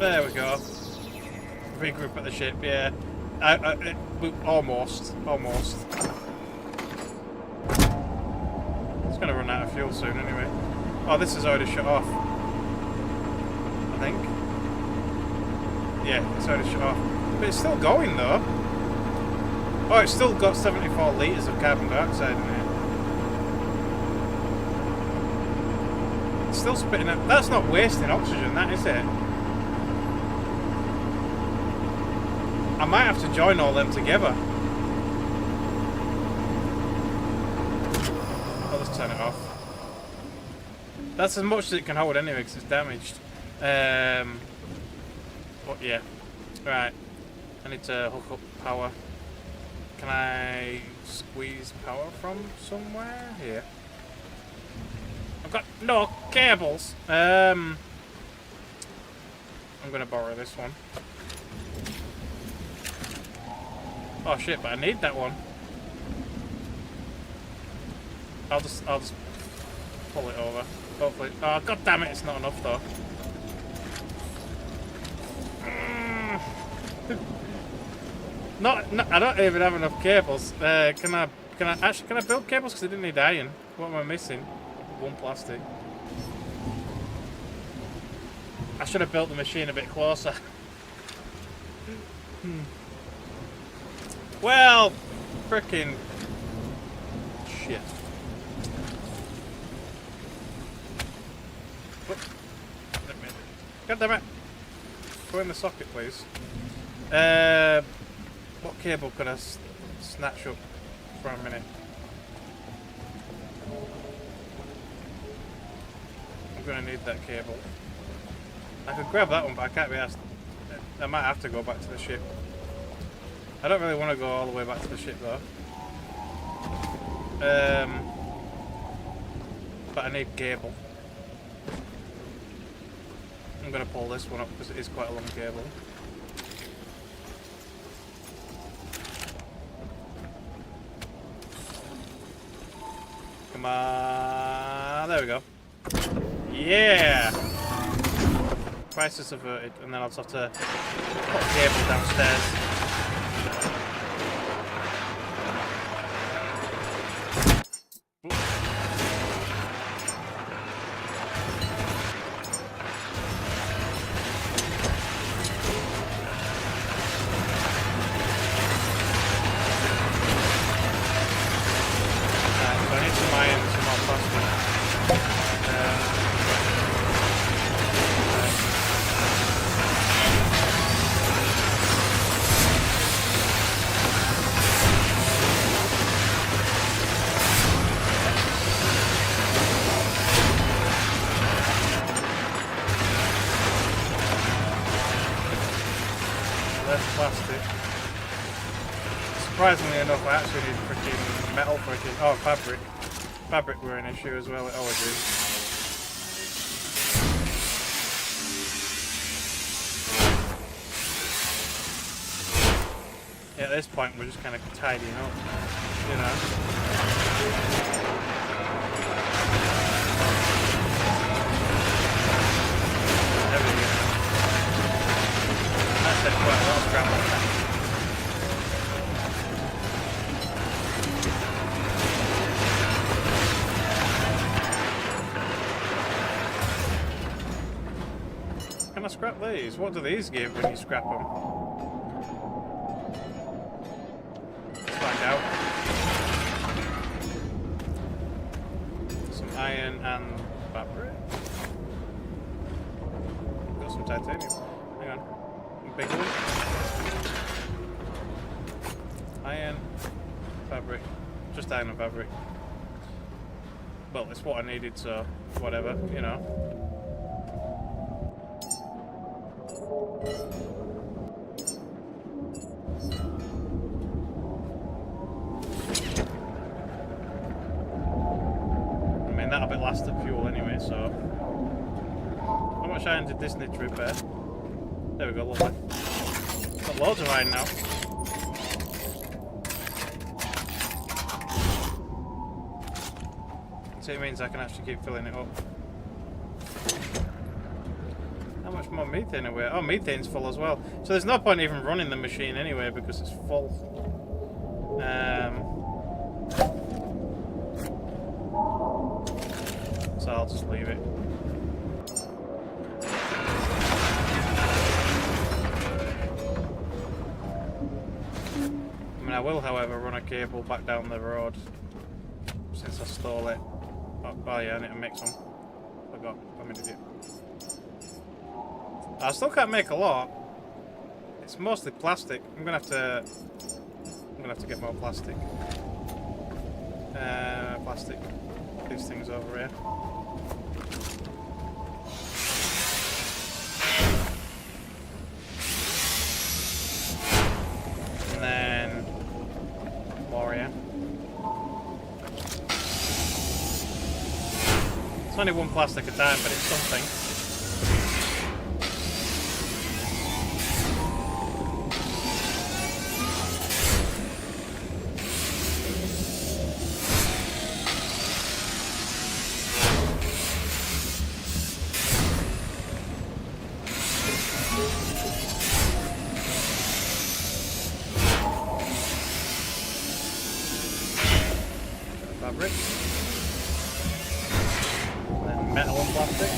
There we go. Regroup at the ship, yeah. Almost. It's going to run out of fuel soon anyway. Oh, this is already shut off. I think. Yeah, it's already shut off. But it's still going though. Oh, it's still got 74 litres of carbon dioxide in it. It's still spitting out. That's not wasting oxygen, that is it? I might have to join all them together. I'll just turn it off. That's as much as it can hold anyway because it's damaged. But yeah. Right. I need to hook up power. Can I squeeze power from somewhere? Here. I've got no cables. I'm gonna borrow this one. Oh shit, but I need that one. I'll just pull it over. Hopefully. Oh god damn it, it's not enough though. Not I don't even have enough cables. Can I build cables? Because I didn't need iron. What am I missing? One plastic. I should have built the machine a bit closer. Well, frickin' shit. God damn it. Go in the socket, please. What cable could I snatch up for a minute? I'm gonna need that cable. I could grab that one, but I can't be asked. I might have to go back to the ship. I don't really want to go all the way back to the ship though. But I need cable. I'm going to pull this one up because it is quite a long cable. Come on. There we go. Yeah! Crisis averted, and then I'll just have to put the cable downstairs. Surprisingly enough, I actually need freaking metal for it. Oh, fabric. Fabric were an issue as well, it always is. Yeah, at this point we're just kind of tidying up, you know. There we go. That's quite a lot of scramble. Can I scrap these? What do these give when you scrap them? Let's find out. Some iron and fabric. Got some titanium. Hang on. Big one. Iron, fabric. Just iron and fabric. Well, it's what I needed, so whatever, you know. I mean, that'll be last of fuel anyway, so. How much iron did this need to repair? There we go, lovely. Got loads of iron now. So it means I can actually keep filling it up. How much more methane away? Oh, methane's full as well. So there's no point even running the machine anyway because it's full. So I'll just leave it. I mean, I will, however, run a cable back down the road since I stole it. Oh yeah, I need to make some. Forgot. I'm an idiot. I still can't make a lot. It's mostly plastic. I'm gonna have to get more plastic. Plastic. These things over here. And then more here. It's only one plastic a time, but it's something. Fabric. Then metal and plastic.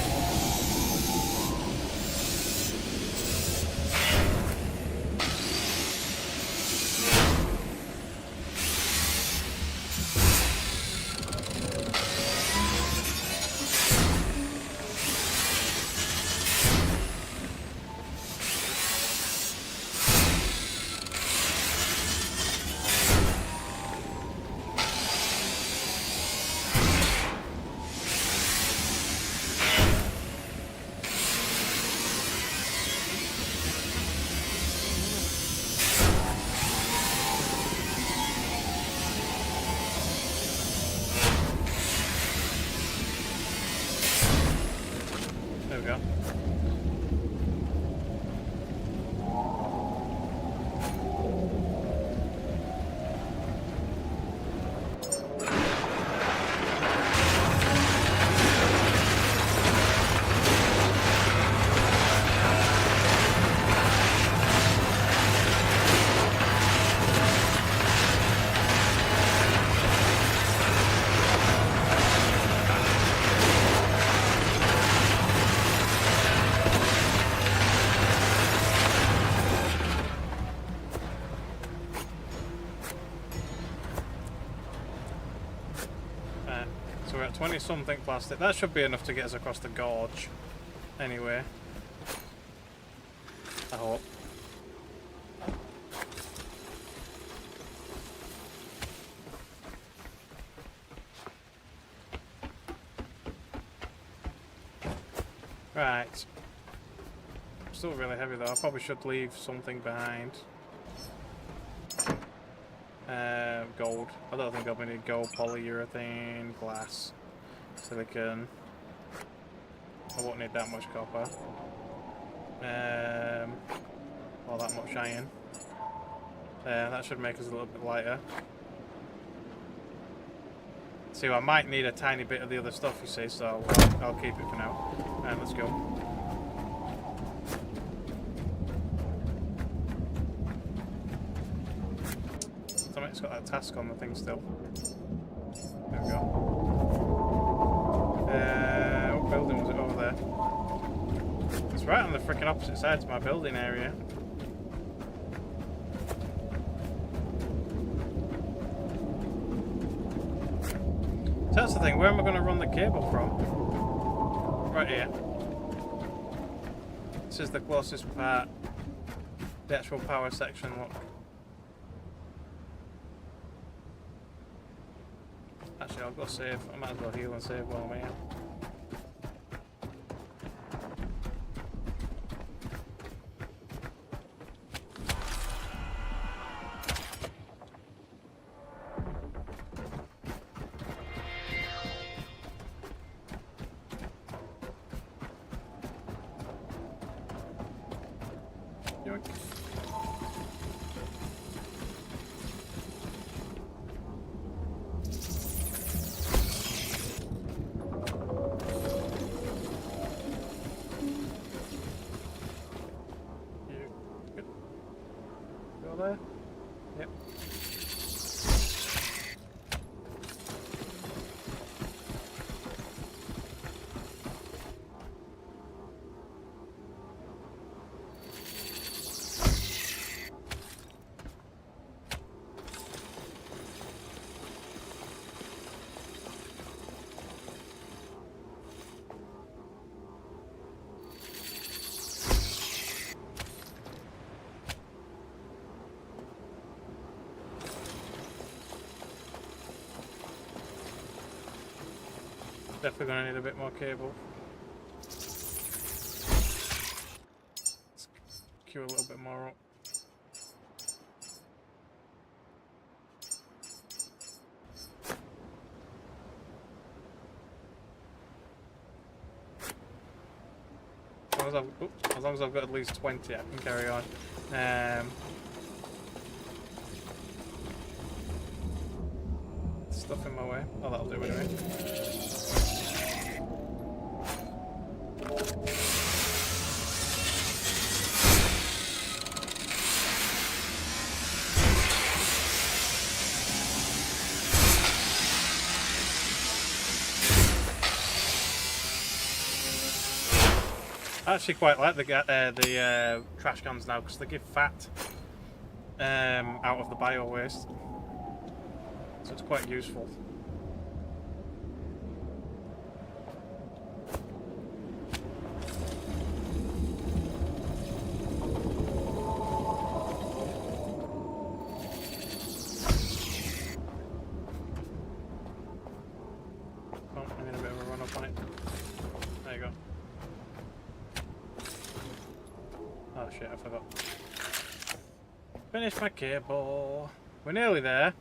There we go. So we're at 20 something plastic. That should be enough to get us across the gorge. Anyway. I hope. Right. Still really heavy though. I probably should leave something behind. Gold. I don't think I'm going to need gold, polyurethane, glass, silicon. I won't need that much copper. Or that much iron. That should make us a little bit lighter. See, I might need a tiny bit of the other stuff, you see, so I'll keep it for now. Let's go. It's got that task on the thing still. There we go. What building was it over there? It's right on the freaking opposite side to my building area. So that's the thing, where am I going to run the cable from? Right here. This is the closest part. The actual power section, look. Actually, I'll go save. I might as well heal and save while I'm here. Yoink. there? Yep. Definitely gonna need a bit more cable. Let's queue a little bit more up. As long as I've got at least 20, I can carry on. Stuff in my way. Oh, that'll do anyway. I actually quite like the trash cans now because they give fat out of the bio waste, so it's quite useful. Oh, I need a bit of a run up on it. There you go. Oh shit, I forgot. Finish my cable. We're nearly there.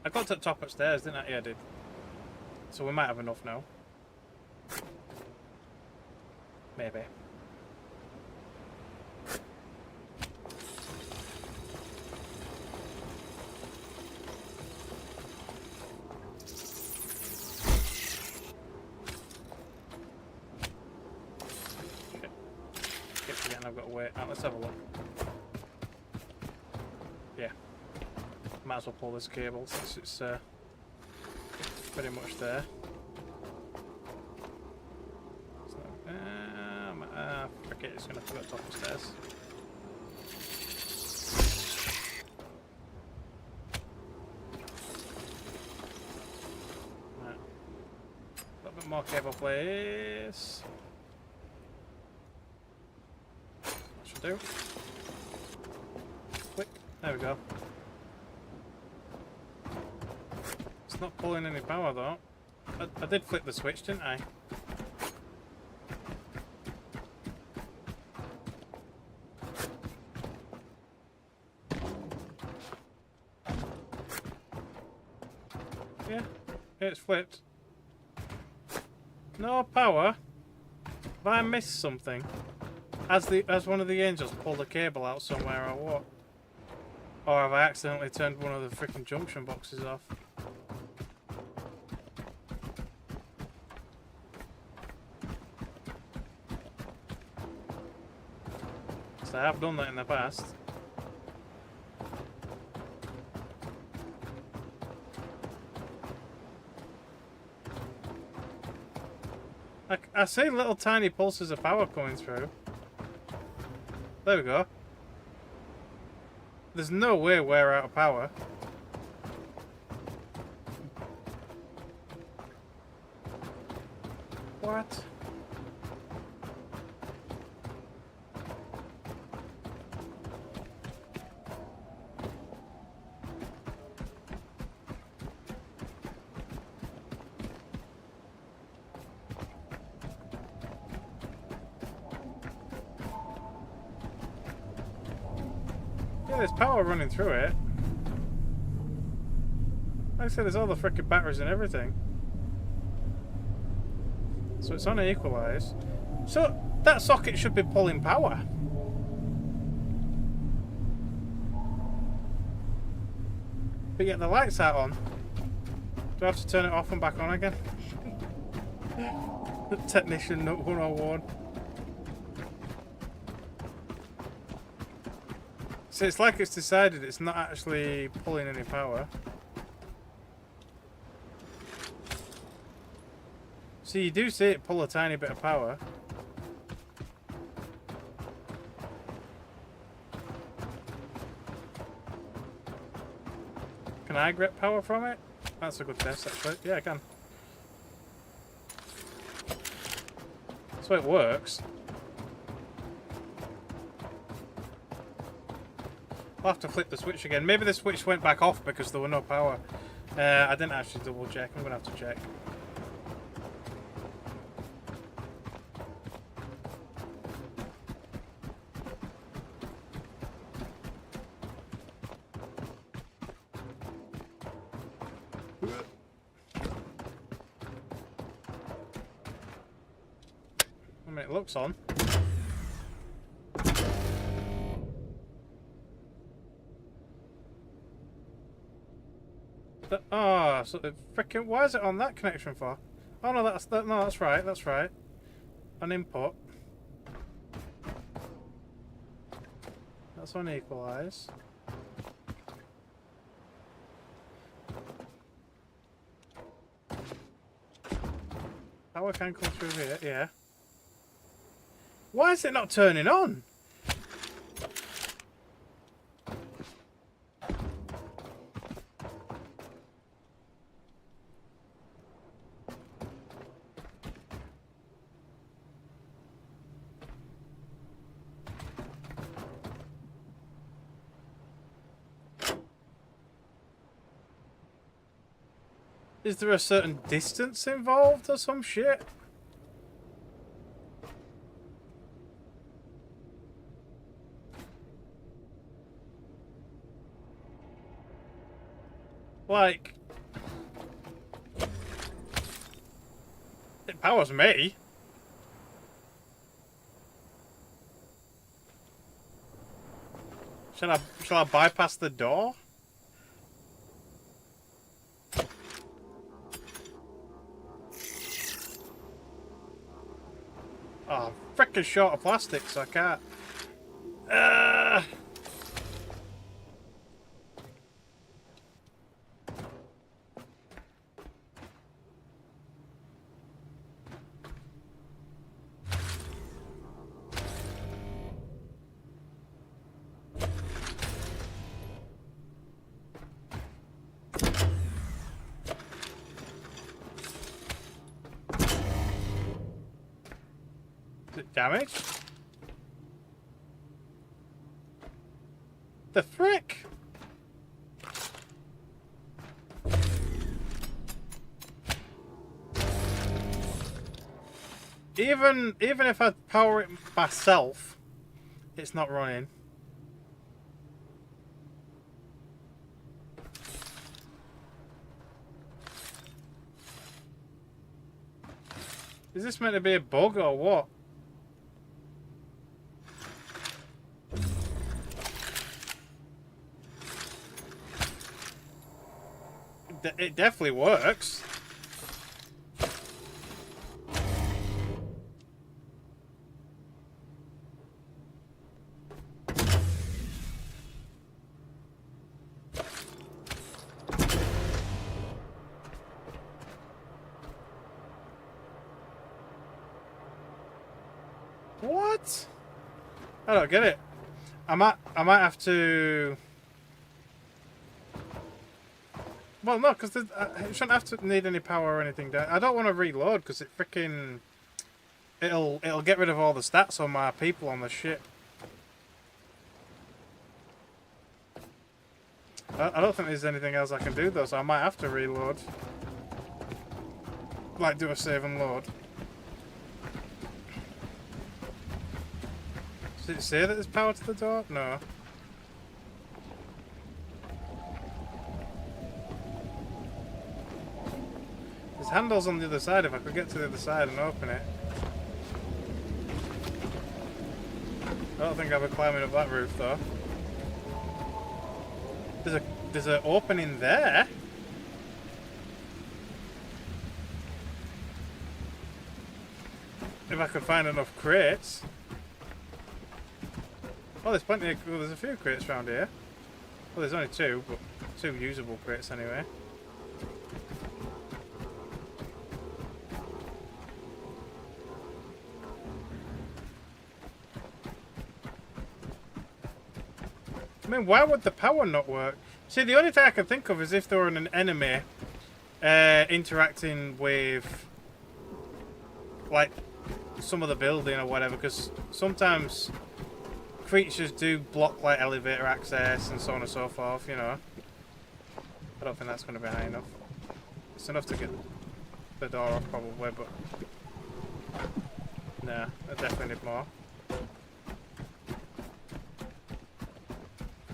I got to the top upstairs, didn't I? Yeah, I did. So we might have enough now. Maybe. I've got to wait. Let's have a look. Yeah. Might as well pull this cable since it's pretty much there. So, forget it's going to put it top of the stairs. Right. A little bit more cable, please. Do. Click. There we go. It's not pulling any power though. I did flip the switch, didn't I? Yeah, it's flipped. No power. Have I missed something? Has one of the angels pulled a cable out somewhere or what? Or have I accidentally turned one of the freaking junction boxes off? So I have done that in the past. I see little tiny pulses of power coming through. There we go. There's no way we're out of power. What? Yeah, there's power running through it. Like I said, there's all the frickin' batteries and everything. So it's on equalise. So that socket should be pulling power. But yet the lights aren't on. Do I have to turn it off and back on again? Technician 101. So it's like it's decided it's not actually pulling any power. So you do see it pull a tiny bit of power. Can I get power from it? That's a good test, actually. Yeah, I can. That's how it works. I'll have to flip the switch again. Maybe the switch went back off because there were no power. I didn't actually double check. I'm going to have to check. I mean, it looks on. Oh, so the frickin' why is it on that connection for? Oh no, that's right, that's right. An input. That's on equalize. Power can come through here, yeah. Why is it not turning on? Is there a certain distance involved or some shit? Like, it powers me. Shall I bypass the door? Oh, I'm frickin' short of plastic, so I can't. Is it damaged? The frick? Even if I power it myself, it's not running. Is this meant to be a bug or what? It definitely works. What? I don't get it. I might have to. Well, no, because it shouldn't have to need any power or anything. I don't want to reload because it freaking it'll get rid of all the stats on my people on the ship. I don't think there's anything else I can do though, so I might have to reload. Like do a save and load. Does it say that there's power to the door? No. There's handles on the other side if I could get to the other side and open it. I don't think I'll be climbing up that roof though. There's an opening there. If I could find enough crates. Oh, there's plenty of... Well, there's a few crates around here. Well, there's only two, but two usable crates anyway. I mean, why would the power not work? See, the only thing I can think of is if there were an enemy interacting with, like, some of the building or whatever, because sometimes creatures do block, like, elevator access and so on and so forth, you know. I don't think that's going to be high enough. It's enough to get the door off, probably, but... Nah, I definitely need more.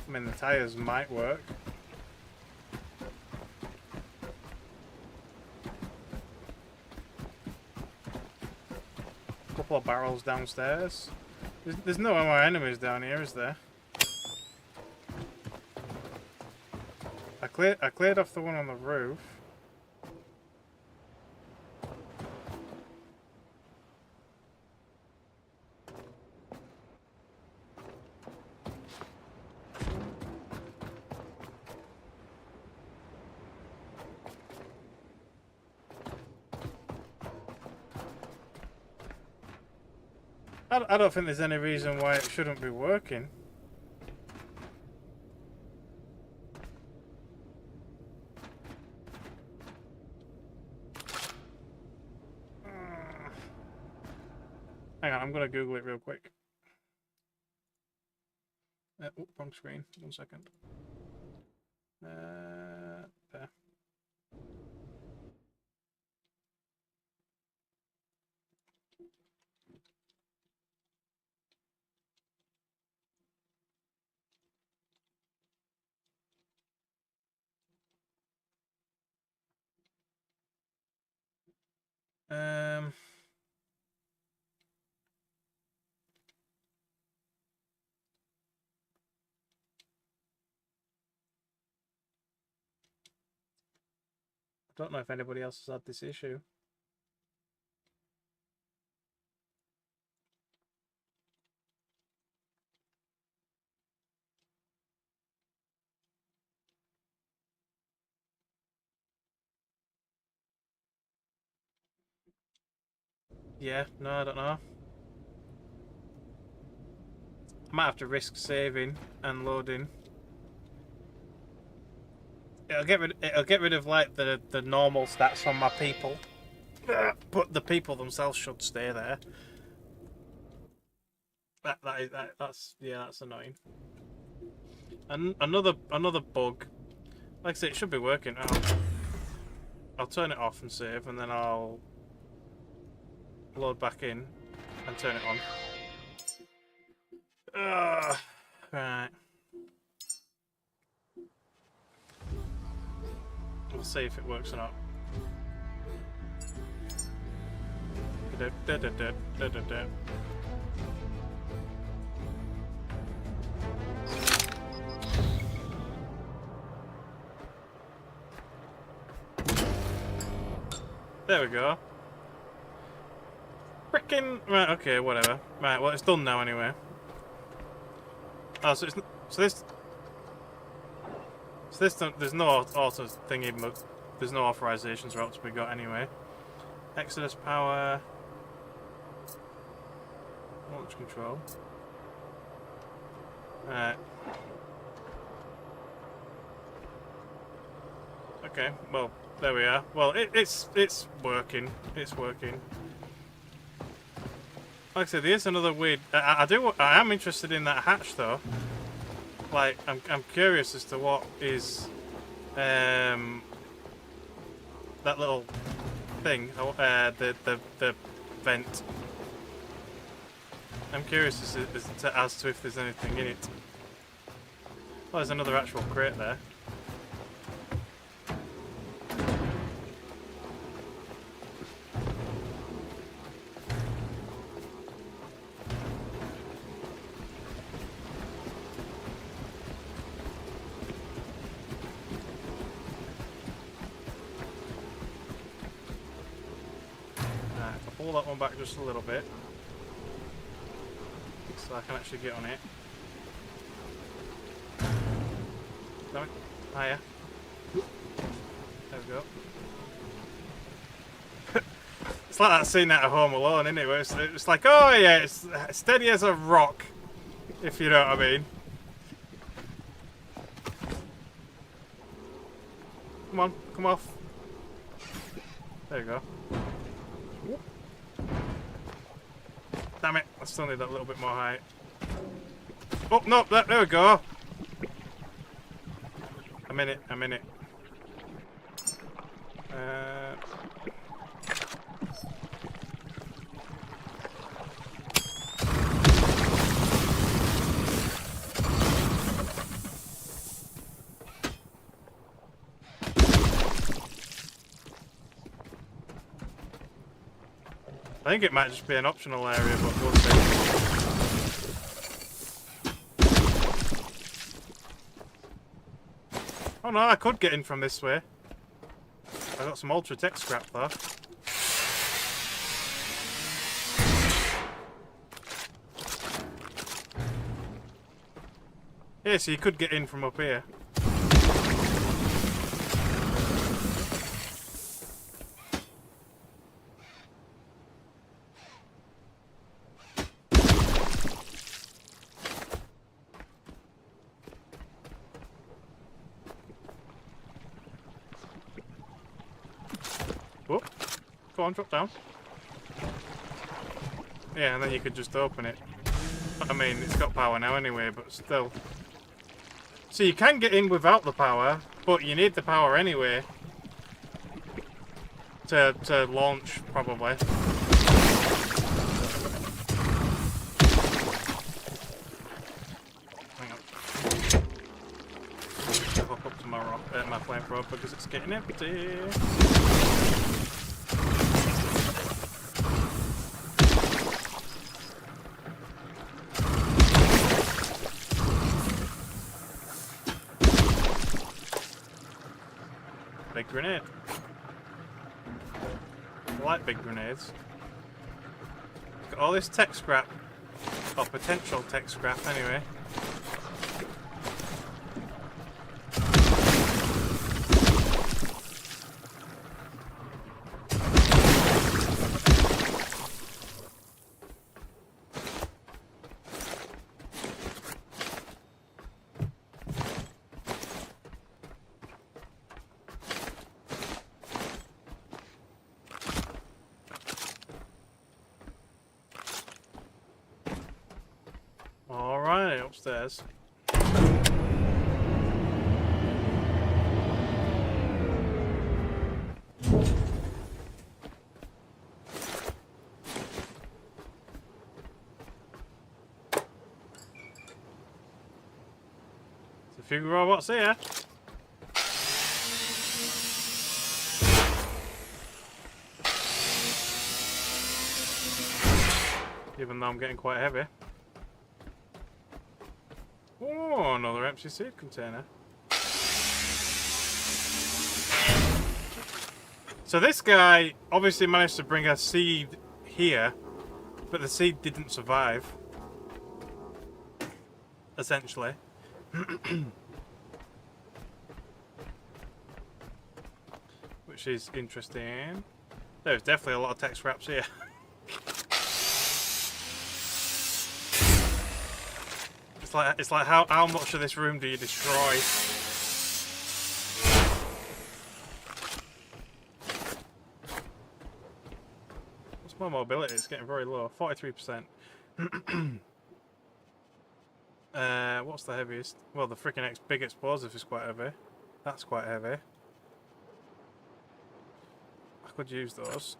I mean, the tyres might work. A couple of barrels downstairs. There's no more enemies down here, is there? I cleared off the one on the roof. I don't think there's any reason why it shouldn't be working. Hang on, I'm gonna Google it real quick. Oh, wrong screen. 1 second. There. I don't know if anybody else has had this issue. Yeah, no, I don't know. I might have to risk saving and loading. It'll get rid of like the normal stats from my people, but the people themselves should stay there. That's annoying. And another bug. Like I say, it should be working. I'll turn it off and save, and then I'll load back in and turn it on. Right. We'll see if it works or not. There we go. Frickin' right, okay, whatever. Right, well it's done now anyway. Oh, so this there's no auto thingy, but there's no authorizations route to be got anyway. Exodus power, launch control. Right. Okay. Well, there we are. Well, it's working. It's working. Like I said, there's another weird. I am interested in that hatch though. Like, I'm curious as to what is that little thing, the vent. I'm curious as to if there's anything in it. Oh, there's another actual crate there. Pull that one back just a little bit so I can actually get on it. Damn it. Higher. There we go. It's like that scene out of Home Alone, isn't it? Where it's like, oh yeah, it's steady as a rock, if you know what I mean. Come on, come off. There you go. Damn it, I still need that little bit more height. Oh, no, there we go. I'm in it, I'm in it. I think it might just be an optional area, but we'll see. Oh no, I could get in from this way. I got some ultra tech scrap though. Yeah, so you could get in from up here. Oh, go on, drop down. Yeah, and then you could just open it. I mean, it's got power now anyway, but still. So you can get in without the power, but you need the power anyway to launch, probably. Hang on. I'll hook up to my flamethrower because it's getting empty. Big grenade. I like big grenades. Got all this tech scrap, or potential tech scrap anyway. Alright, upstairs. There's a few robots here. Even though I'm getting quite heavy. Oh, another empty seed container. So this guy obviously managed to bring a seed here, but the seed didn't survive. Essentially. Which is interesting. There's definitely a lot of tech scraps here. It's like how much of this room do you destroy? What's my mobility? It's getting very low. 43%. What's the heaviest? Well, the freaking big explosive is quite heavy. That's quite heavy. I could use those.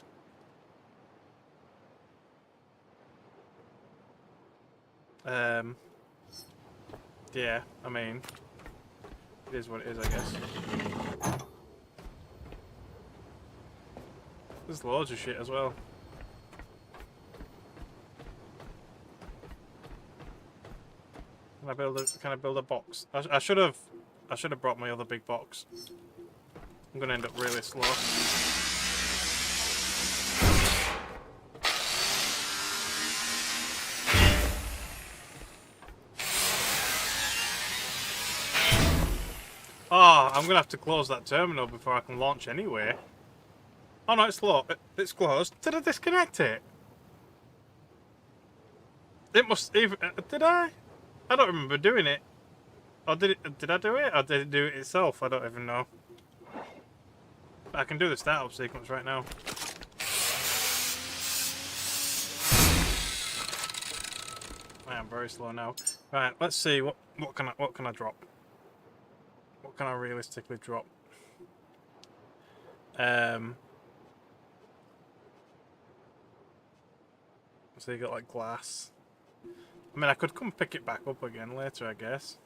Yeah, I mean, it is what it is, I guess. There's loads of shit as well. Can I build a box? I should have brought my other big box. I'm gonna end up really slow. I'm gonna have to close that terminal before I can launch anyway. Oh no, it's closed. Did I disconnect it? It must even... did I? I don't remember doing it. Or did I do it? Or did it do it itself? I don't even know. I can do the startup sequence right now. I am very slow now. Right, let's see what can I drop? What can I realistically drop? So you got like glass. I mean, I could come pick it back up again later, I guess.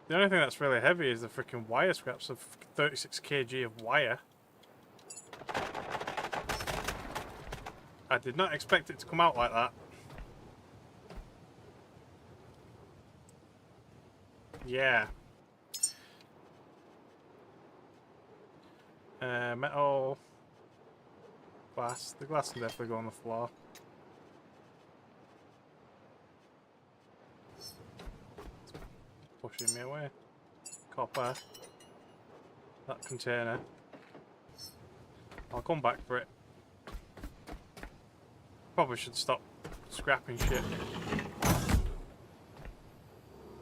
The only thing that's really heavy is the freaking wire scraps of 36 kg of wire. I did not expect it to come out like that. Yeah. Metal. Glass. The glass can definitely go on the floor. Pushing me away. Copper. That container. I'll come back for it. Probably should stop scrapping shit.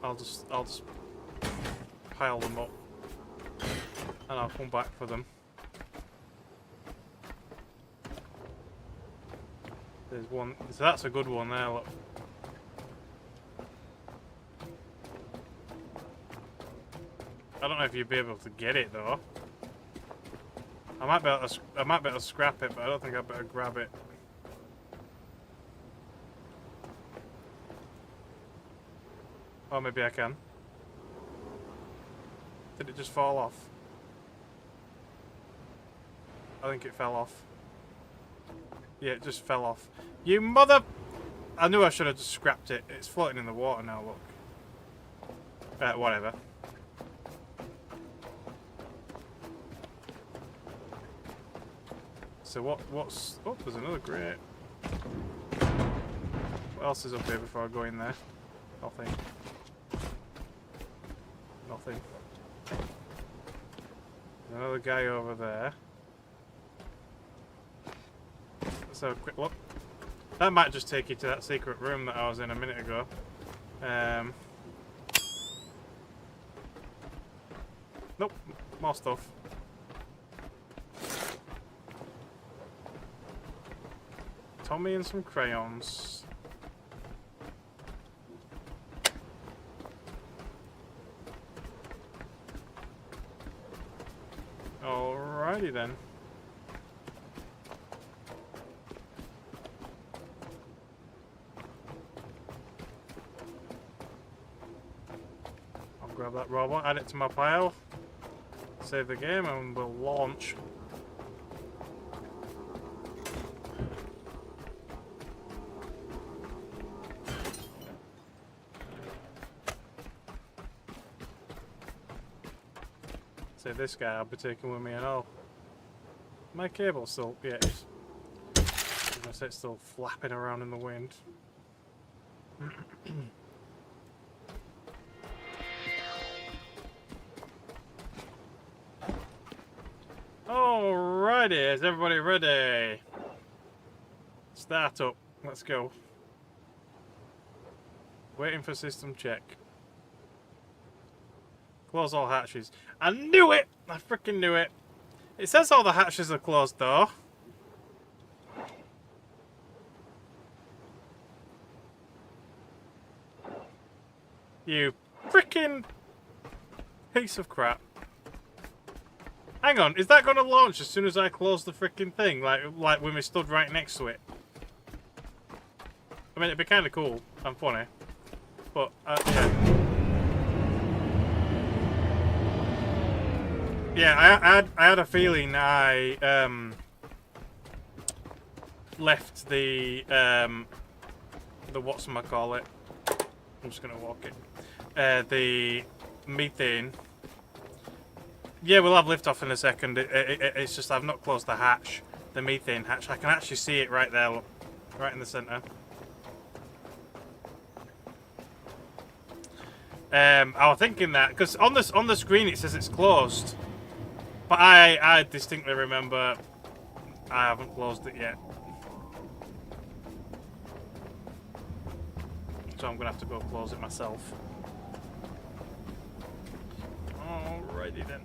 I'll just pile them up and I'll come back for them. There's one, so that's a good one there, look. I don't know if you'd be able to get it though. I might be able to scrap it, but I don't think I'd better grab it. Or maybe I can. Did it just fall off? I think it fell off. Yeah, it just fell off. You mother... I knew I should have just scrapped it. It's floating in the water now, look. Whatever. So what's... Oh, there's another grate. What else is up here before I go in there? Nothing. Nothing. Another guy over there. Let's have a quick look. That might just take you to that secret room that I was in a minute ago. Nope, more stuff. Tommy and some crayons. Alrighty then. I'll grab that robot, add it to my pile, save the game, and we'll launch. Save this guy, I'll be taking with me and all. My cable's still, yeah, it's still flapping around in the wind. Alrighty, is everybody ready? Start up, let's go. Waiting for system check. Close all hatches. I knew it! I freaking knew it. It says all the hatches are closed though. You freaking piece of crap. Hang on, is that going to launch as soon as I close the freaking thing? Like when we stood right next to it? I mean, it'd be kind of cool and funny. But, yeah. Yeah, I had a feeling I left the whatchamacallit. I'm just gonna walk it. The methane. Yeah, we'll have liftoff in a second. It's just I've not closed the hatch, the methane hatch. I can actually see it right there, look, right in the centre. I was thinking that because on the screen it says it's closed, but I distinctly remember I haven't closed it yet. So I'm gonna have to go close it myself. Alrighty then.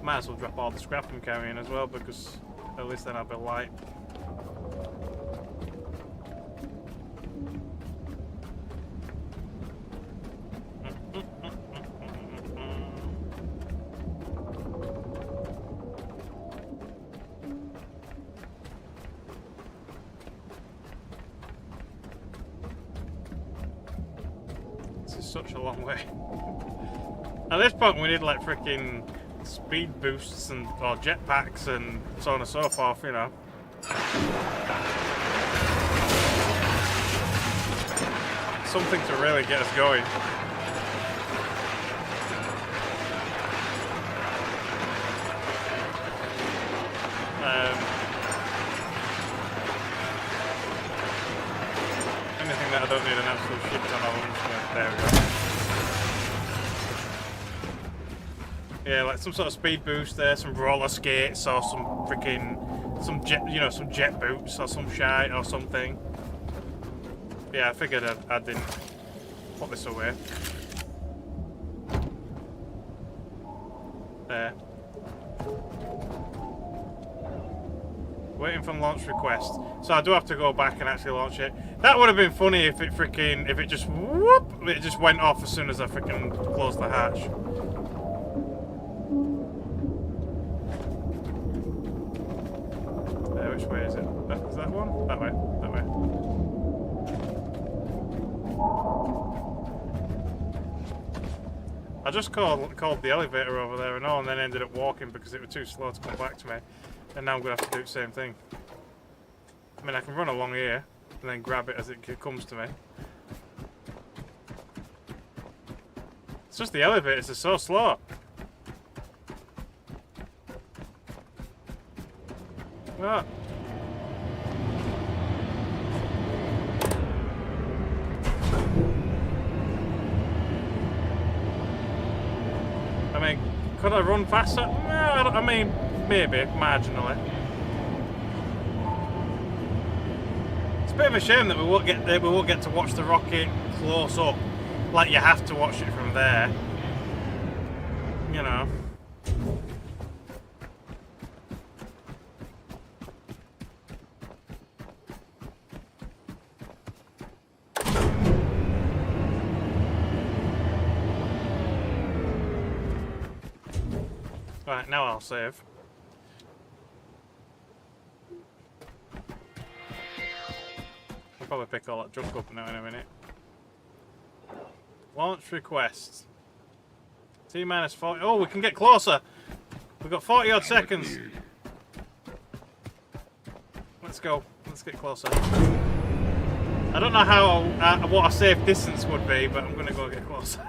Might as well drop all the scrap I'm carrying as well, because at least then I'll be light. Such a long way. At this point we need like freaking speed boosts and or jetpacks and so on and so forth, you know. Something to really get us going. Anything that I don't need an absolute shit ton of, I'm just gonna, there we go. Yeah, like some sort of speed boost there, some roller skates or some freaking, some jet boots or some shite or something. Yeah, I figured I didn't put this away. There. Waiting for launch request. So I do have to go back and actually launch it. That would have been funny if it just whoop, it just went off as soon as I freaking closed the hatch. Which way is it? Is that one? That way. That way. I just called the elevator over there and all, and then ended up walking because it was too slow to come back to me. And now I'm going to have to do the same thing. I mean, I can run along here and then grab it as it comes to me. It's just the elevators are so slow. What? I mean, could I run faster? No, I mean, maybe, marginally. It's a bit of a shame that we won't get to watch the rocket close up, like you have to watch it from there. You know. Right, now I'll save. I'll probably pick all that junk up now in a minute. Launch request. T-minus 40. Oh, we can get closer. We've got 40 odd seconds. Let's go. Let's get closer. I don't know how what a safe distance would be, but I'm gonna go get closer.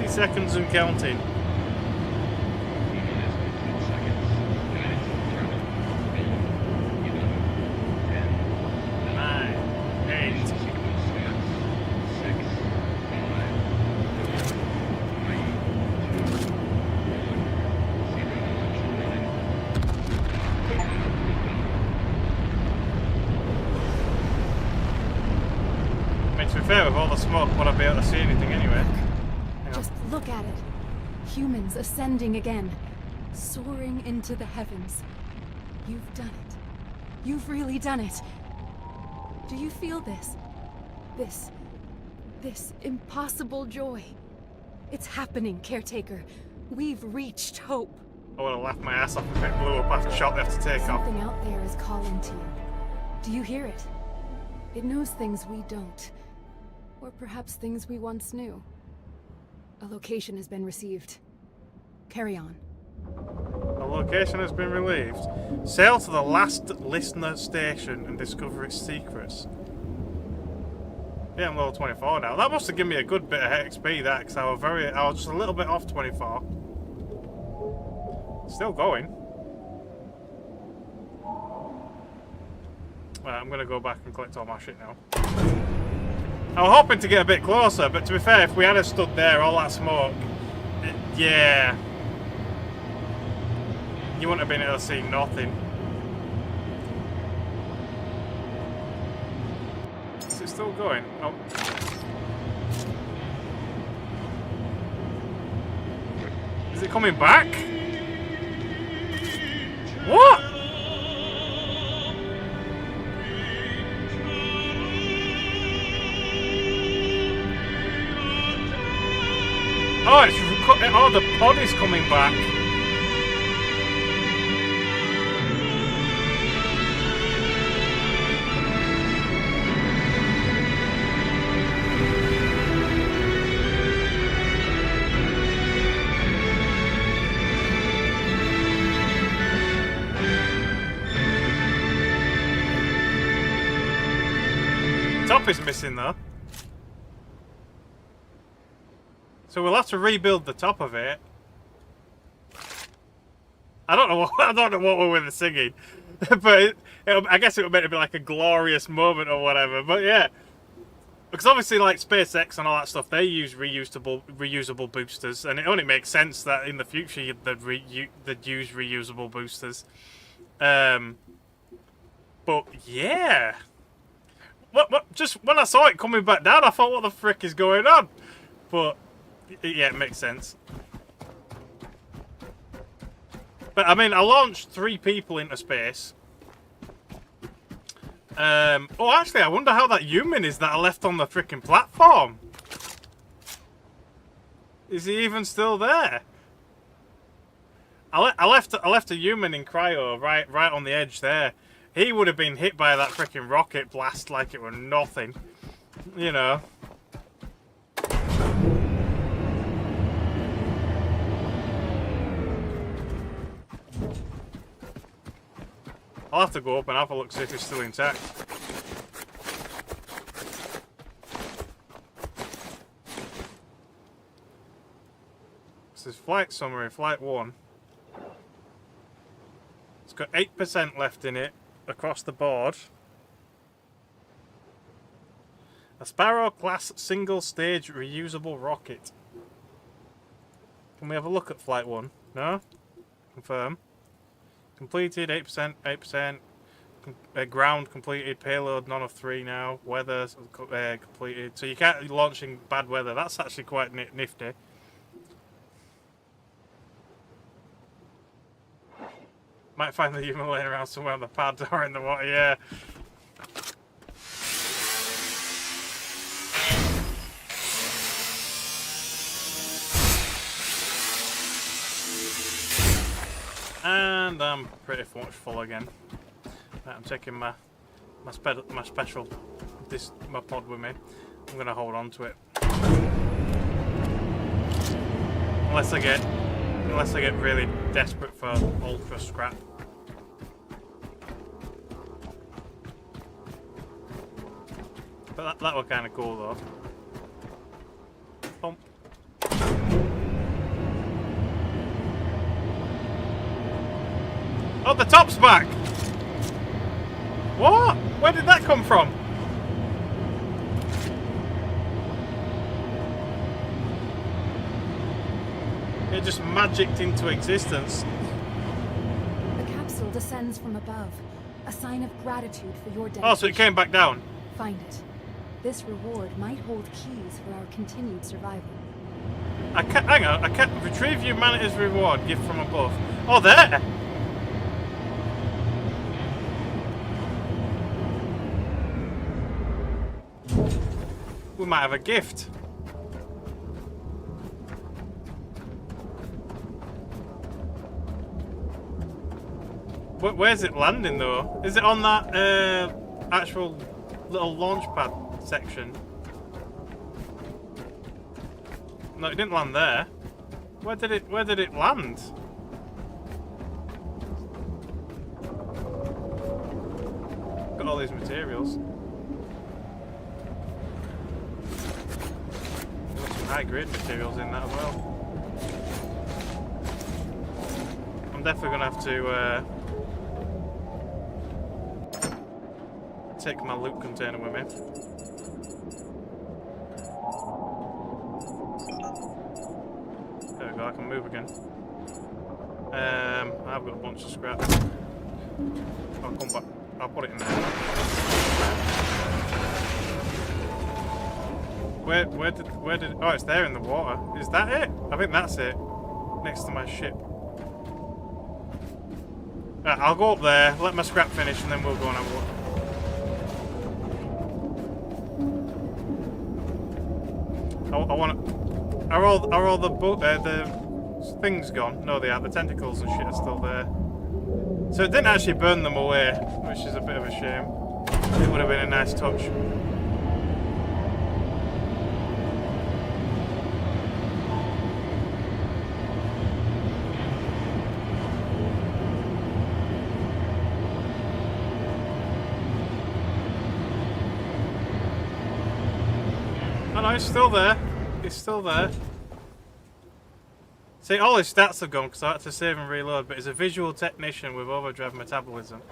Seconds and counting. 9, 8. I mean, to be fair, with all the smoke, would I be able to see anything anyway? Just look at it. Humans ascending again. Soaring into the heavens. You've done it. You've really done it. Do you feel this? This impossible joy. It's happening, Caretaker. We've reached hope. I would have laughed my ass off if it blew up after shot left to take off. Something out there is calling to you. Do you hear it? It knows things we don't. Or perhaps things we once knew. A location has been received. Carry on. A location has been relieved. Sail to the last listener station and discover its secrets. Yeah, I'm level 24 now. That must have given me a good bit of XP, that, because I was just a little bit off 24. Still going. Right, I'm gonna go back and collect all my shit now. I was hoping to get a bit closer, but to be fair, if we had stood there, all that smoke, yeah, you wouldn't have been able to see nothing. Is it still going? Oh. Is it coming back? What? Oh, oh, the pod is coming back. Top is missing though. So we'll have to rebuild the top of it. I don't know what we were singing, but I guess it would meant to be like a glorious moment or whatever. But yeah, because obviously like SpaceX and all that stuff, they use reusable boosters, and it only makes sense that in the future they'd use reusable boosters. But yeah, what? Just when I saw it coming back down, I thought, what the frick is going on? But yeah, it makes sense. But I mean, I launched 3 people into space. Oh, actually, I wonder how that human is that I left on the freaking platform. Is he even still there? I left a human in cryo right on the edge there. He would have been hit by that freaking rocket blast like it were nothing, you know. I'll have to go up and have a look, see if it's still intact. This is flight summary, flight 1. It's got 8% left in it across the board. A Sparrow class single stage reusable rocket. Can we have a look at flight 1? No? Confirm. Completed, 8%, 8%. Ground completed, payload none of 3 now. Weather completed. So you can't launch in bad weather. That's actually quite nifty. Might find the human laying around somewhere on the pad or in the water, yeah. And I'm pretty much full again. Right, I'm taking my special my pod with me. I'm gonna hold on to it unless I get really desperate for ultra scrap. But that was kind of cool though. Pump. Oh, the top's back! What? Where did that come from? It just magicked into existence. The capsule descends from above, a sign of gratitude for your dedication. Oh, so it came back down. Find it. This reward might hold keys for our continued survival. Hang on, I can't retrieve humanity's reward, gift from above. Oh, there! We might have a gift. Where's it landing though? Is it on that actual little launch pad section? No, it didn't land there. Where did it land? Got all these materials. High grade materials in that as well. I'm definitely gonna have to take my loot container with me. There we go, I can move again. I've got a bunch of scrap. I'll come back. I'll put it in there. Where did? Oh, it's there in the water. Is that it? I think that's it. Next to my ship. Right, I'll go up there, let my scrap finish, and then we'll go and have a look. I want to. Are all the things gone? No, they are. The tentacles and shit are still there. So it didn't actually burn them away, which is a bit of a shame. It would have been a nice touch. Oh no, he's still there. He's still there. See, all his stats have gone because I had to save and reload, but he's a visual technician with overdrive metabolism.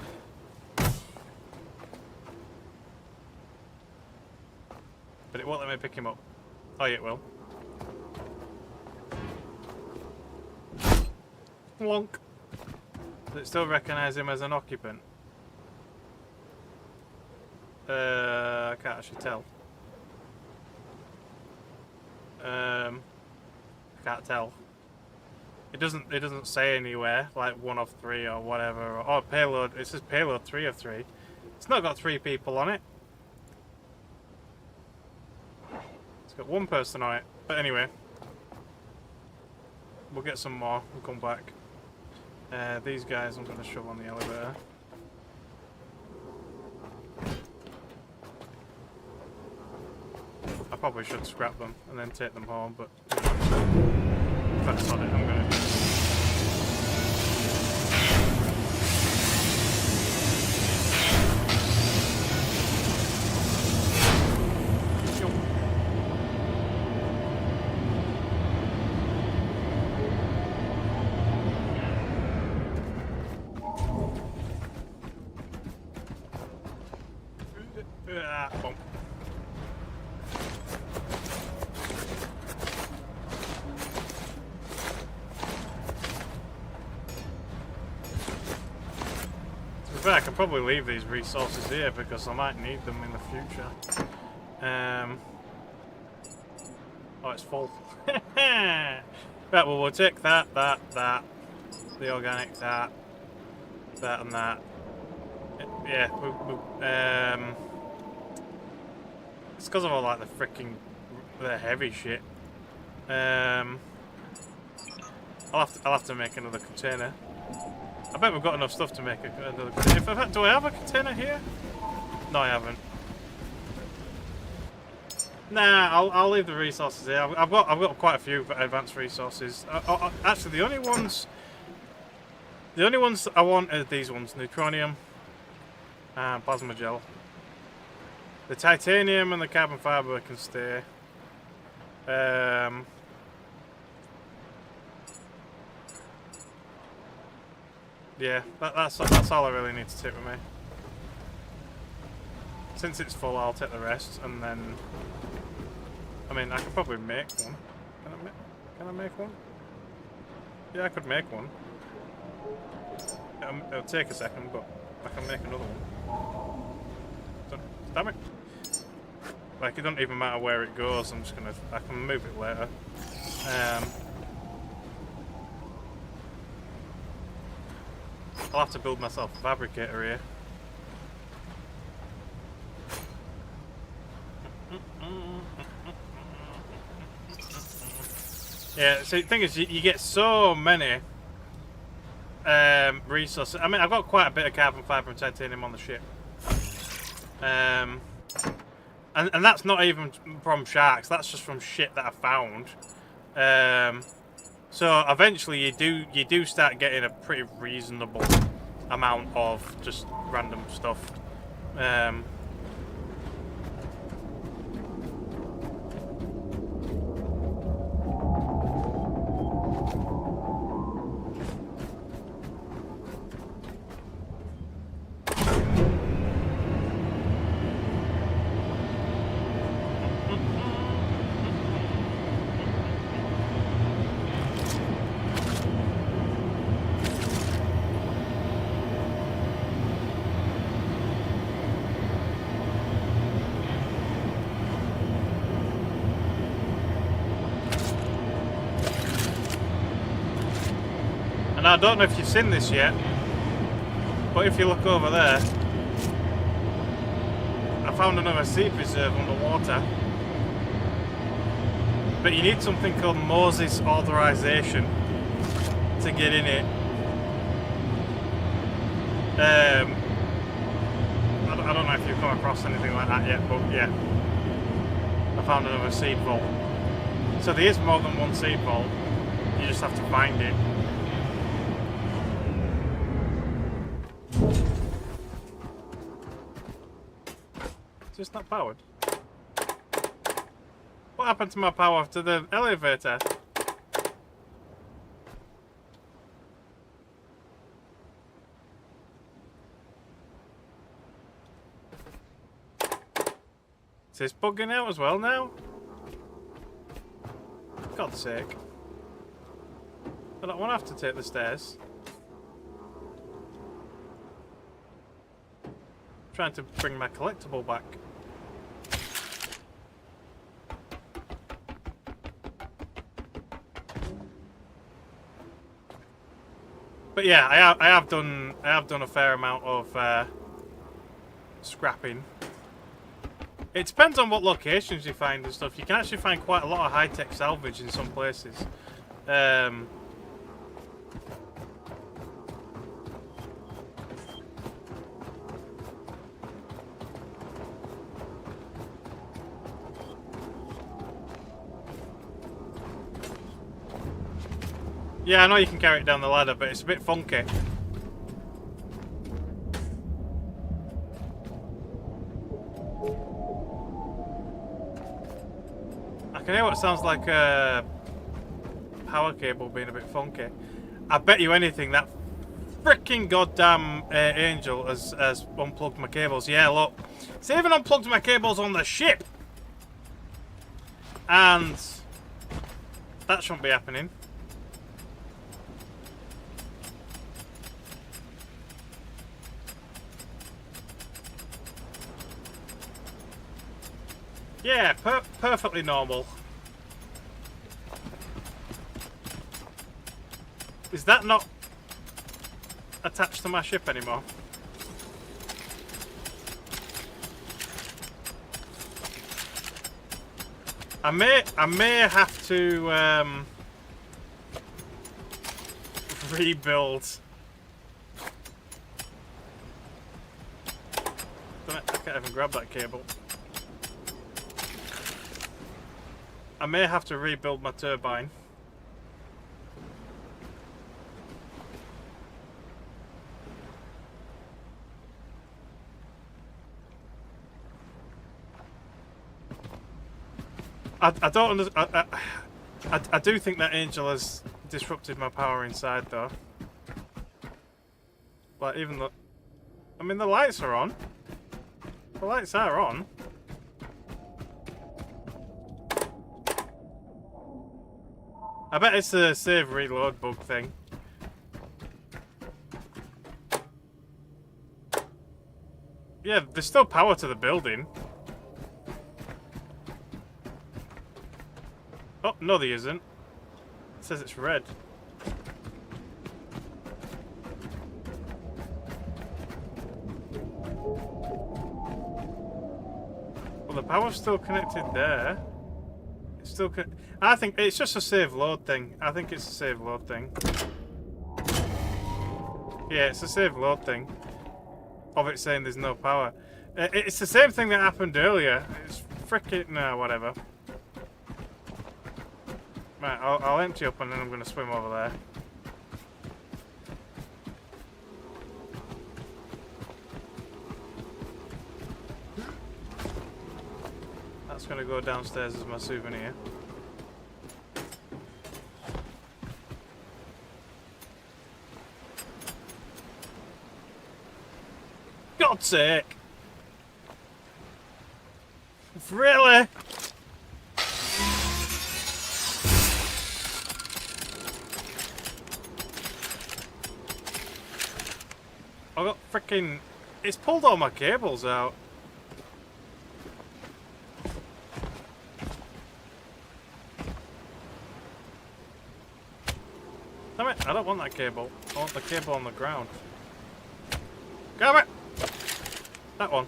But it won't let me pick him up. Oh, yeah, it will. Wonk. Does it still recognise him as an occupant? I can't actually tell. I can't tell. It doesn't say anywhere, like 1 of 3 or whatever. Or payload, it says payload 3 of 3. It's not got 3 people on it. It's got 1 person on it. But anyway, we'll get some more. We'll come back. These guys I'm going to shove on the elevator. I probably should scrap them and then take them home, but that's not it. I'm going to do it. Bump. I can probably leave these resources here because I might need them in the future. Oh, it's full. Right, well, we'll take that, the organic, that, and that. Yeah, it's because of all like the heavy shit. I'll have to make another container. I bet we've got enough stuff to make another container. Do I have a container here? No, I haven't. Nah, I'll leave the resources here. I've got quite a few advanced resources. Actually, the only ones I want are these ones: neutronium and plasma gel. The titanium and the carbon fiber can stay. Yeah, that's all I really need to take with me. Since it's full, I'll take the rest, and then... I mean, I could probably make one. Can I make one? Yeah, I could make one. It'll take a second, but I can make another one. Damn it. Like, it doesn't even matter where it goes, I can move it later. I'll have to build myself a fabricator here. Yeah, so the thing is, you get so many resources. I mean, I've got quite a bit of carbon fiber and titanium on the ship. And that's not even from sharks, that's just from shit that I found. So eventually you do start getting a pretty reasonable amount of just random stuff. And I don't know if you've seen this yet, but if you look over there, I found another seed reserve underwater. But you need something called Moses authorization to get in it. I don't know if you've come across anything like that yet, but yeah. I found another seed vault. So there is more than one seed vault. You just have to find it. Is this not powered? What happened to my power to the elevator? Is this bugging out as well now? For God's sake. I don't want to have to take the stairs. I'm trying to bring my collectible back. But yeah, I have done a fair amount of scrapping. It depends on what locations you find and stuff. You can actually find quite a lot of high-tech salvage in some places. Yeah, I know you can carry it down the ladder, but it's a bit funky. I can hear what sounds like a power cable being a bit funky. I bet you anything that freaking goddamn angel has unplugged my cables. Yeah, look. It's even unplugged my cables on the ship! And that shouldn't be happening. Yeah, perfectly normal. Is that not attached to my ship anymore? I may have to rebuild. I can't even grab that cable. I may have to rebuild my turbine. I don't understand. I do think that angel has disrupted my power inside, though. Like, even though, I mean, the lights are on. The lights are on. I bet it's a save reload bug thing. Yeah, there's still power to the building. Oh, no there isn't. It says it's red. Well, the power's still connected there. It's still I think it's just a save load thing. I think it's a save load thing. Yeah, it's a save load thing. Of it saying there's no power. It's the same thing that happened earlier. It's freaking... No, whatever. Right, I'll empty up and then I'm going to swim over there. That's going to go downstairs as my souvenir. God's sake! Really? I got freaking... It's pulled all my cables out. Damn it. I don't want that cable. I want the cable on the ground. Grab it! That one.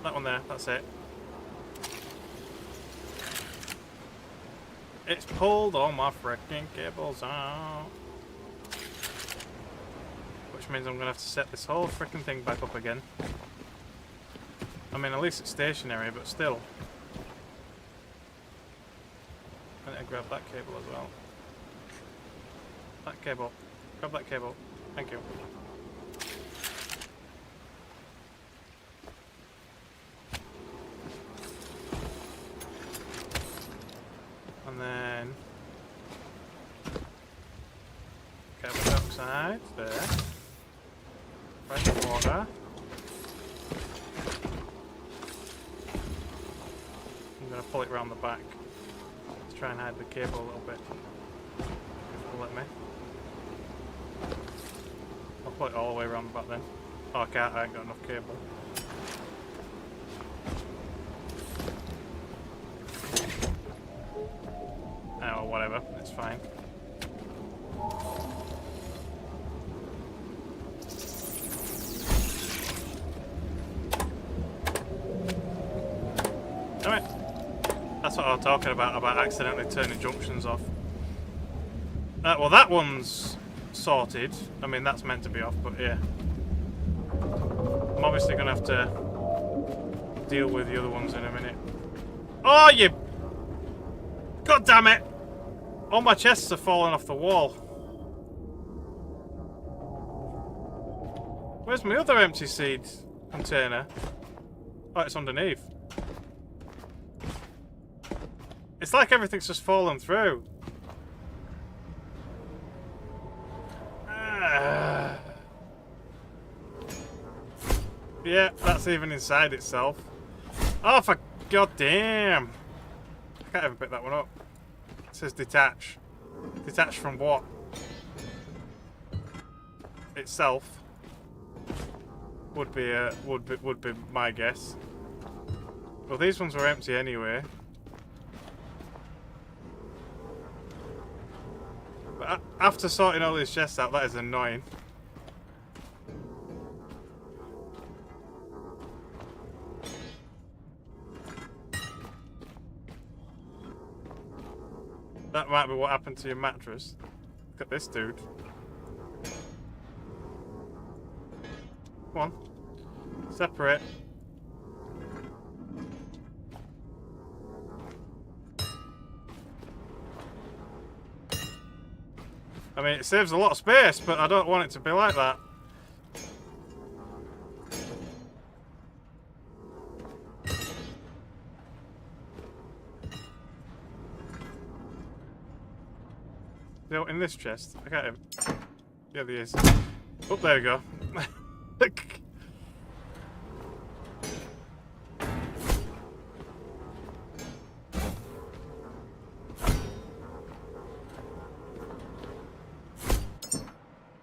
That one there. That's it. It's pulled all my freaking cables out. Which means I'm going to have to set this whole freaking thing back up again. I mean, at least it's stationary, but still. I need to grab that cable as well. That cable. Grab that cable. Thank you. And then carbon dioxide there. Fresh water. I'm going to pull it around the back to try and hide the cable a little bit. If it'll let me. I'll pull it all the way around the back then. Oh, I can't, I ain't got enough cable. Oh, whatever, it's fine. Alright. That's what I was talking about accidentally turning junctions off. Well, that one's sorted. I mean, that's meant to be off, but yeah. I'm obviously going to have to deal with the other ones in a minute. Oh, you... God damn it! All my chests are falling off the wall. Where's my other empty seed container? Oh, it's underneath. It's like everything's just fallen through. Yeah, that's even inside itself. Oh, for goddamn! I can't even pick that one up. It says detach. Detach from what? Itself. Would be my guess. Well, these ones were empty anyway. But after sorting all these chests out, that is annoying. That might be what happened to your mattress. Look at this dude. Come on. Separate. I mean, it saves a lot of space, but I don't want it to be like that. In this chest? I can't even... Yeah, there is. Oh, there we go.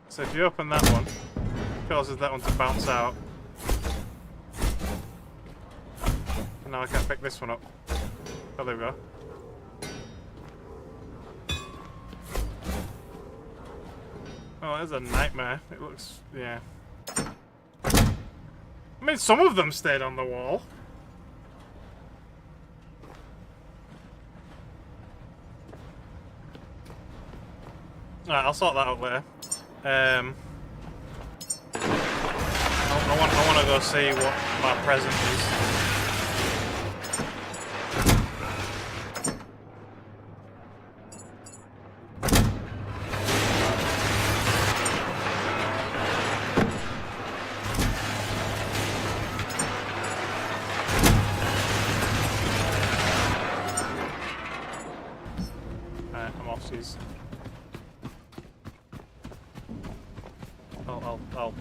So if you open that one, it causes that one to bounce out. And now I can't pick this one up. Oh, there we go. Oh, that's a nightmare. It looks... yeah. I mean, some of them stayed on the wall. Alright, I'll sort that out later. I want to go see what my present is.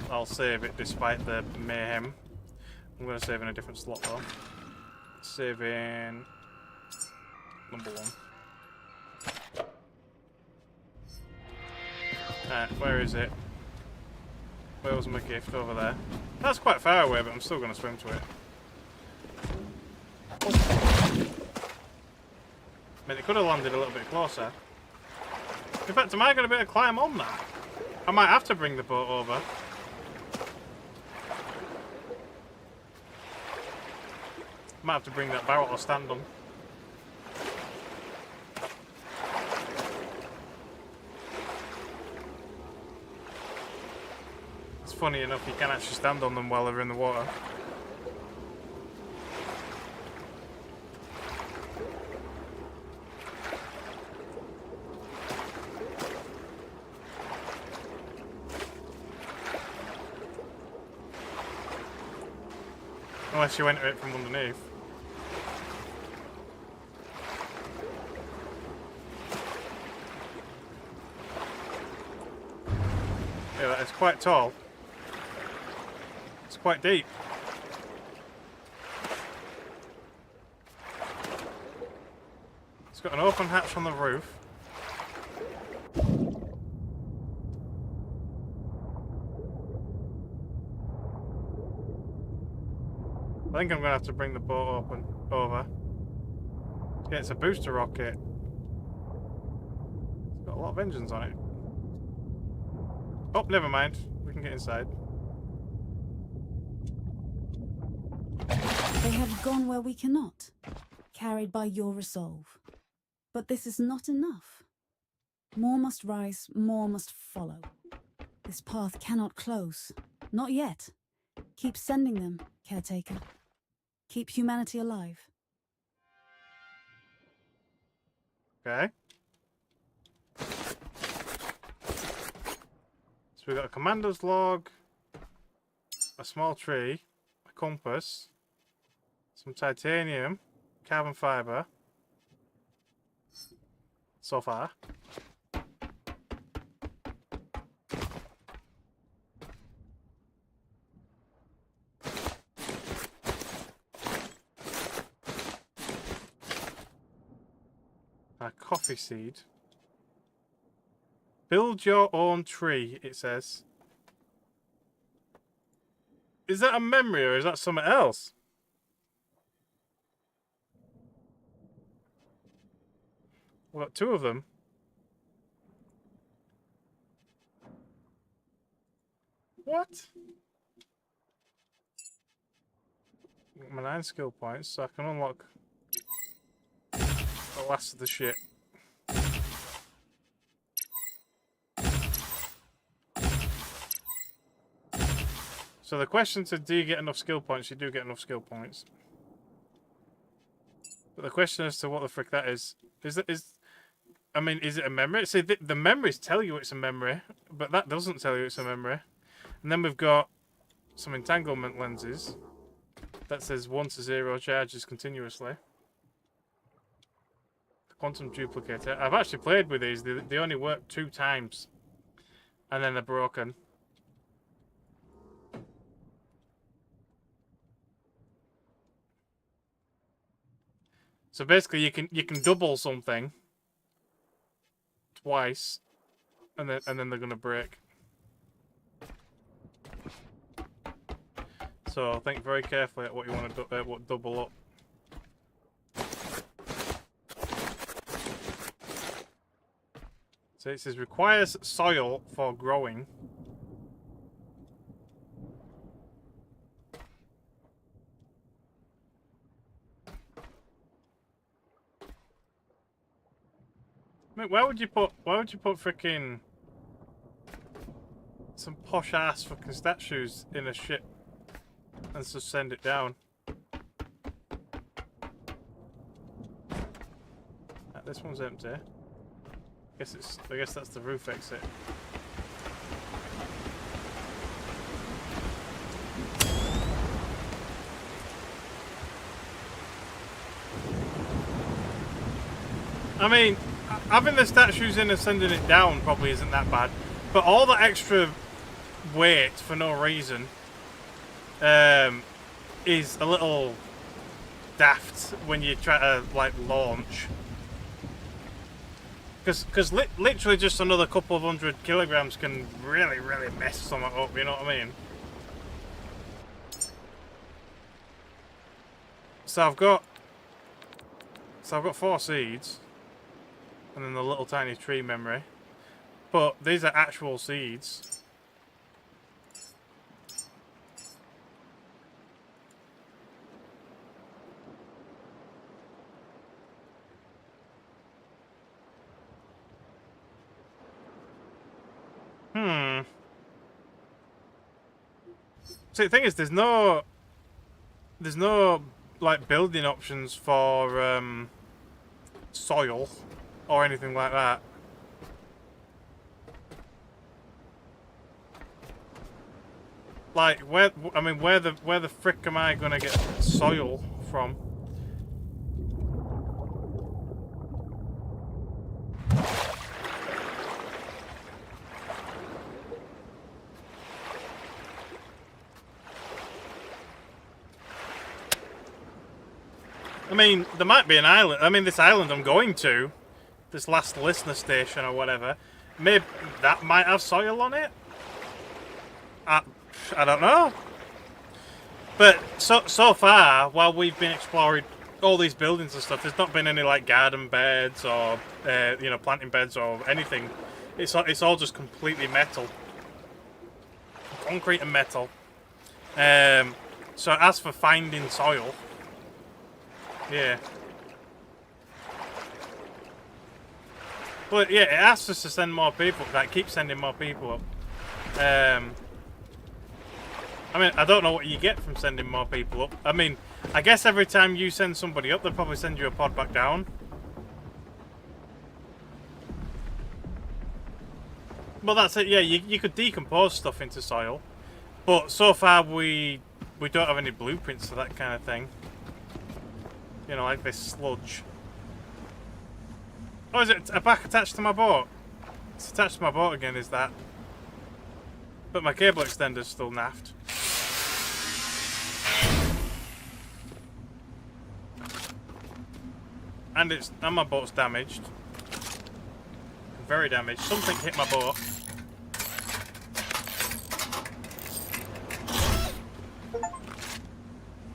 I'll save it despite the mayhem. I'm going to save in a different slot though. Save in number 1. Alright, where is it? Where was my gift? Over there. That's quite far away, but I'm still going to swim to it. I mean, it could have landed a little bit closer. In fact, am I going to be able to climb on that? I might have to bring the boat over. Might have to bring that barrel or stand on. It's funny enough, you can actually stand on them while they're in the water. Unless you enter it from underneath. Yeah, that is quite tall. It's quite deep. It's got an open hatch on the roof. I think I'm going to have to bring the boat over. Yeah, it's a booster rocket. It's got a lot of engines on it. Oh, never mind. We can get inside. They have gone where we cannot, carried by your resolve. But this is not enough. More must rise, more must follow. This path cannot close. Not yet. Keep sending them, Caretaker. Keep humanity alive. Okay. So we've got a commander's log, a small tree, a compass, some titanium, carbon fibre. So far. A coffee seed. Build your own tree, it says. Is that a memory or is that something else? We've got two of them. What? My 9 skill points, so I can unlock the last of the shit. So the question said, do you get enough skill points? You do get enough skill points. But the question as to what the frick that is I mean, is it a memory? See, the memories tell you it's a memory, but that doesn't tell you it's a memory. And then we've got some entanglement lenses. That says 1 to 0 charges continuously. The quantum duplicator. I've actually played with these. They only work 2 times. And then they're broken. So basically you can double something twice and then they're gonna break. So think very carefully at what you want to what double up. So it says requires soil for growing. Mate, why would you put freaking some posh ass fucking statues in a ship and just send it down? This one's empty. I guess that's the roof exit. I mean, having the statues in and sending it down probably isn't that bad, but all the extra weight for no reason is a little daft when you try to like launch. Because literally just another couple of 100 kilograms can really mess something up. You know what I mean? So I've got 4 seeds. And then the little tiny tree memory. But these are actual seeds. See, the thing is, there's no like building options for soil or anything like that. Like where the frick am I gonna get soil from? I mean, there might be an island. I mean, this island I'm going to, this last listener station or whatever, maybe that might have soil on it. I don't know. But so far, while we've been exploring all these buildings and stuff, there's not been any like garden beds or you know, planting beds or anything. It's all just completely metal, concrete and metal. So as for finding soil. Yeah. But yeah, it asks us to send more people. Like, keep sending more people up. I mean, I don't know what you get from sending more people up. I mean, I guess every time you send somebody up, they'll probably send you a pod back down. But that's it. Yeah, you could decompose stuff into soil, but so far we don't have any blueprints for that kind of thing. You know, like this sludge. Oh, is it back attached to my boat? It's attached to my boat again, is that? But my cable extender's still naffed. And my boat's damaged. Very damaged. Something hit my boat.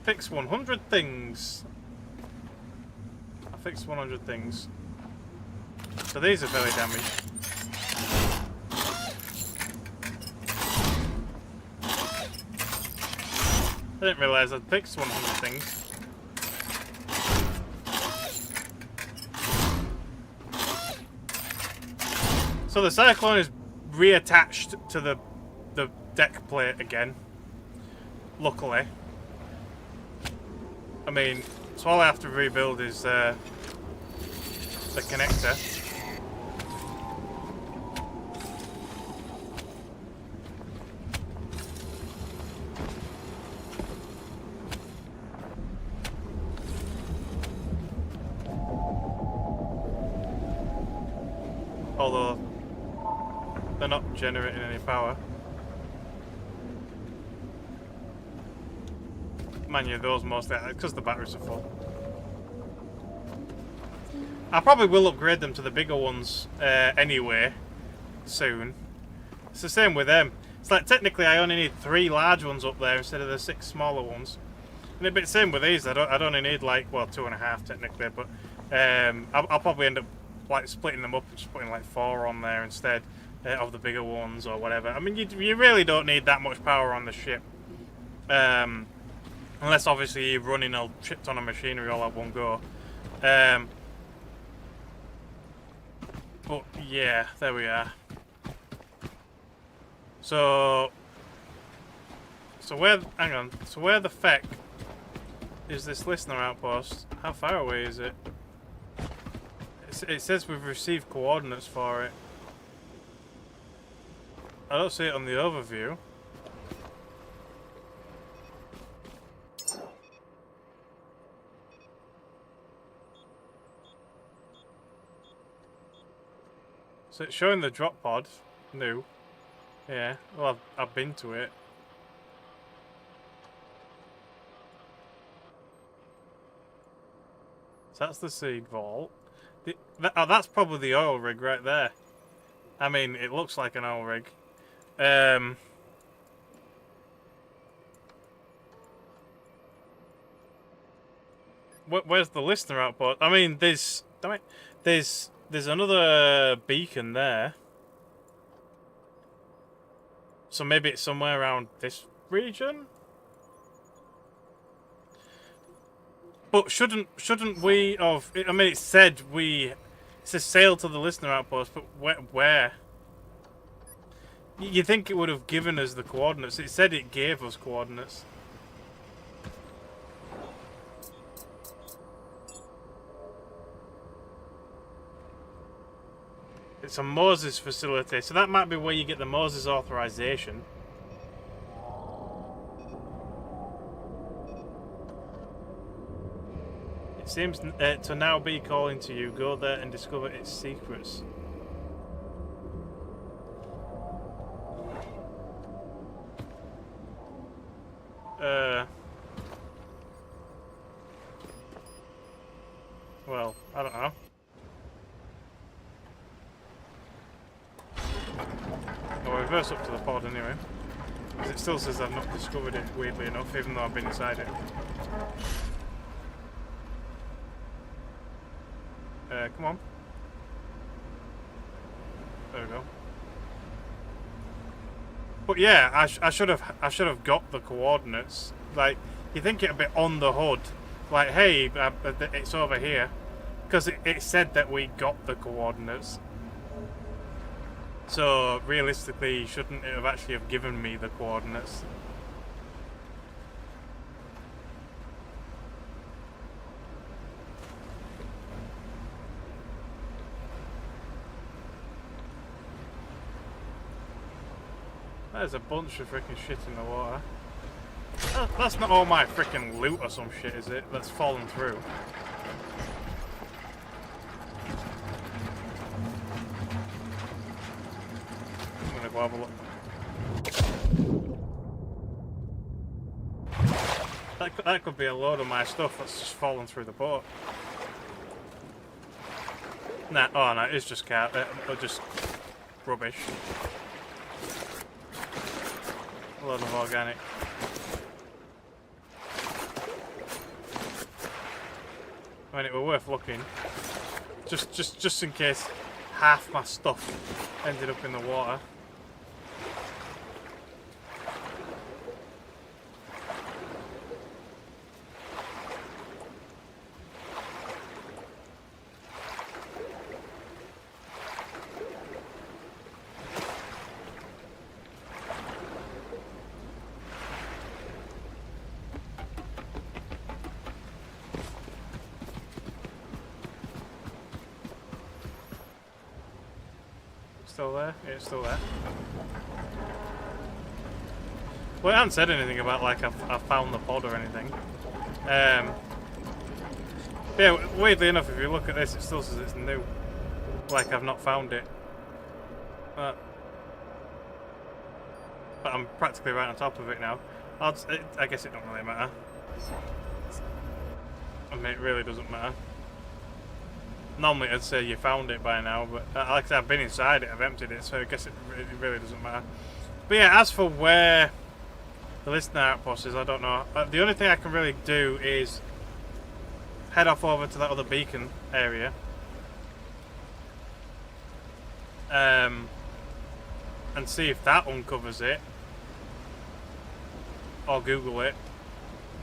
Fix 100 things. Fixed 100 things. So these are very damaged. I didn't realise I'd fixed 100 things. So the cyclone is reattached to the deck plate again. Luckily. I mean, so all I have to rebuild is the connector. Although they're not generating any power. Mind you, those mostly because the batteries are full. I probably will upgrade them to the bigger ones anyway, soon. It's the same with them. It's like technically I only need 3 large ones up there instead of the 6 smaller ones. And it'd be the same with these. I'd only need like, well, 2.5 technically, but I'll probably end up like splitting them up and just putting like 4 on there instead of the bigger ones or whatever. I mean, you really don't need that much power on the ship. Unless obviously you're running a shit ton of machinery all at one go. But yeah, there we are. So where? Hang on. So where the feck is this listener outpost? How far away is it? It says we've received coordinates for it. I don't see it on the overview. So it's showing the drop pod. New. Yeah, well, I've been to it. So that's the seed vault. That's probably the oil rig right there. I mean, it looks like an oil rig. Where's the listener output? I mean, there's another beacon there. So maybe it's somewhere around this region? But shouldn't we have... I mean, it said it says sail to the listener outpost, but where? You think it would have given us the coordinates. It said it gave us coordinates. It's a Moses facility, so that might be where you get the Moses authorization. It seems to now be calling to you. Go there and discover its secrets. Well, I don't know. I'll reverse up to the pod anyway. Because it still says I've not discovered it, weirdly enough, even though I've been inside it. Come on. There we go. But yeah, I should have got the coordinates. Like, you think it'd be on the HUD, like, hey, it's over here, because it said that we got the coordinates. So realistically, shouldn't it have actually have given me the coordinates? There's a bunch of freaking shit in the water. That's not all my freaking loot or some shit, is it? That's fallen through. I'm gonna go have a look. That could be a load of my stuff that's just fallen through the boat. Nah, oh no, it's just just rubbish. A lot of organic. I mean, it were worth looking. Just in case half my stuff ended up in the water. Still there? Yeah, it's still there. Well, it hasn't said anything about, like, I've found the pod or anything. Yeah, weirdly enough, if you look at this, it still says it's new. Like, I've not found it. But I'm practically right on top of it now. I guess it don't really matter. I mean, it really doesn't matter. Normally I'd say you found it by now, but like I said, I've been inside it, I've emptied it, so I guess it really doesn't matter. But yeah, as for where the listener outpost is, I don't know. The only thing I can really do is head off over to that other beacon area. And see if that uncovers it. Or Google it.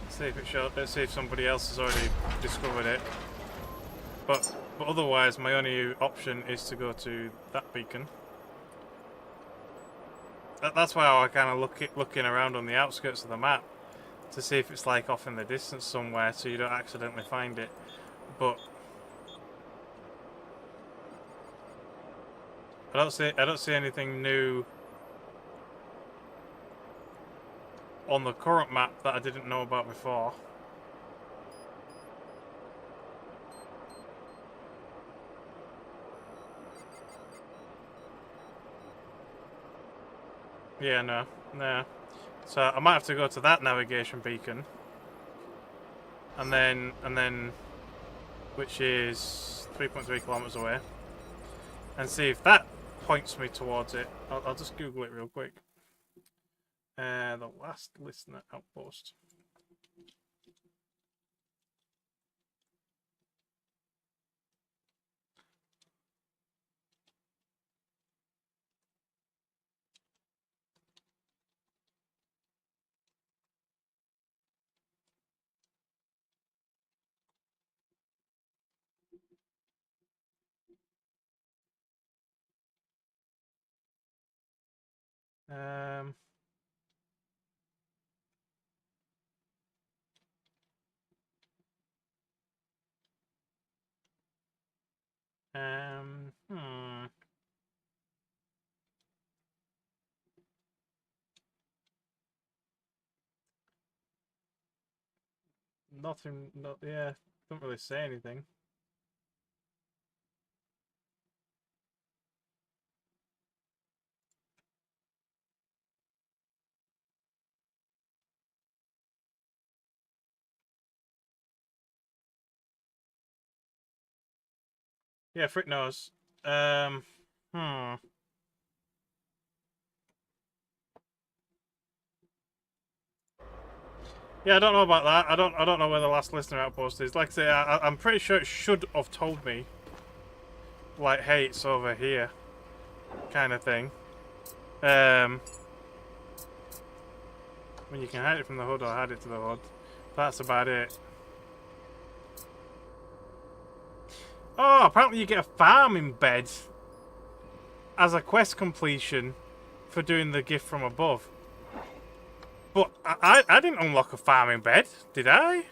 See if it shows, see if somebody else has already discovered it. But otherwise, my only option is to go to that beacon. That's why I kind of looking around on the outskirts of the map to see if it's like off in the distance somewhere, so you don't accidentally find it. But I don't see anything new on the current map that I didn't know about before. Yeah, no. So I might have to go to that navigation beacon, and then, which is 3.3 kilometers away, and see if that points me towards it. I'll just Google it real quick. The last listener outpost. Um. Hmm. Nothing. Not. Yeah. Don't really say anything. Yeah, Frick knows. Hmm. Yeah, I don't know about that. I don't know where the last listener outpost is. Like I say, I'm pretty sure it should have told me. Like, hey, it's over here, kind of thing. When you can hide it from the hood or hide it to the hood. That's about it. Oh, apparently you get a farming bed as a quest completion for doing the gift from above. But I didn't unlock a farming bed, did I?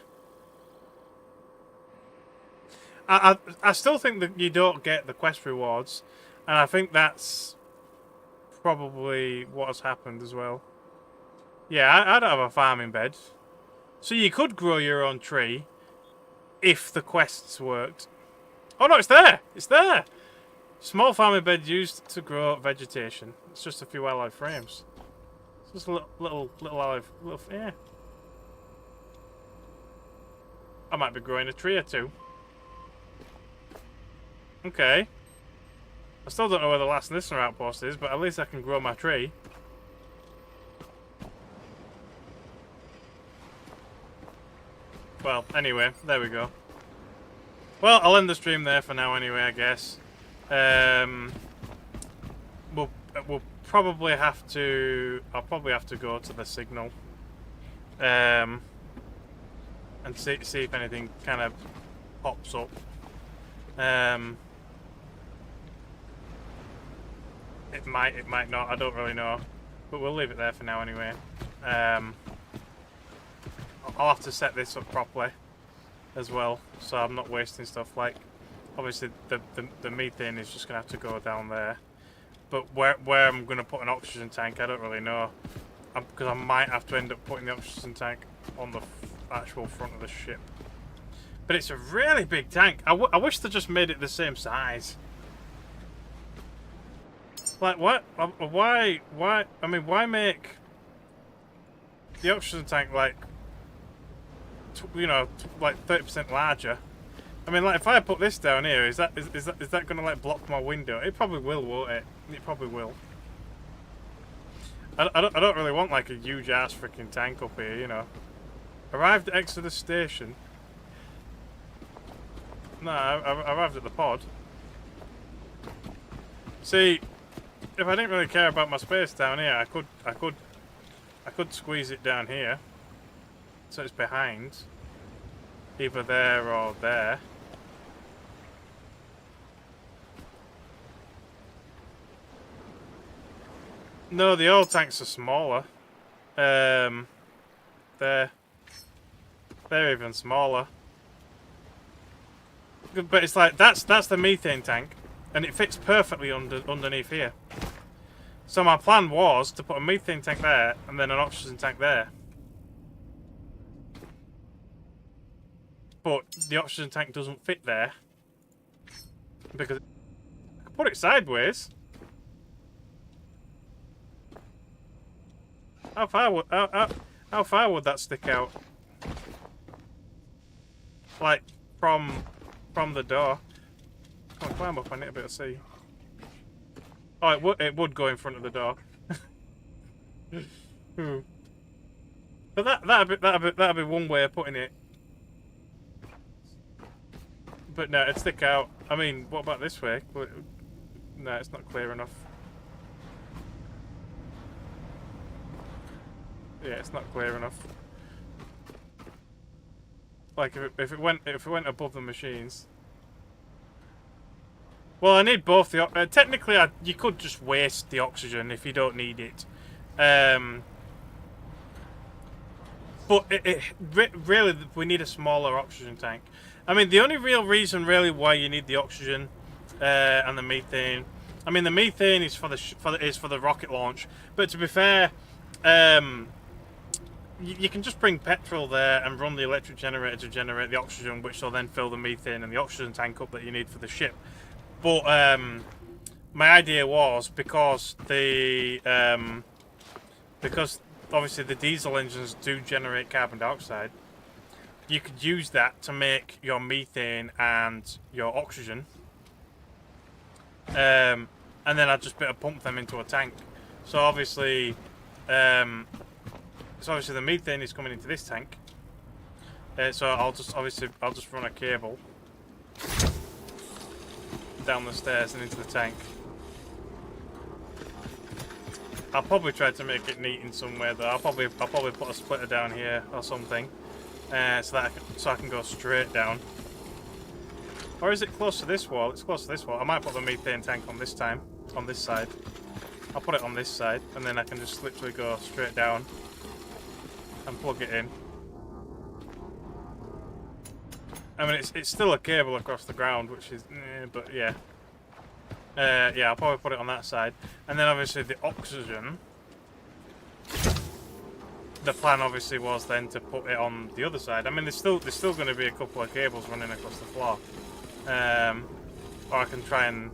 I still think that you don't get the quest rewards, and I think that's probably what has happened as well. Yeah, I don't have a farming bed. So you could grow your own tree if the quests worked. Oh no, it's there! It's there! Small farming bed used to grow vegetation. It's just a few alloy frames. It's just a little alloy, yeah. I might be growing a tree or two. Okay. I still don't know where the last listener outpost is, but at least I can grow my tree. Well, anyway, there we go. Well, I'll end the stream there for now anyway, I guess. We'll probably have to... I'll probably have to go to the signal. And see if anything kind of pops up. It might not. I don't really know. But we'll leave it there for now anyway. I'll have to set this up properly as well, so I'm not wasting stuff. Like, obviously the methane is just gonna have to go down there. But where I'm gonna put an oxygen tank, I don't really know, because I might have to end up putting the oxygen tank on the actual front of the ship. But it's a really big tank. I wish they just made it the same size. Like, what? Why? I mean, why make the oxygen tank like, you know, like 30% larger? I mean, like, if I put this down here, is that gonna like block my window? It probably will, won't it? It probably will. I don't really want like a huge ass freaking tank up here, you know. Arrived at Exodus Station. No, I arrived at the pod. See, if I didn't really care about my space down here, I could squeeze it down here, so it's behind, either there or there. No, the oil tanks are smaller. They're even smaller. But it's like that's the methane tank, and it fits perfectly underneath here. So my plan was to put a methane tank there and then an oxygen tank there. But the oxygen tank doesn't fit there because I could put it sideways. How far would that stick out? Like from the door. Come on, climb up. I need a bit of sea. Oh, it would go in front of the door. But that'd be one way of putting it. But no, it'd stick out. I mean, what about this way? No, it's not clear enough. Yeah, it's not clear enough. Like if it went above the machines. Well, I need both the. Technically, you could just waste the oxygen if you don't need it, But really, we need a smaller oxygen tank. I mean, the only real reason, really, why you need the oxygen and the methane. I mean, the methane is for the rocket launch. But to be fair, you can just bring petrol there and run the electric generator to generate the oxygen, which will then fill the methane and the oxygen tank up that you need for the ship. But my idea was because obviously the diesel engines do generate carbon dioxide, you could use that to make your methane and your oxygen, and then I'd just pump them into a tank. So obviously the methane is coming into this tank, so I'll just run a cable down the stairs and into the tank. I'll probably try to make it neat in some way though. I'll probably put a splitter down here or something, so I can go straight down. Or is it close to this wall? It's close to this wall. I might put the methane tank on this side. I'll put it on this side, and then I can just literally go straight down and plug it in. I mean, it's still a cable across the ground, which is, but yeah. Yeah, I'll probably put it on that side. And then obviously the oxygen, the plan obviously was then to put it on the other side. I mean, there's still going to be a couple of cables running across the floor. Or I can try and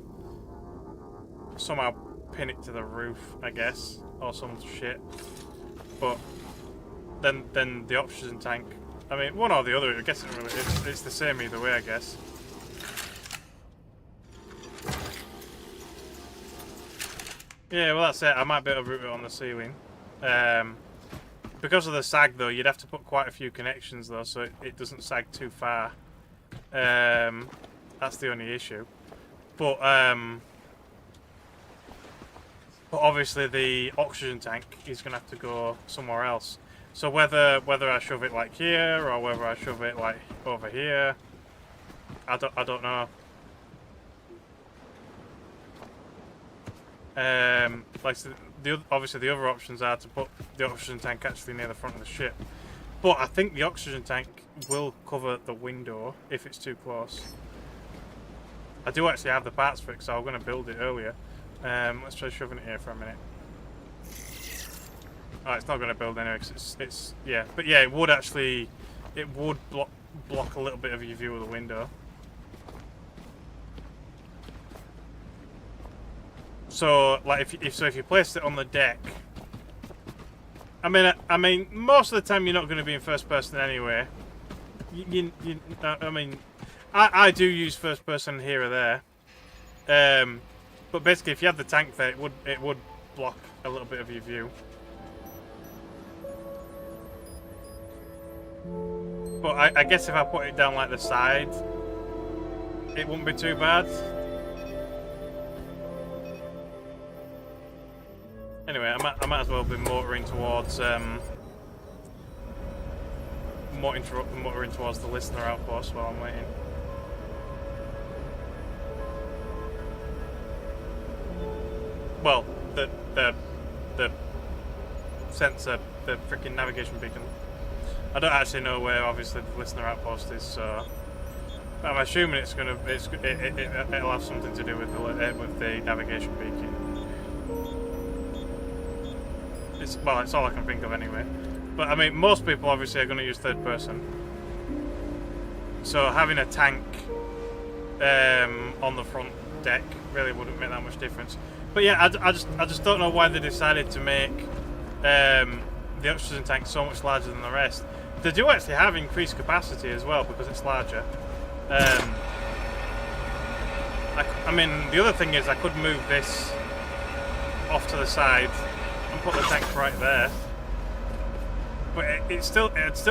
somehow pin it to the roof, I guess, or some shit. But then the oxygen tank, I mean, one or the other, I guess it's the same either way, I guess. Yeah, well that's it. I might be able to route it on the ceiling. Because of the sag though, you'd have to put quite a few connections though, so it doesn't sag too far. That's the only issue. But obviously the oxygen tank is going to have to go somewhere else. So whether I shove it like here or whether I shove it like over here, I don't know. Obviously the other options are to put the oxygen tank actually near the front of the ship, but I think the oxygen tank will cover the window if it's too close. I do actually have the parts for it, so I'm going to build it earlier. Let's try shoving it here for a minute. Oh, it's not going to build anyway, because it's yeah, but yeah, it would block a little bit of your view of the window. So, like, if you placed it on the deck, I mean, most of the time you're not going to be in first person anyway. I mean, I do use first person here or there, but basically, if you have the tank there, it would block a little bit of your view. But I guess if I put it down like the side, it wouldn't be too bad. Anyway, I might as well be motoring towards motoring towards the listener outpost while I'm waiting. Well, the sensor, the freaking navigation beacon. I don't actually know where obviously the listener outpost is, so I'm assuming it'll have something to do with the navigation beacon. It's all I can think of anyway. But I mean, most people obviously are going to use third person. So having a tank on the front deck really wouldn't make that much difference. But yeah, I just don't know why they decided to make the oxygen tank so much larger than the rest. They do actually have increased capacity as well because it's larger. I mean, the other thing is I could move this off to the side and put the tank right there, but it'd still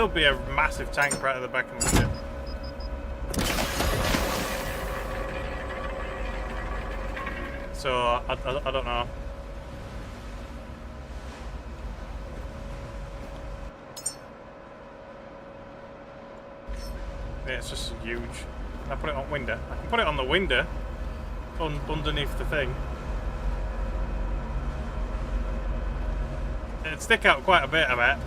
be a massive tank right at the back of the ship. So I don't know. Yeah, it's just huge. I put it on window. I can put it on the window underneath the thing. stick out quite a bit, I bet.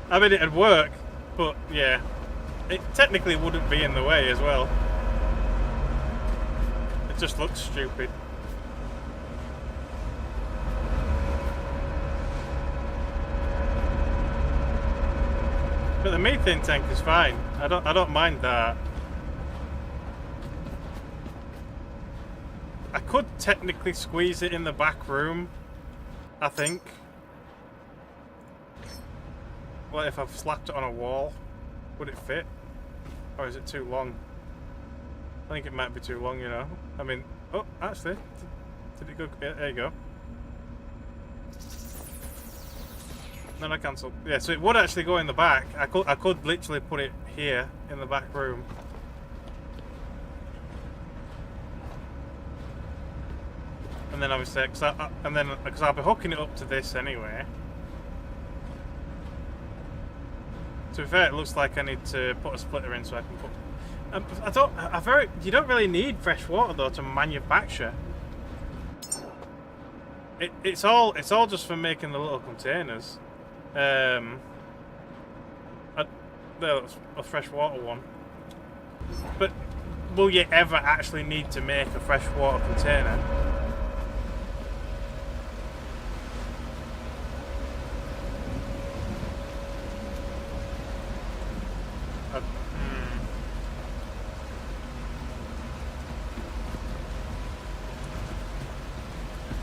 I mean, it'd work, but yeah, it technically wouldn't be in the way as well. It just looks stupid. But the methane tank is fine. I don't mind that. I could technically squeeze it in the back room, I think. Well, if I've slapped it on a wall, would it fit? Or is it too long? I think it might be too long, you know. I mean, oh, actually, did it go? Yeah, there you go. No, I cancelled. Yeah, so it would actually go in the back. I could literally put it here in the back room. And then obviously, because I'll be hooking it up to this anyway. To be fair, it looks like I need to put a splitter in so I can put. You don't really need fresh water though to manufacture. It's all just for making the little containers. There's a freshwater one. But will you ever actually need to make a freshwater container?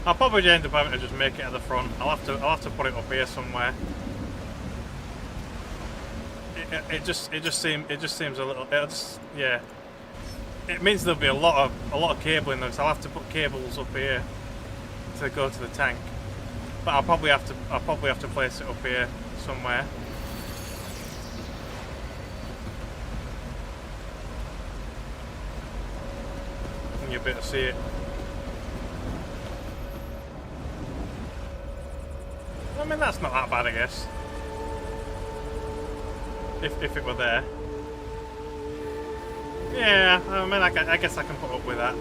I'll probably end up having to just make it at the front. I'll have to put it up here somewhere. It just seems a little. Yeah. It means there'll be a lot of cabling though, so I'll have to put cables up here to go to the tank. But I'll probably have to place it up here somewhere. And you'll be able to see it. I mean, that's not that bad, I guess. If it were there. Yeah, I mean, I guess I can put up with that.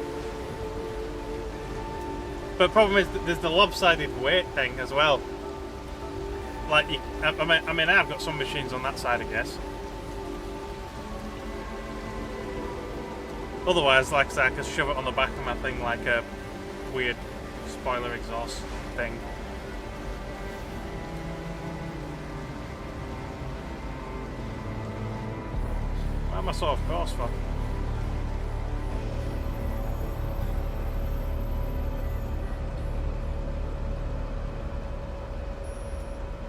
But the problem is that there's the lopsided weight thing as well. Like, I mean, I've got some machines on that side, I guess. Otherwise, like I said, I could shove it on the back of my thing like a weird spoiler exhaust thing. Why am I so off course for?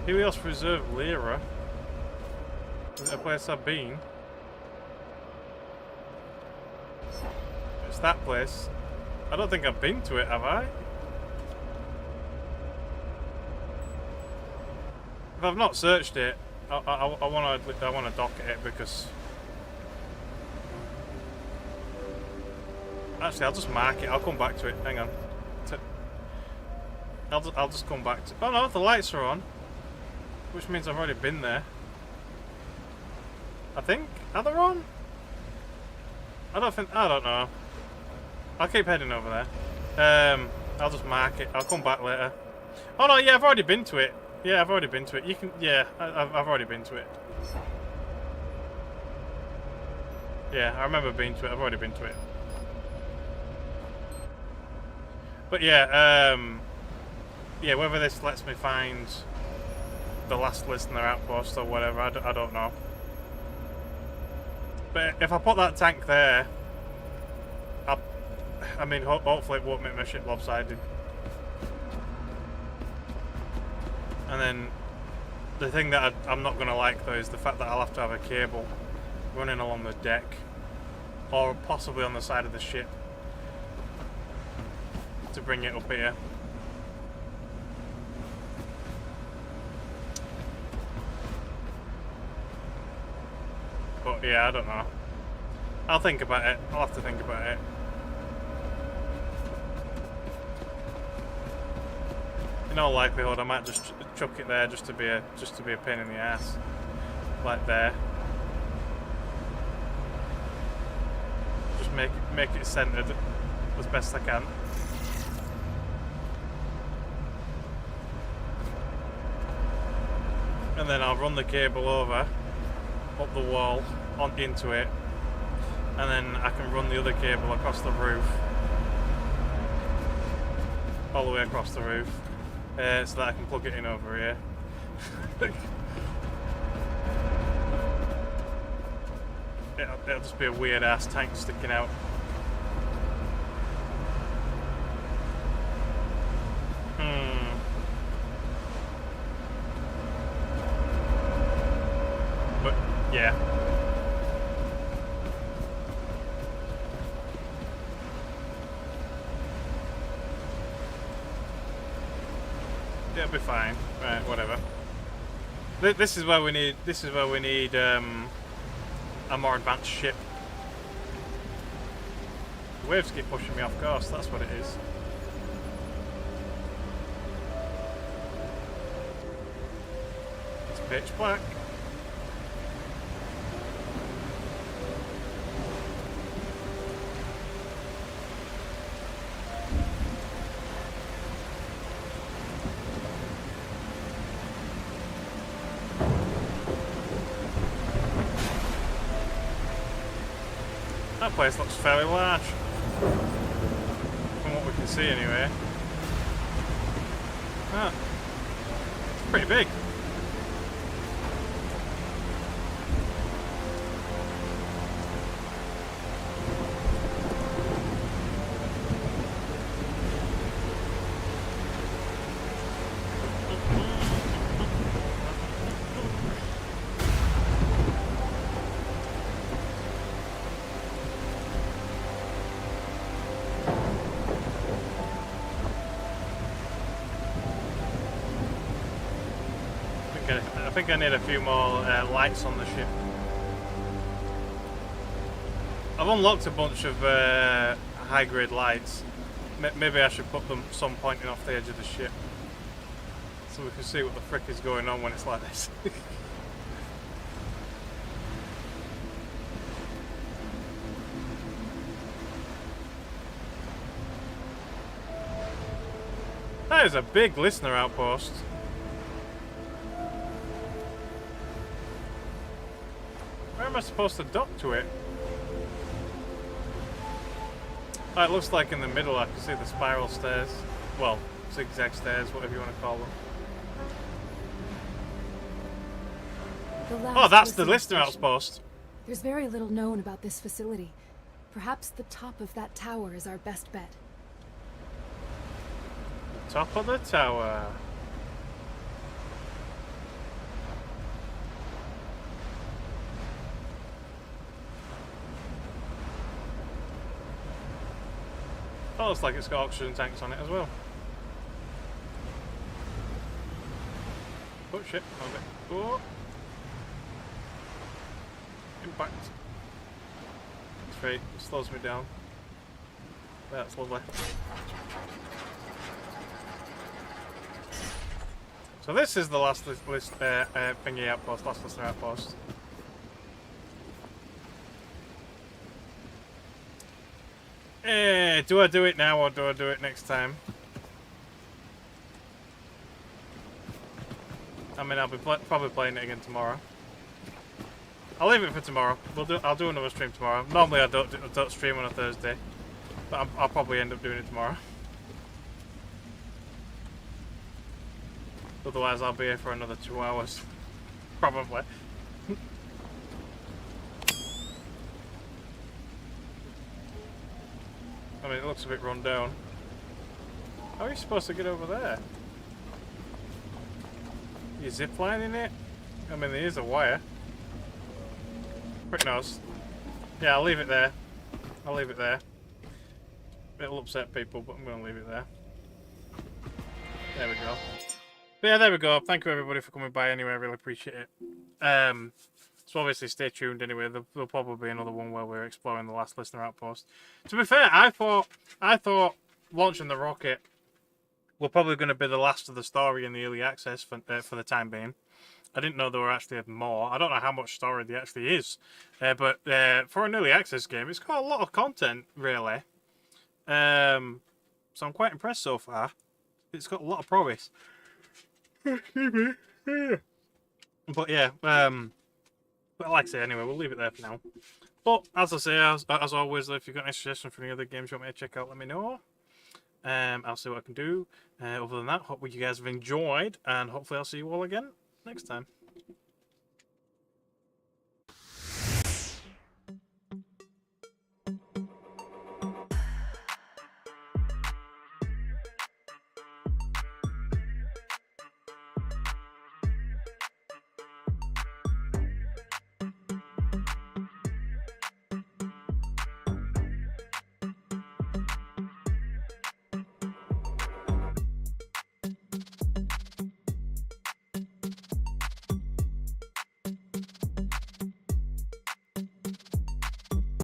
Helios Reserve Lyra. Is it a place I've been? It's that place. I don't think I've been to it, have I? If I've not searched it, I want to docket it because. Actually, I'll just mark it. I'll come back to it. Hang on. I'll just come back to. Oh no, the lights are on, which means I've already been there. I think. Are they on? I don't know. I'll keep heading over there. I'll just mark it. I'll come back later. Oh no, yeah, I've already been to it. Yeah, I've already been to it. You can. Yeah, I've already been to it. Yeah, I remember being to it. I've already been to it. But yeah, yeah, whether this lets me find the last listener outpost or whatever, I don't know. But if I put that tank there, I mean, hopefully it won't make my ship lopsided. And then the thing that I'm not going to like though is the fact that I'll have to have a cable running along the deck or possibly on the side of the ship to bring it up here. But yeah, I don't know. I'll think about it. I'll have to think about it. In all likelihood, I might just chuck it there just to be a pain in the ass, like there. Just make it centered as best I can. And then I'll run the cable over, up the wall, on into it, and then I can run the other cable across the roof, all the way across the roof, so that I can plug it in over here. It'll just be a weird ass tank sticking out. But yeah. It'll be fine. Right, whatever. This is where we need. This is where we need a more advanced ship. The waves keep pushing me off course. That's what it is. It's pitch black. That place looks fairly large, from what we can see anyway. Ah, it's pretty big. I think I need a few more lights on the ship. I've unlocked a bunch of high-grade lights. Maybe I should put them some pointing off the edge of the ship, so we can see what the frick is going on when it's like this. That is a big listener outpost. Where am I supposed to dock to it? Oh, it looks like in the middle I can see the spiral stairs. Well, zigzag stairs, whatever you want to call them. Oh, that's the listener outpost. There's very little known about this facility. Perhaps the top of that tower is our best bet. Top of the tower. Oh, looks like it's got oxygen tanks on it as well. Oh shit, okay. Oh. Impact. That's right, it slows me down. That's lovely. So this is the last thingy outpost, last listener outpost. Do I do it now or do I do it next time? I mean, I'll be probably playing it again tomorrow. I'll leave it for tomorrow. I'll do another stream tomorrow. Normally I don't stream on a Thursday, but I'll probably end up doing it tomorrow. Otherwise, I'll be here for another 2 hours, probably. I mean, it looks a bit run down. How are you supposed to get over there? You ziplining it? I mean, there is a wire. Crownos. Yeah, I'll leave it there. I'll leave it there. It'll upset people, but I'm going to leave it there. There we go. But yeah, there we go. Thank you everybody for coming by anyway. I really appreciate it. So obviously stay tuned anyway. There'll probably be another one where we're exploring the last listener outpost. To be fair, I thought launching the rocket were probably going to be the last of the story in the early access for the time being. I didn't know there were actually more. I don't know how much story there actually is. But for an early access game, it's got a lot of content, really. So I'm quite impressed so far. It's got a lot of promise. Excuse me. But yeah, but like I say, anyway, we'll leave it there for now. But as I say, as always, if you've got any suggestions for any other games you want me to check out, let me know. I'll see what I can do. Other than that, hope you guys have enjoyed, and hopefully I'll see you all again next time.